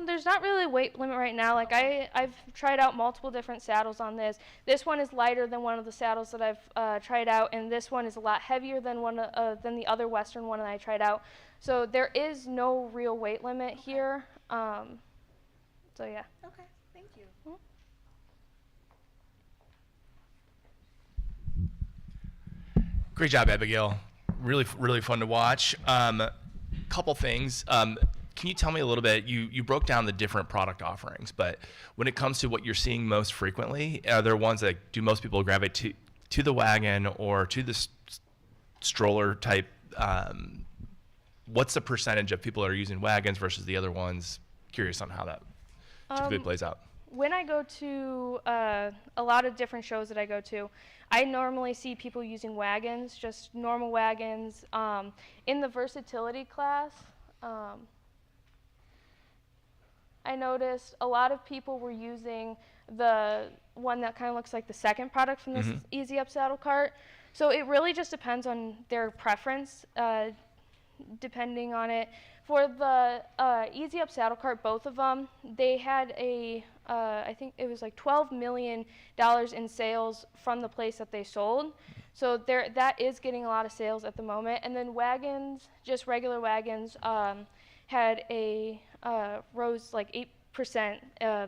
There's not really a weight limit right now. Like I've tried out multiple different saddles on this. This one is lighter than one of the saddles that I've tried out, and this one is a lot heavier than than the other Western one that I tried out. So there is no real weight limit here. So yeah. Okay, thank you. Great job, Abigail. Really fun to watch. Couple things. can you tell me a little bit, you broke down the different product offerings, but when it comes to what you're seeing most frequently, are there ones that do most people gravitate to the wagon or to the stroller type? What's the percentage of people that are using wagons versus the other ones? Curious on how that typically plays out. When I go to a lot of different shows that I go to, I normally see people using wagons, just normal wagons. In the versatility class, I noticed a lot of people were using the one that kind of looks like the second product from this Easy Up saddle cart. So it really just depends on their preference, depending on it. For the Easy Up saddle cart, both of them, they had I think it was like $12 million in sales from the place that they sold. So that is getting a lot of sales at the moment. And then wagons, just regular wagons, had a rose like 8%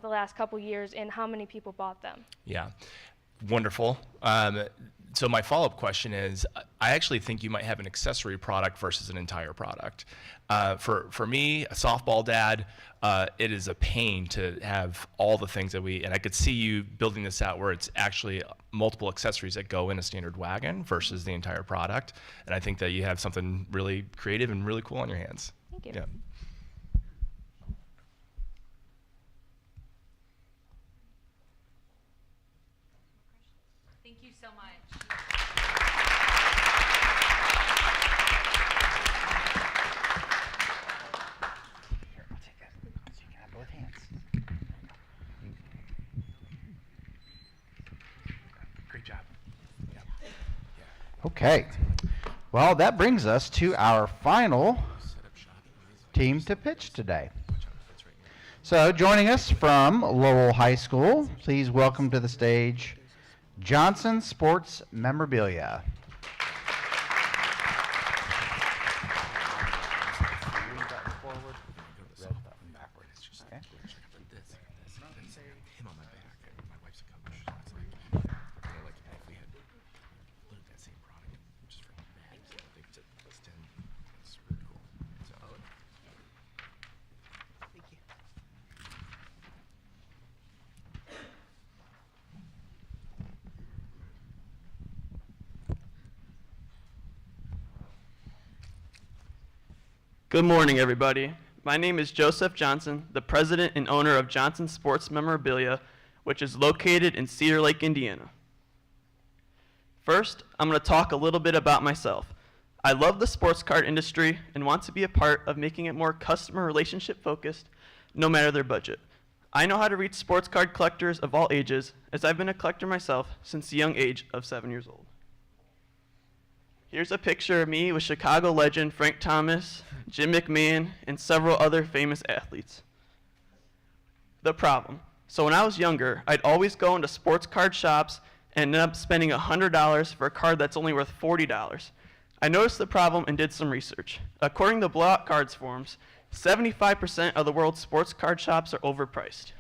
the last couple years in how many people bought them. Yeah, wonderful. So my follow-up question is, I actually think you might have an accessory product versus an entire product. For me, a softball dad, it is a pain to have all the things that and I could see you building this out where it's actually multiple accessories that go in a standard wagon versus the entire product. And I think that you have something really creative and really cool on your hands. Thank you. Yeah. Thank you so much. Here, I'll take that so you can have both hands. Great job. Yeah. Okay. Well, that brings us to our final team to pitch today. So, joining us from Lowell High School, please welcome to the stage Johnson Sports Memorabilia. Good morning, everybody. My name is Joseph Johnson, the president and owner of Johnson Sports Memorabilia, which is located in Cedar Lake, Indiana. First, I'm going to talk a little bit about myself. I love the sports card industry and want to be a part of making it more customer relationship focused, no matter their budget. I know how to reach sports card collectors of all ages, as I've been a collector myself since the young age of 7 years old. Here's a picture of me with Chicago legend Frank Thomas, Jim McMahon, and several other famous athletes. The problem. So when I was younger, I'd always go into sports card shops and end up spending $100 for a card that's only worth $40. I noticed the problem and did some research. According to Blowout Cards forums, 75% of the world's sports card shops are overpriced.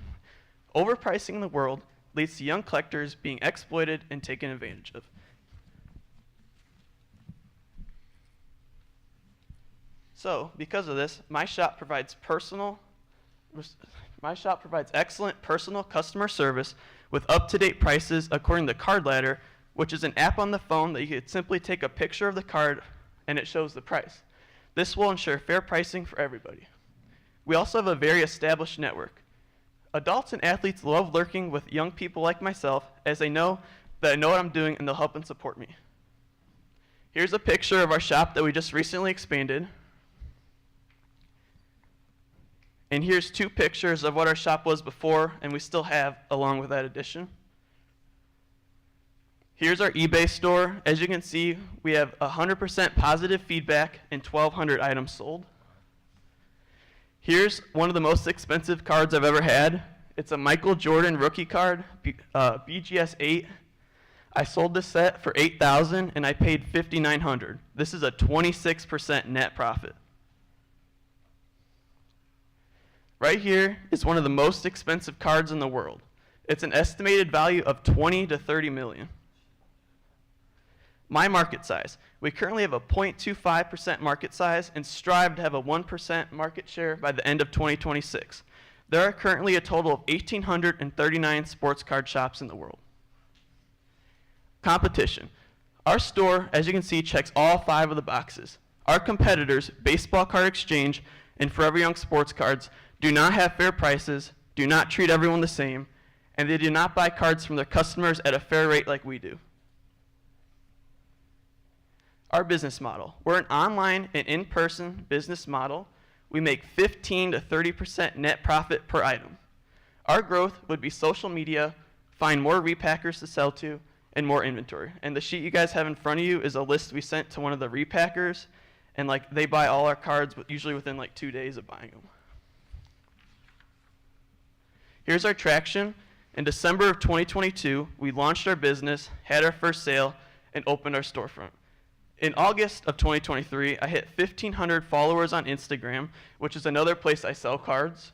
Overpricing in the world leads to young collectors being exploited and taken advantage of. So, because of this, my shop provides excellent personal customer service with up-to-date prices according to Card Ladder, which is an app on the phone that you can simply take a picture of the card and it shows the price. This will ensure fair pricing for everybody. We also have a very established network. Adults and athletes love working with young people like myself, as they know that I know what I'm doing and they'll help and support me. Here's a picture of our shop that we just recently expanded. And here's two pictures of what our shop was before, and we still have along with that addition. Here's our eBay store. As you can see, we have 100% positive feedback and 1,200 items sold. Here's one of the most expensive cards I've ever had. It's a Michael Jordan rookie card, BGS 8. I sold this set for $8,000 and I paid $5,900. This is a 26% net profit. Right here is one of the most expensive cards in the world. It's an estimated value of 20 to 30 million. My market size. We currently have a 0.25% market size and strive to have a 1% market share by the end of 2026. There are currently a total of 1,839 sports card shops in the world. Competition. Our store, as you can see, checks all 5 of the boxes. Our competitors, Baseball Card Exchange and Forever Young Sports Cards, do not have fair prices, do not treat everyone the same, and they do not buy cards from their customers at a fair rate like we do. Our business model. We're an online and in-person business model. We make 15 to 30% net profit per item. Our growth would be social media, find more repackers to sell to, and more inventory. And the sheet you guys have in front of you is a list we sent to one of the repackers, and like they buy all our cards usually within like 2 days of buying them. Here's our traction. In December of 2022, we launched our business, had our first sale, and opened our storefront. In August of 2023, I hit 1,500 followers on Instagram, which is another place I sell cards.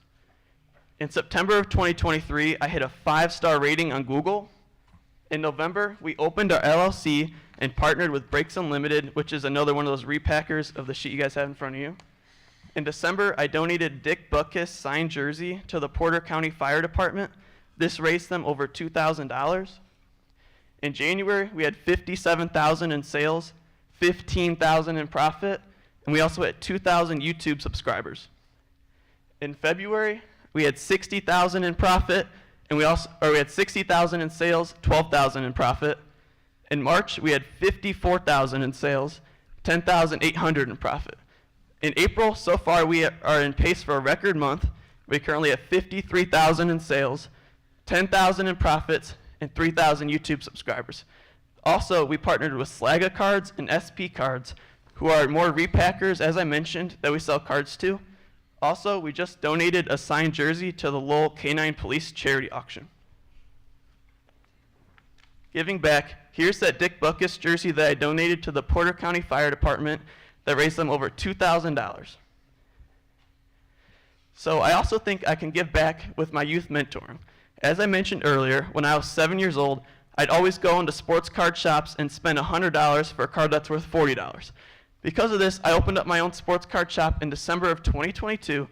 In September of 2023, I hit a 5-star rating on Google. In November, we opened our LLC and partnered with Breaks Unlimited, which is another one of those repackers of the sheet you guys have in front of you. In December, I donated Dick Butkus signed jersey to the Porter County Fire Department. This raised them over $2,000. In January, we had $57,000 in sales, $15,000 in profit, and we also had 2,000 YouTube subscribers. In February, we had $60,000 in profit, and we had $60,000 in sales, $12,000 in profit. In March, we had $54,000 in sales, $10,800 in profit. In April, so far, we are in pace for a record month. We currently have $53,000 in sales, $10,000 in profits, and 3,000 YouTube subscribers. Also, we partnered with Slaga Cards and SP Cards, who are more repackers, as I mentioned, that we sell cards to. Also, we just donated a signed jersey to the Lowell Canine Police charity auction. Giving back, here's that Dick Butkus jersey that I donated to the Porter County Fire Department that raised them over $2,000. So I also think I can give back with my youth mentoring. As I mentioned earlier, when I was 7 years old, I'd always go into sports card shops and spend $100 for a card that's worth $40. Because of this, I opened up my own sports card shop in December of 2022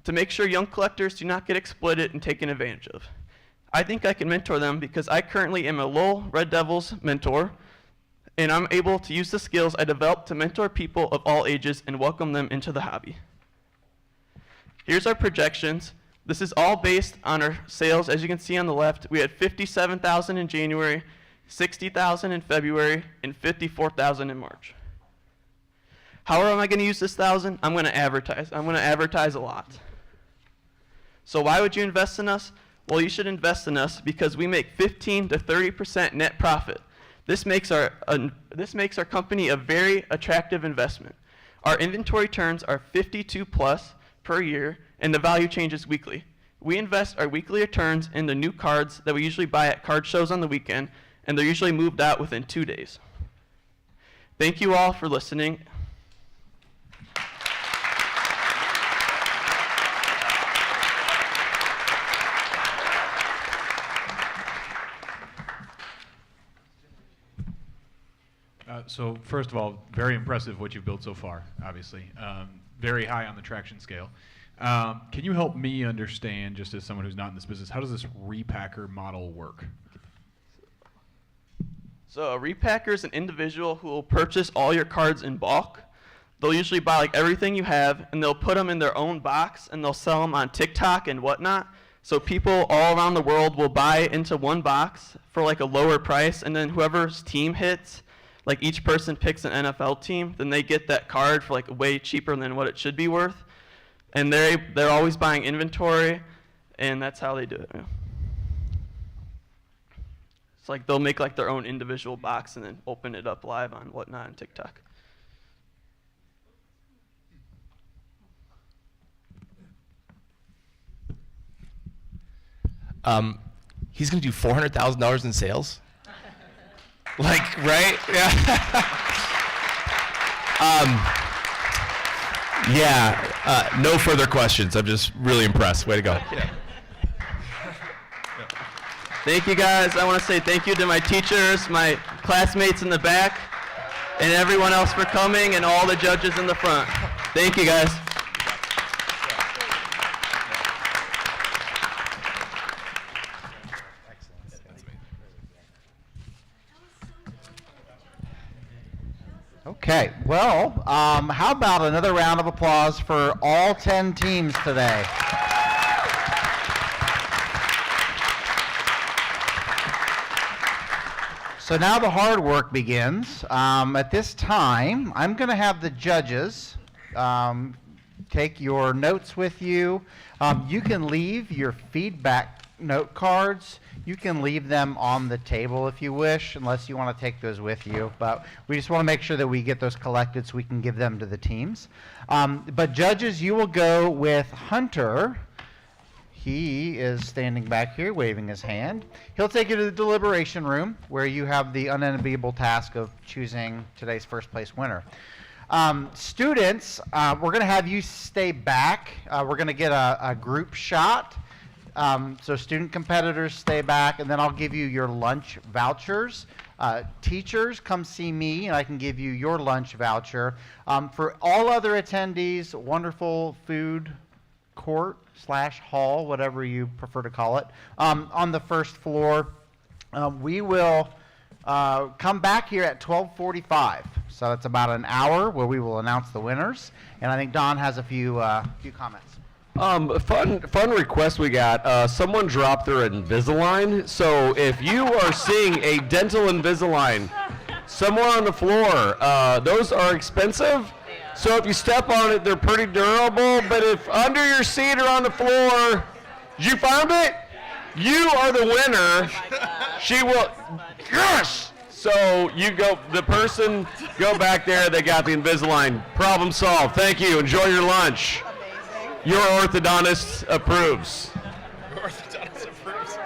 to make sure young collectors do not get exploited and taken advantage of. I think I can mentor them because I currently am a Lowell Red Devils mentor, and I'm able to use the skills I developed to mentor people of all ages and welcome them into the hobby. Here's our projections. This is all based on our sales. As you can see on the left, we had 57,000 in January, 60,000 in February, and 54,000 in March. How am I going to use this 1,000? I'm going to advertise. I'm going to advertise a lot. So why would you invest in us? Well, you should invest in us because we make 15 to 30% net profit. This makes our company a very attractive investment. Our inventory turns are 52 plus per year, and the value changes weekly. We invest our weekly returns in the new cards that we usually buy at card shows on the weekend, and they're usually moved out within 2 days. Thank you all for listening. So first of all, very impressive what you've built so far, obviously. Very high on the traction scale. Can you help me understand, just as someone who's not in this business, how does this repacker model work? So a repacker is an individual who will purchase all your cards in bulk. They'll usually buy like everything you have, and they'll put them in their own box, and they'll sell them on TikTok and whatnot. So people all around the world will buy into one box for like a lower price, and then whoever's team hits, like each person picks an NFL team, then they get that card for like way cheaper than what it should be worth. And they're always buying inventory, and that's how they do it. Yeah. It's like they'll make like their own individual box and then open it up live on whatnot on TikTok. He's going to do $400,000 in sales? Like, right? Yeah. No further questions. I'm just really impressed. Way to go. Yeah. Thank you, guys. I want to say thank you to my teachers, my classmates in the back. and everyone else for coming, and all the judges in the front. Thank you, guys. Okay, well, how about another round of applause for all 10 teams today? So now the hard work begins. At this time, I'm going to have the judges take your notes with you. You can leave your feedback note cards. You can leave them on the table if you wish, unless you want to take those with you. But we just want to make sure that we get those collected so we can give them to the teams. But judges, you will go with Hunter. He is standing back here waving his hand. He'll take you to the deliberation room where you have the unenviable task of choosing today's first place winner. Students, we're going to have you stay back. We're going to get a group shot. So student competitors stay back, and then I'll give you your lunch vouchers. Teachers, come see me, and I can give you your lunch voucher. For all other attendees, wonderful food court / hall, whatever you prefer to call it, on the first floor. We will come back here at 12:45. So it's about an hour where we will announce the winners. And I think Don has a few comments. Fun request we got. Someone dropped their Invisalign. So if you are seeing a dental Invisalign somewhere on the floor, those are expensive. So if you step on it, they're pretty durable. But if under your seat or on the floor, you found it, you are the winner. She will, gosh. So you go, the person, go back there, they got the Invisalign. Problem solved. Thank you. Enjoy your lunch. Your orthodontist approves. Orthodontist approves.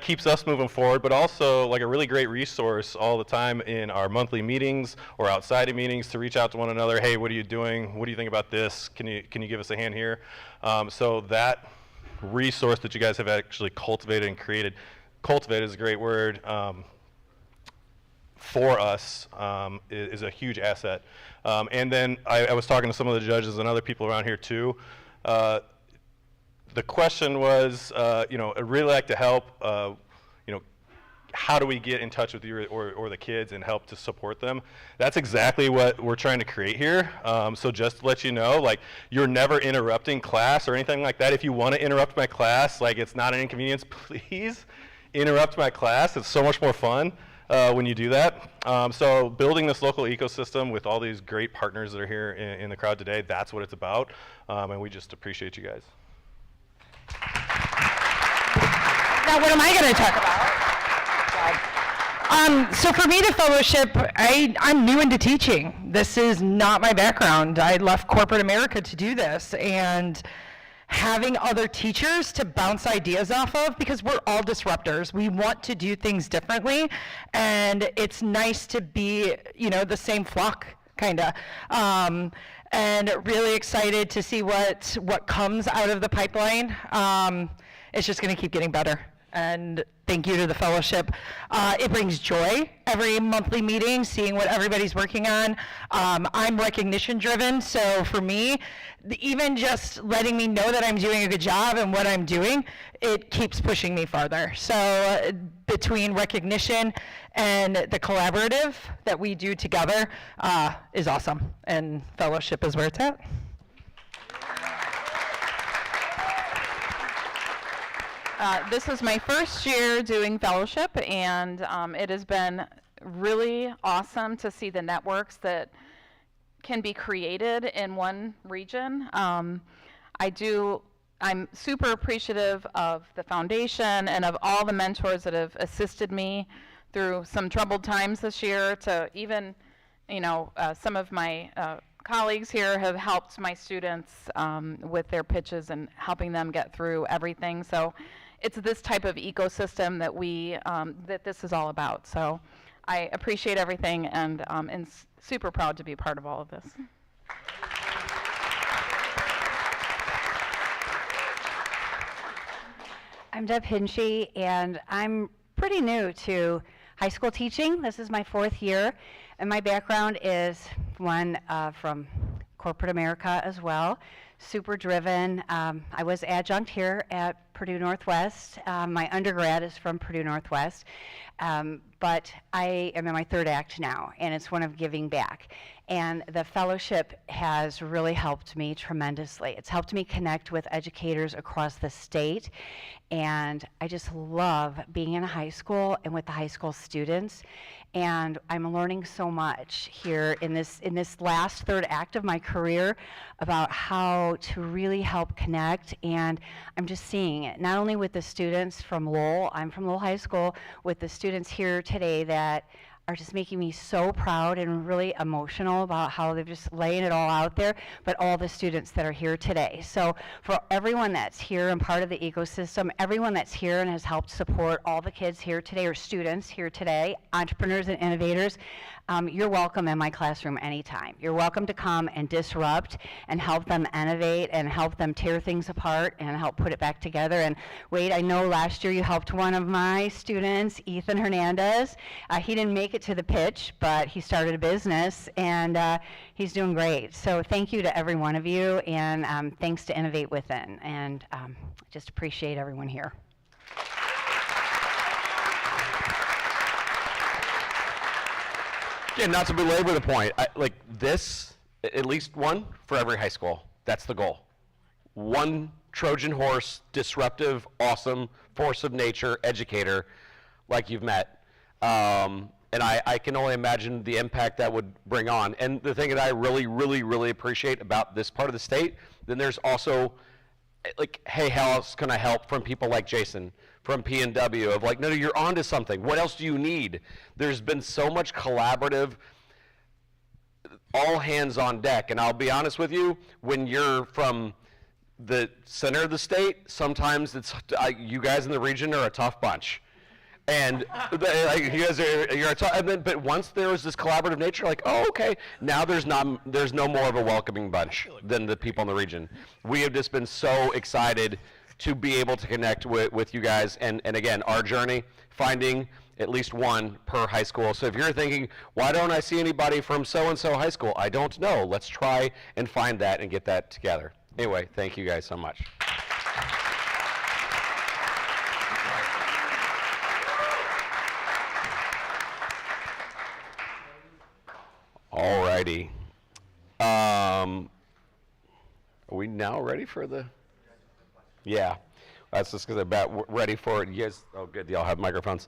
keeps us moving forward, but also like a really great resource all the time in our monthly meetings or outside of meetings to reach out to one another. Hey, what are you doing? What do you think about this? Can you give us a hand here? So that resource that you guys have actually cultivated and created, cultivated is a great word, for us is a huge asset. And then I was talking to some of the judges and other people around here too. The question was, you know, I'd really like to help, you know, how do we get in touch with you or the kids and help to support them? That's exactly what we're trying to create here. So just to let you know, like, you're never interrupting class or anything like that. If you want to interrupt my class, like, it's not an inconvenience, please interrupt my class. It's so much more fun when you do that. So building this local ecosystem with all these great partners that are here in the crowd today, that's what it's about. And we just appreciate you guys. Now, what am I going to talk about? So for me, the fellowship, I'm new into teaching. This is not my background. I left corporate America to do this, and having other teachers to bounce ideas off of, because we're all disruptors. We want to do things differently, and it's nice to be, you know, the same flock, kind of. And really excited to see what comes out of the pipeline. It's just going to keep getting better. And thank you to the fellowship. It brings joy every monthly meeting, seeing what everybody's working on. I'm recognition driven, so for me, even just letting me know that I'm doing a good job and what I'm doing, it keeps pushing me farther. So between recognition and the collaborative that we do together is awesome, and fellowship is where it's at. This is my first year doing fellowship, and it has been really awesome to see the networks that can be created in one region. I'm super appreciative of the foundation and of all the mentors that have assisted me through some troubled times this year, to even, you know, some of my colleagues here have helped my students with their pitches and helping them get through everything. So it's this type of ecosystem that that this is all about. So I appreciate everything, and super proud to be a part of all of this. I'm Deb Hinchy, and I'm pretty new to high school teaching. This is my 4th year, and my background is one from corporate America as well. Super driven. I was adjunct here at Purdue Northwest. My undergrad is from Purdue Northwest, but I am in my 3rd act now, and it's one of giving back. And the fellowship has really helped me tremendously. It's helped me connect with educators across the state, and I just love being in a high school and with the high school students. And I'm learning so much here in this last 3rd act of my career about how to really help connect. And I'm just seeing it, not only with the students from Lowell, I'm from Lowell High School, with the students here today that are just making me so proud and really emotional about how they're just laying it all out there, but all the students that are here today. So for everyone that's here and part of the ecosystem, everyone that's here and has helped support all the kids here today, or students here today, entrepreneurs and innovators, you're welcome in my classroom anytime. You're welcome to come and disrupt and help them innovate and help them tear things apart and help put it back together. And Wade, I know last year you helped one of my students, Ethan Hernandez. He didn't make it to the pitch, but he started a business, and he's doing great. So thank you to every one of you, and thanks to Innovate WithIN, and just appreciate everyone here. Yeah, not to belabor the point, like this, at least one for every high school. That's the goal. One Trojan horse, disruptive, awesome, force of nature educator like you've met. And I can only imagine the impact that would bring on. And the thing that I really, really, really appreciate about this part of the state, then there's also, like, hey, how else can I help, from people like Jason, from PNW, of like, no, you're onto something. What else do you need? There's been so much collaborative, all hands on deck. And I'll be honest with you, when you're from the center of the state, sometimes it's, you guys in the region are a tough bunch. And like, you guys but once there was this collaborative nature, like, oh, okay, now there's no more of a welcoming bunch than the people in the region. We have just been so excited to be able to connect with you guys, and again, our journey, finding at least one per high school. So if you're thinking, why don't I see anybody from so-and-so high school? I don't know. Let's try and find that and get that together. Anyway, thank you guys so much. Alrighty. Are we now ready for the? Yeah, that's just because I'm about ready for it. You guys, oh good, y'all have microphones.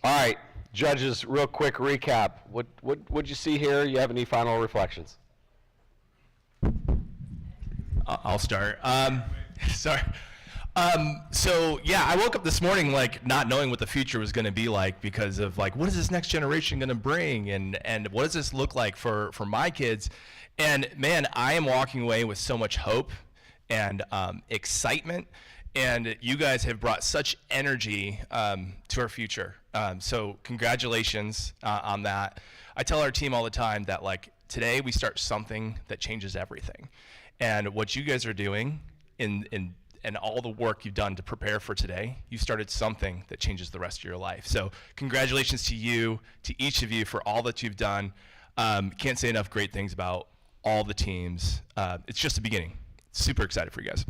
All right, judges, real quick recap. What'd you see here? You have any final reflections? I'll start. Sorry. So yeah, I woke up this morning like not knowing what the future was going to be like because of like, what is this next generation going to bring, and what does this look like for my kids? And man, I am walking away with so much hope and excitement, and you guys have brought such energy to our future. So congratulations on that. I tell our team all the time that like today we start something that changes everything, and what you guys are doing and all the work you've done to prepare for today, you started something that changes the rest of your life. So congratulations to you, to each of you for all that you've done. Can't say enough great things about all the teams. It's just the beginning. Super excited for you guys.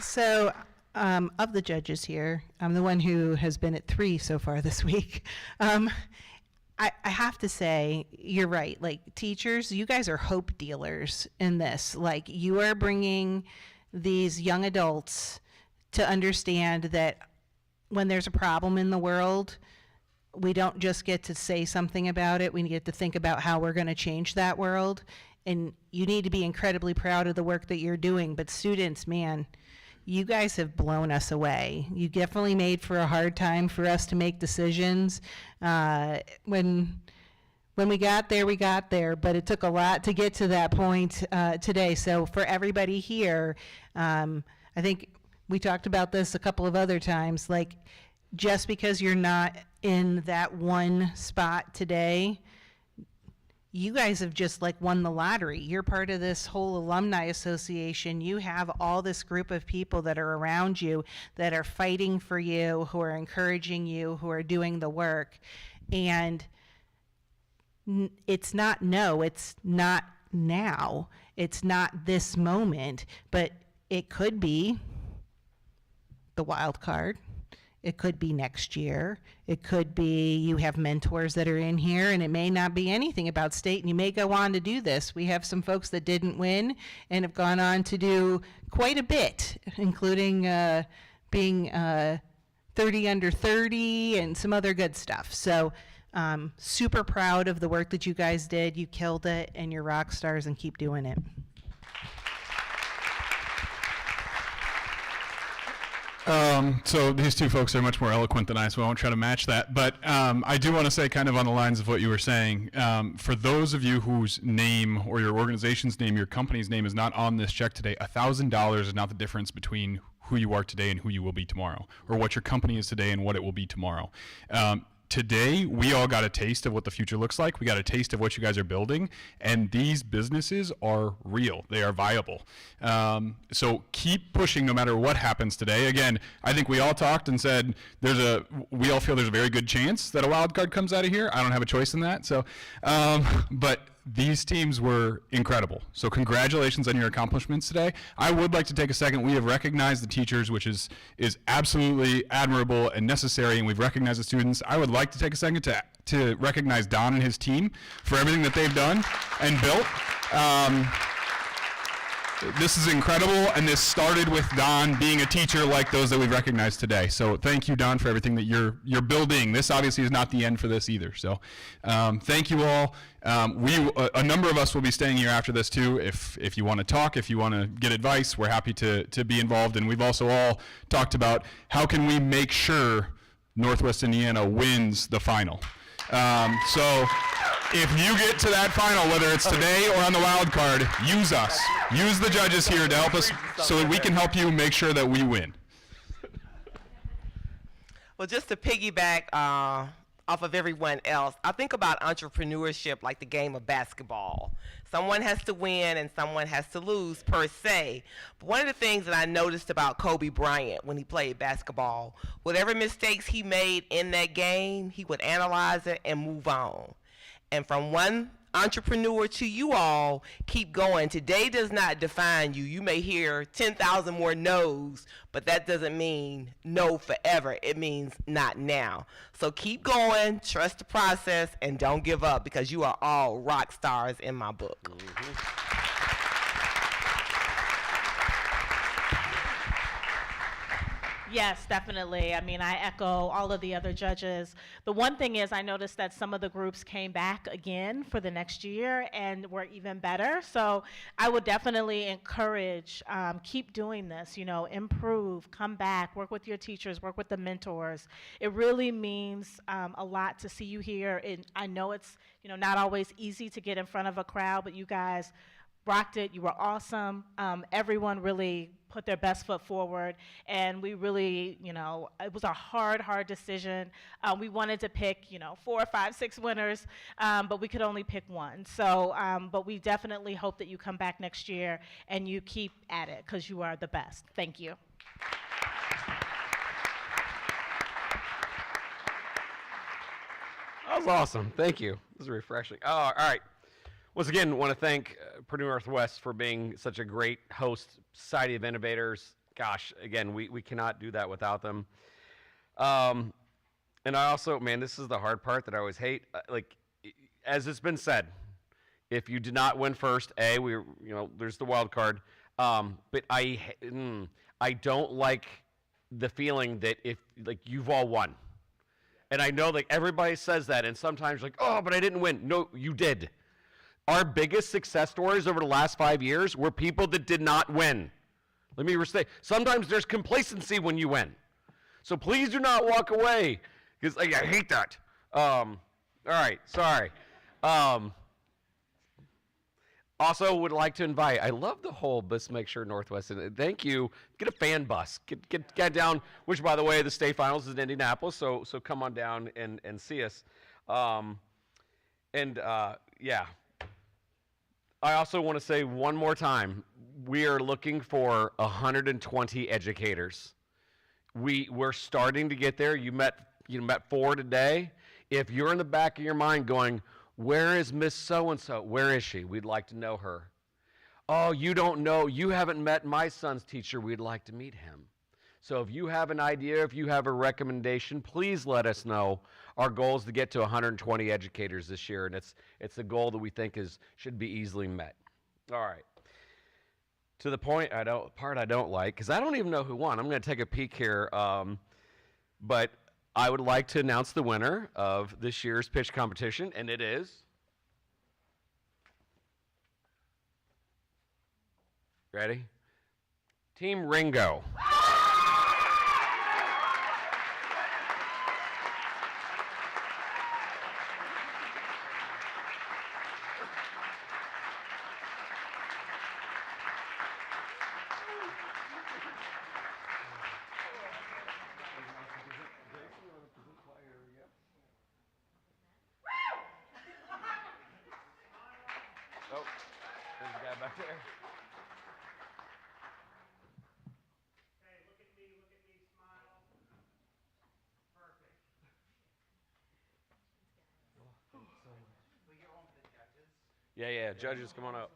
So of the judges here, I'm the one who has been at 3 so far this week. I have to say, you're right. Like, teachers, you guys are hope dealers in this. Like, you are bringing these young adults to understand that when there's a problem in the world, we don't just get to say something about it. We get to think about how we're going to change that world. And you need to be incredibly proud of the work that you're doing. But students, man, you guys have blown us away. You definitely made for a hard time for us to make decisions. When we got there, but it took a lot to get to that point today. So for everybody here, I think we talked about this a couple of other times, like just because you're not in that one spot today, you guys have just like won the lottery. You're part of this whole alumni association. You have all this group of people that are around you that are fighting for you, who are encouraging you, who are doing the work. And it's not it's not now, it's not this moment, but it could be the wild card. It could be next year. It could be you have mentors that are in here, and it may not be anything about state, and you may go on to do this. We have some folks that didn't win and have gone on to do quite a bit, including being 30 under 30 and some other good stuff. So super proud of the work that you guys did. You killed it, and you're rock stars, and keep doing it. So these two folks are much more eloquent than I, so I won't try to match that. But I do want to say, kind of on the lines of what you were saying, for those of you whose name or your organization's name, your company's name is not on this check today, $1,000 is not the difference between who you are today and who you will be tomorrow, or what your company is today and what it will be tomorrow. Today, we all got a taste of what the future looks like. We got a taste of what you guys are building, and these businesses are real. They are viable. So keep pushing no matter what happens today. Again, I think we all talked and said we all feel there's a very good chance that a wild card comes out of here. I don't have a choice in that. So, but these teams were incredible. So congratulations on your accomplishments today. I would like to take a second. We have recognized the teachers, which is absolutely admirable and necessary, and we've recognized the students. I would like to take a second to recognize Don and his team for everything that they've done and built. This is incredible, and this started with Don being a teacher like those that we've recognized today. So thank you, Don, for everything that you're building. This obviously is not the end for this either. So thank you all. A number of us will be staying here after this too. If you want to talk, if you want to get advice, we're happy to be involved. And we've also all talked about how can we make sure Northwest Indiana wins the final. So If you get to that final, whether it's today or on the wild card, use us. Use the judges here to help us so that we can help you make sure that we win. Well, just to piggyback off of everyone else, I think about entrepreneurship like the game of basketball. Someone has to win and someone has to lose, per se. But one of the things that I noticed about Kobe Bryant when he played basketball, whatever mistakes he made in that game, he would analyze it and move on. And from one entrepreneur to you all, keep going. Today does not define you. You may hear 10,000 more no's, but that doesn't mean no forever. It means not now. So keep going, trust the process, and don't give up, because you are all rock stars in my book. Yes, definitely. I mean, I echo all of the other judges. The one thing is I noticed that some of the groups came back again for the next year and were even better. So I would definitely encourage, keep doing this, you know, improve, come back, work with your teachers, work with the mentors. It really means a lot to see you here. I know it's, you know, not always easy to get in front of a crowd, but you guys rocked it. You were awesome. Everyone really put their best foot forward, and we really, you know, it was a hard decision. We wanted to pick, you know, 4, 5, 6 winners, but we could only pick one. So, but we definitely hope that you come back next year and you keep at it, because you are the best. Thank you. That was awesome. Thank you. This is refreshing. Oh, all right. Once again, want to thank Purdue Northwest for being such a great host, Society of Innovators. Gosh, again, we cannot do that without them. And I also, man, this is the hard part that I always hate. Like, as it's been said, if you did not win first, there's the wild card. But I don't like the feeling that if, like, you've all won. And I know, like, everybody says that, and sometimes, like, oh, but I didn't win. No, you did. Our biggest success stories over the last 5 years were people that did not win. Let me restate. Sometimes there's complacency when you win. So please do not walk away, because I hate that. All right, sorry. Also would like to invite, I love the whole Let's Make Sure Northwest, and thank you. Get a fan bus. Get down, which, by the way, the state finals is in Indianapolis, so come on down and see us. Yeah. I also want to say one more time, we are looking for 120 educators. We're starting to get there. You met 4 today. If you're in the back of your mind going, where is Miss So-and-so? Where is she? We'd like to know her. Oh, you don't know. You haven't met my son's teacher. We'd like to meet him. So if you have an idea, if you have a recommendation, please let us know. Our goal is to get to 120 educators this year, and it's a goal that we think should be easily met. All right. To the part I don't like, because I don't even know who won. I'm going to take a peek here, but I would like to announce the winner of this year's pitch competition, and it is ready? Team Ringo. Oh, there's a guy back there. Yeah, judges, come on up.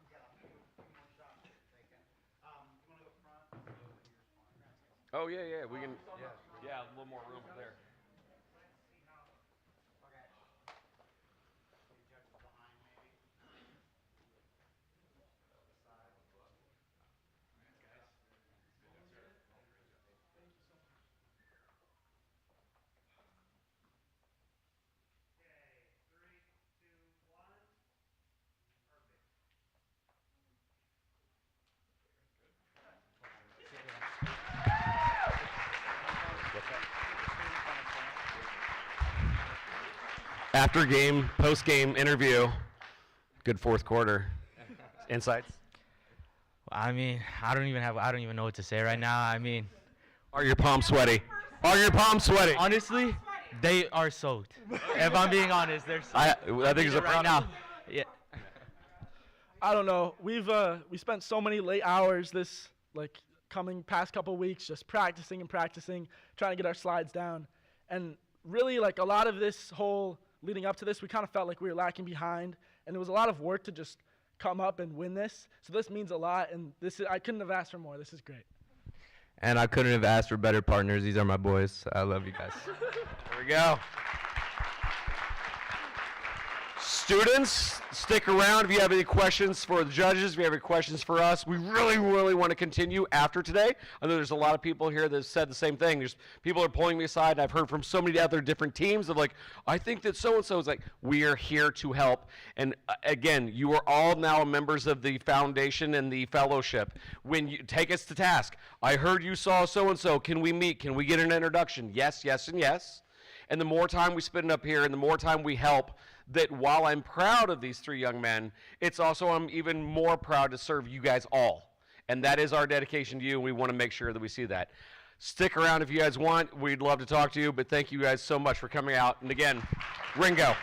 Oh, yeah, we can, yeah, a little more room there. After game, post game interview. Good fourth quarter. Insights? I mean, I don't even know what to say right now. I mean, are your palms sweaty? Are your palms sweaty? Honestly, they are soaked. If I'm being honest, they're soaked. I think there's a right now. Yeah. I don't know. We spent so many late hours this coming past couple weeks just practicing and practicing, trying to get our slides down. And really, a lot of this whole leading up to this, we kind of felt like we were lacking behind, and it was a lot of work to just come up and win this. So this means a lot, and I couldn't have asked for more. This is great. And I couldn't have asked for better partners. These are my boys. I love you guys. There we go. Students, stick around if you have any questions for the judges, if you have any questions for us. We really, really want to continue after today. I know there's a lot of people here that have said the same thing. There's people are pulling me aside, and I've heard from so many other different teams of I think that so-and-so is we are here to help. And again, you are all now members of the foundation and the fellowship. When you take us to task, I heard you saw so-and-so. Can we meet? Can we get an introduction? Yes, yes, and yes. And the more time we spend up here and the more time we help, that while I'm proud of these three young men, it's also I'm even more proud to serve you guys all. And that is our dedication to you, and we want to make sure that we see that. Stick around if you guys want. We'd love to talk to you, but thank you guys so much for coming out. And again, Ringo.